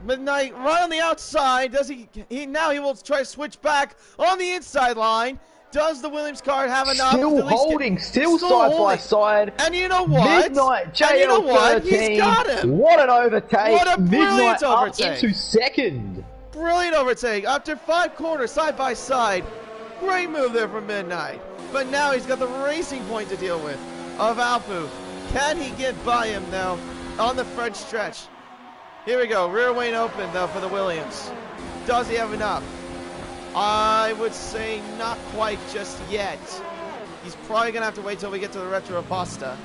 Midnight right on the outside. Does he now he will try to switch back on the inside line. Does the Williams car have enough? Still holding, still side by side. And you know what? Midnight, JL13. He's got him. What an overtake. What a Midnight overtake. Up into second. Brilliant overtake. After 5 corners, side by side. Great move there from Midnight. But now he's got the racing point to deal with of Alpu. Can he get by him now on the French stretch? Here we go. Rear wing open, though, for the Williams. Does he have enough? I would say not quite just yet. He's probably going to have to wait till we get to the Retro Pasta.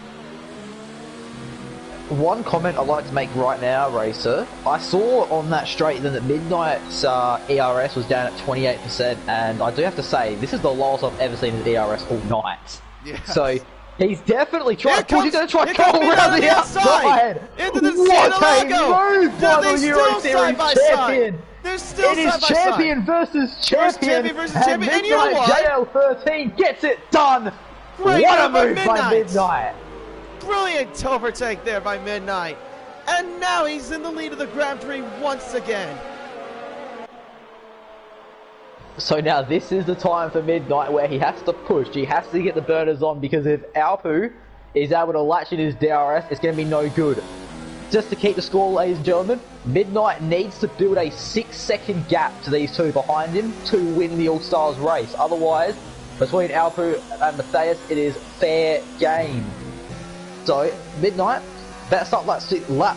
one comment I'd like to make right now, Racer. I saw on that straight then that Midnight's ERS was down at 28%, and I do have to say, this is the lowest I've ever seen his ERS all night. Yes. So, he's definitely trying to push. He's going to try to go Midnight around the outside. Into the What a Lago. move by the Euro Series champion. They're still it is champion versus champion. And Midnight JL13 gets it done. Great what a move by Midnight. Brilliant overtake there by Midnight. And now he's in the lead of the Grand Prix once again. So now this is the time for Midnight where he has to push. He has to get the burners on, because if Alpu is able to latch in his DRS, it's going to be no good. Just to keep the score, ladies and gentlemen, Midnight needs to build a 6-second gap to these two behind him to win the All-Stars race. Otherwise, between Alpu and Matthias, it is fair game. So, Midnight, that's up lap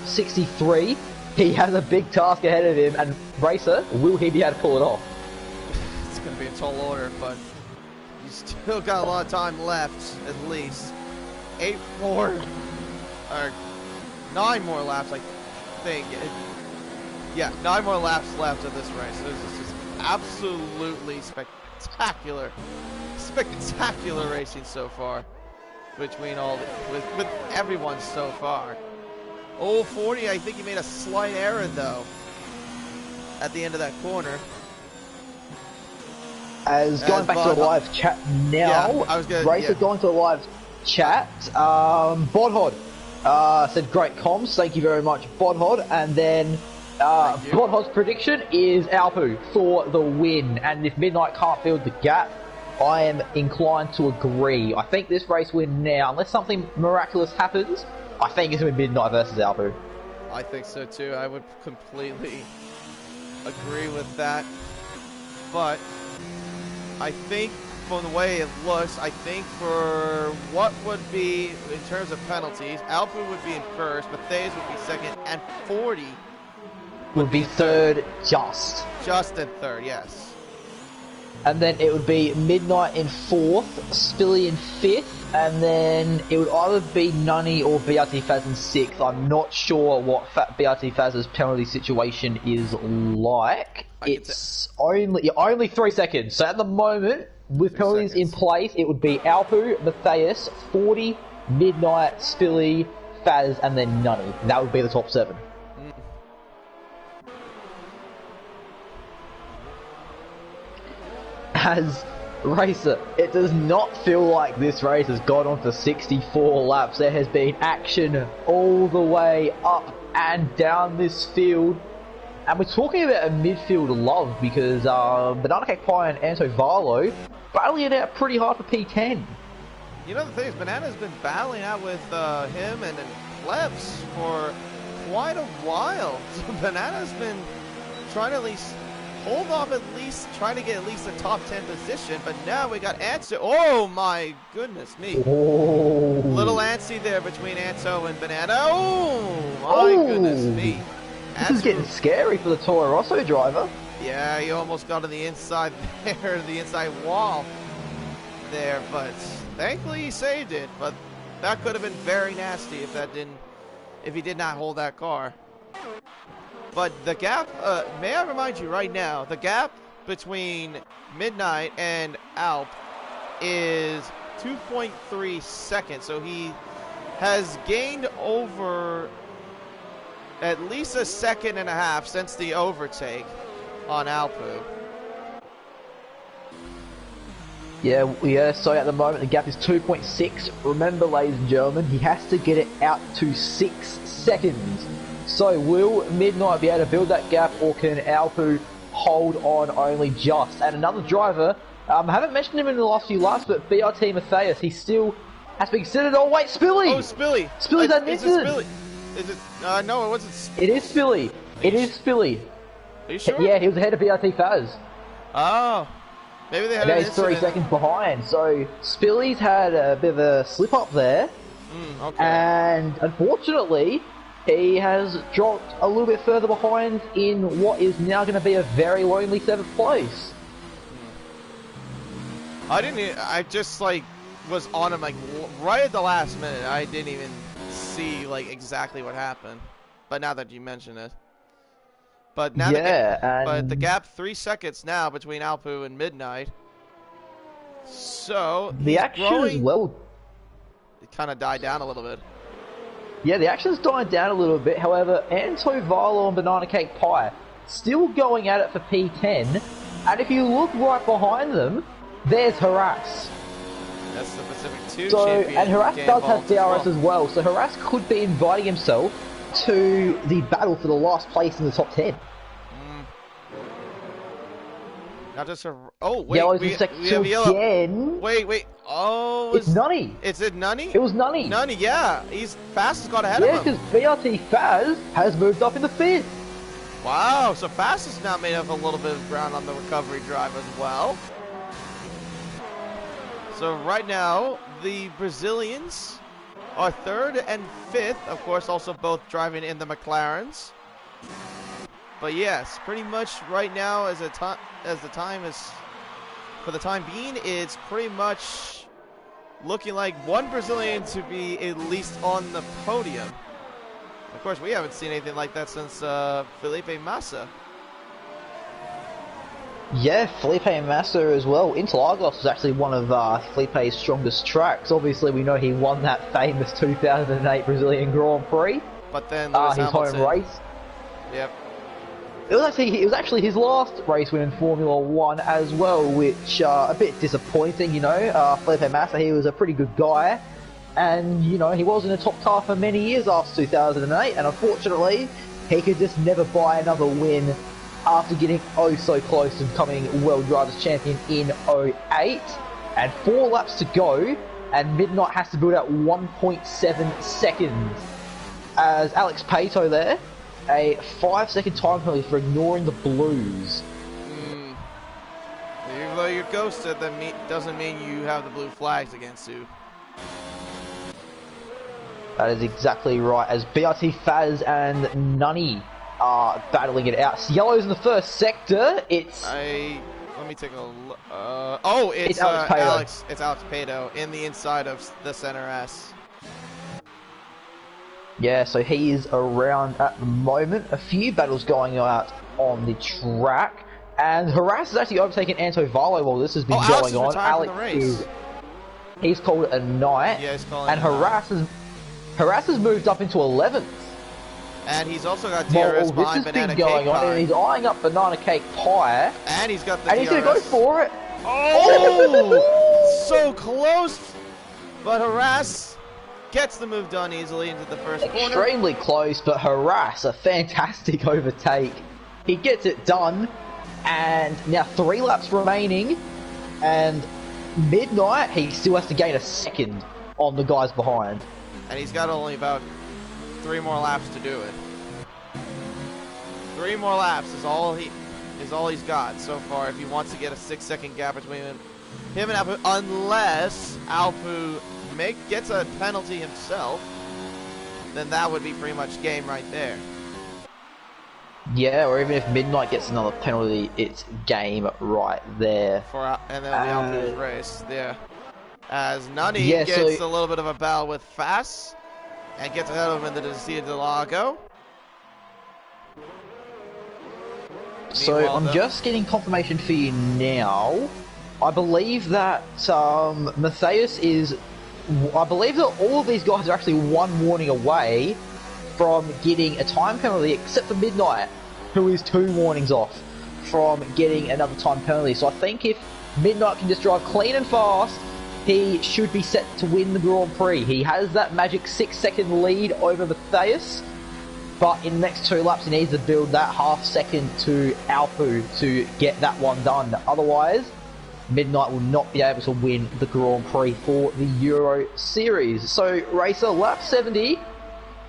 63. He has a big task ahead of him, and Racer, will he be able to pull it off? It's going to be a tall order, but you still got a lot of time left, at least. 8 more, or 9 more laps, I think. Yeah, 9 more laps left of this race. This is absolutely spectacular racing so far between all with everyone so far. Oh, 40, I think he made a slight error though at the end of that corner. As going back to the live chat now, Racer going to the live chat. Bodhod said great comms, thank you very much, Bodhod. And then Bodhod's prediction is Alpu for the win. And if Midnight can't build the gap, I am inclined to agree. I think this race win now, unless something miraculous happens, I think it's going to be Midnight versus Alpu. I think so too. I would completely agree with that. But I think from the way it looks, I think for what would be, in terms of penalties, Alpu would be in first, Matthias would be second, and 40 would be third, just in third, yes. And then it would be Midnight in fourth, Spilly in fifth, and then it would either be Nunny or BRT Faz in sixth. I'm not sure what BRT Faz's penalty situation is like. It's only 3 seconds. So at the moment, with penalties in place, it would be Alpu, Matthias, 40, Midnight, Spilly, Faz, and then Nunny. That would be the top 7. As Racer, it does not feel like this race has gone on for 64 laps. There has been action all the way up and down this field. And we're talking about a midfield love because Banana Cake Pie and Anto Varlo battling it out pretty hard for P10. You know, the thing is, Banana's been battling out with him and Plebs for quite a while. So Banana's been trying to at least hold off, trying to get at least a top 10 position, but now we got Anto. Oh my goodness me. Oh. Little antsy there between Anto and Banana. Oh my goodness me. This is getting scary for the Toro Rosso driver. Yeah, he almost got to the inside there, the inside wall there, but thankfully he saved it. But that could have been very nasty if he did not hold that car. But the gap, may I remind you right now, the gap between Midnight and Alp is 2.3 seconds. So he has gained over at least a second and a half since the overtake on Alpu. Yeah, so at the moment the gap is 2.6. Remember, ladies and gentlemen, he has to get it out to 6 seconds. So will Midnight be able to build that gap, or can Alpu hold on only just? And another driver, I haven't mentioned him in the last few laps, but BRT Matthias, he still has been considered. Oh wait, Spilly! Oh, Spilly! Spilly's admitted! Is it? No, it wasn't. It is Spilly. It is Spilly. Are you sure? Yeah, he was ahead of BRT Faz. Oh. Maybe they had an incident. He's 3 seconds behind, so Spilly's had a bit of a slip up there. Okay. And unfortunately, he has dropped a little bit further behind in what is now going to be a very lonely 7th place. I just was on him right at the last minute. I didn't even see like exactly what happened. But now that you mention it, but now but the gap 3 seconds now between Alpu and Midnight. So the action growing. as well. It kind of died down a little bit. Yeah, the action's dying down a little bit. However, Anto Vilo and Banana Cake Pie still going at it for P10. And if you look right behind them, there's Harass. That's the Pacific 2 so, champion. And Harass does have DRS as well. So Harass could be inviting himself to the battle for the last place in the top 10. Not just a... Oh, wait. Yellow's we in second have yellow. again. Wait. Oh, it's Nunny. Is it Nunny? It was Nunny. Nunny, yeah. He's Fast has got ahead of him. Yeah, because BRT Faz has moved up in the 5th. Wow, so Fast has now made up a little bit of ground on the recovery drive as well. So right now, the Brazilians are 3rd and 5th. Of course, also both driving in the McLarens. But yes, pretty much right now, as the time is, for the time being, it's pretty much looking like one Brazilian to be at least on the podium. Of course, we haven't seen anything like that since Felipe Massa. Yeah, Felipe Massa as well. Interlagos was actually one of Felipe's strongest tracks. Obviously, we know he won that famous 2008 Brazilian Grand Prix. But then his home race. Yep. It was actually his last race win in Formula 1 as well, which a bit disappointing, you know. Felipe Massa, he was a pretty good guy, and you know he was in the top car for many years after 2008, and unfortunately he could just never buy another win after getting oh so close to becoming World Drivers Champion in 08. And 4 laps to go, and Midnight has to build out 1.7 seconds. As Alex Pato there, a 5-second time penalty for ignoring the blues. Even though you're ghosted, that doesn't mean you have the blue flags against you. That is exactly right, as BRT Faz and Nunny are battling it out. Yellow's in the first sector. Let me take a look. It's Alex Pato. It's Alex Pato in the inside of the center S. Yeah, so he is around at the moment. A few battles going out on the track. And Harass has actually overtaken Anto Vilo while this has been going on. Alex he's called it a night. Yeah, he's calling and Harass has moved up into 11th. And he's also got DRS behind Banana Cake Pie. And he's eyeing up Banana Cake Pie. And he's got the DRS. And he's going to go for it. Oh! So close! But Harass gets the move done easily into the first corner. Extremely close, but Harass, a fantastic overtake. He gets it done, and now 3 laps remaining, and Midnight, he still has to gain a second on the guys behind. And he's got only about 3 more laps to do it. 3 more laps is all he's got so far if he wants to get a 6-second gap between him and Alpu, unless Alpu gets a penalty himself, then that would be pretty much game right there. Yeah, or even if Midnight gets another penalty, it's game right there. And then Alpu's race, yeah. As Nunny gets a little bit of a battle with Fast and gets ahead of him in the Descia del Lago. So I'm just getting confirmation for you now. I believe that Matthias is... I believe that all of these guys are actually 1 warning away from getting a time penalty, except for Midnight, who is 2 warnings off from getting another time penalty. So I think if Midnight can just drive clean and fast, he should be set to win the Grand Prix. He has that magic 6-second lead over Matthias, but in the next 2 laps he needs to build that half second to Alpu to get that one done. Otherwise, Midnight will not be able to win the Grand Prix for the Euro Series. So, Racer, lap 70,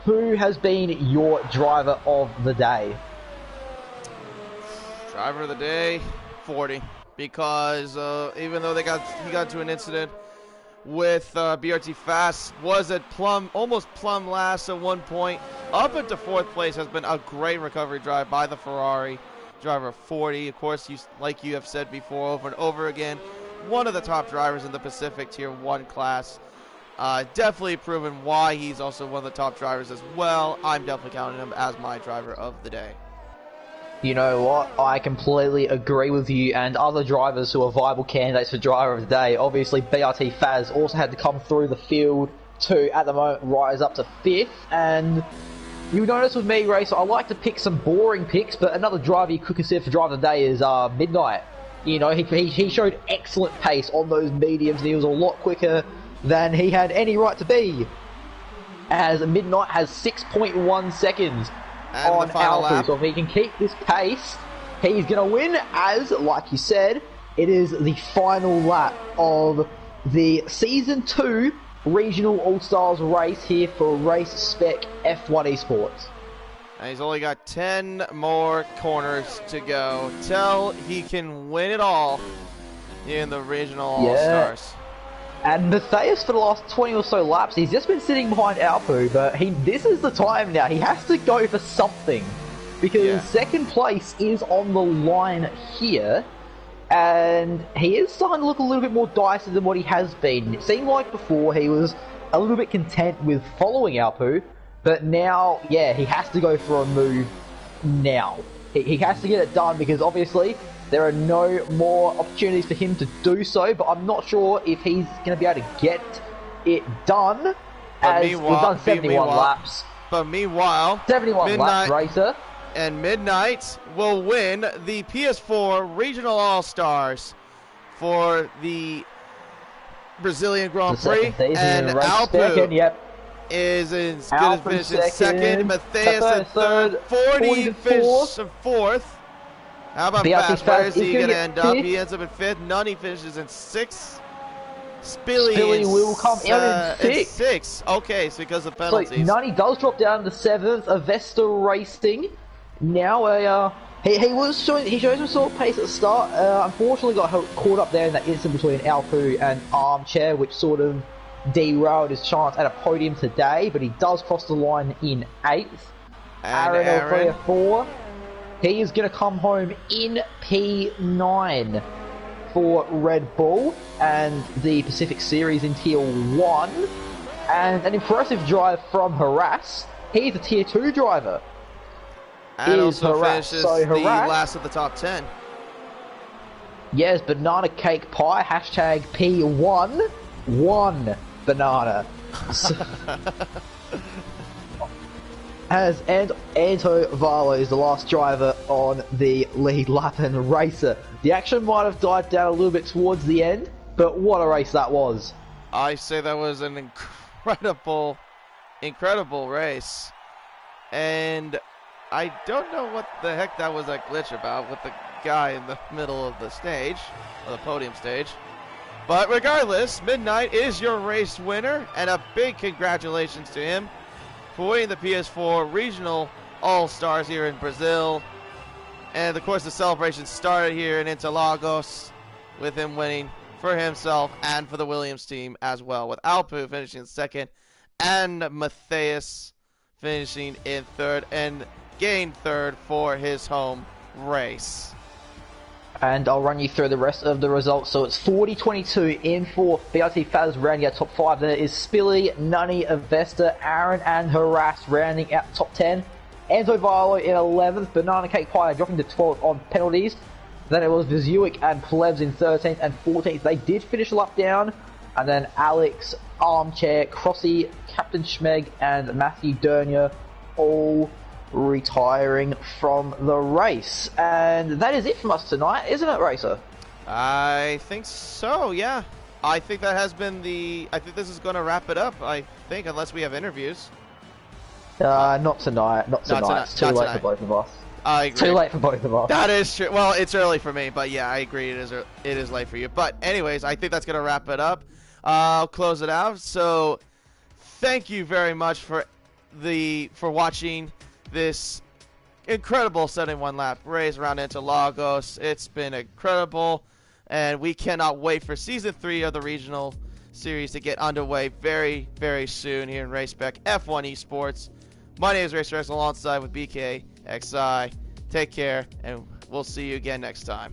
who has been your driver of the day? Driver of the day, 40. Because even though he got into an incident with BRT Fast, was at almost plumb last at one point, up into 4th place, has been a great recovery drive by the Ferrari. Driver 40, of course, like you have said before over and over again, one of the top drivers in the Pacific Tier 1 class. Definitely proven why he's also one of the top drivers as well. I'm definitely counting him as my driver of the day. You know what? I completely agree with you and other drivers who are viable candidates for driver of the day. Obviously, BRT Faz also had to come through the field to, at the moment, rise up to 5th. And you notice with me, Racer, I like to pick some boring picks, but another driver you could consider for driver of the day is Midnight. You know, he showed excellent pace on those mediums, and he was a lot quicker than he had any right to be. As Midnight has 6.1 seconds and on the final Alpha, lap. so if he can keep this pace, he's going to win, as, like you said, it is the final lap of the Season 2 Regional All-Stars race here for Race Spec F1 Esports. And he's only got 10 more corners to go till he can win it all in the Regional All-Stars. And Matthias, for the last 20 or so laps, he's just been sitting behind Alpu, but this is the time now. He has to go for something, because second place is on the line here, and he is starting to look a little bit more dicey than what he has been. It seemed like before he was a little bit content with following Alpu, but now, yeah, he has to go for a move now. He has to get it done, because obviously there are no more opportunities for him to do so, but I'm not sure if he's going to be able to get it done, as we've done 71 laps. But meanwhile, 71 laps, Racer. And Midnight will win the PS4 Regional All-Stars for the Brazilian Grand Prix. And Alpu is as good as finishing second. Matthias in third. 40 finishes in fourth. How about Fast? Where is he going to end up? He ends up in 5th. Nunny finishes in 6th. Spilly will come out in 6th. Okay, so because of penalties. So Nunny does drop down to 7th. Avesta Racing. Now, he shows some sort of pace at the start. Unfortunately got caught up there in that instant between Alpu and Armchair, which sort of derailed his chance at a podium today, but he does cross the line in 8th. Aaron 4. He is going to come home in P9 for Red Bull and the Pacific Series in Tier 1. And an impressive drive from Harass. He's a Tier 2 driver. And also finishes the last of the top 10. Yes, Banana Cake Pie, hashtag P1. 1 banana. And Anto Varlo is the last driver on the lead lap and Racer. The action might have died down a little bit towards the end, but what a race that was. I say that was an incredible race. And I don't know what the heck that was a glitch about with the guy in the middle of the stage, or the podium stage. But regardless, Midnight is your race winner, and a big congratulations to him for winning the PS4 Regional All-Stars here in Brazil. And of course the celebration started here in Interlagos with him winning for himself and for the Williams team as well, with Alpu finishing 2nd and Matthias finishing in 3rd and gained 3rd for his home race. And I'll run you through the rest of the results. So it's 40-22 in 4th. BRT Faz rounding out top 5. There is Spilly, Nunny, Avesta, Aaron, and Harass rounding out top 10. Anto Vilo in 11th. Banana Cake Pie dropping to 12th on penalties. Then it was Vizuic and Plebs in 13th and 14th. They did finish a lap down. And then Alex, Armchair, Crossy, Captain Schmeg, and Matthew Dernier all retiring from the race. And that is it from us tonight, isn't it, Racer? I think so, yeah. I think that has been I think this is going to wrap it up, I think, unless we have interviews. Not tonight. Not tonight. It's too late for both of us. I agree. Too late for both of us. That is true. Well, it's early for me, but yeah, I agree. It is late for you. But anyways, I think that's going to wrap it up. I'll close it out. So thank you very much for watching this incredible 71 lap race around Interlagos. It's been incredible, and we cannot wait for season 3 of the regional series to get underway very, very soon here in Race Spec F1 Esports. My name is Race Rex alongside with BKXI. Take care, and we'll see you again next time.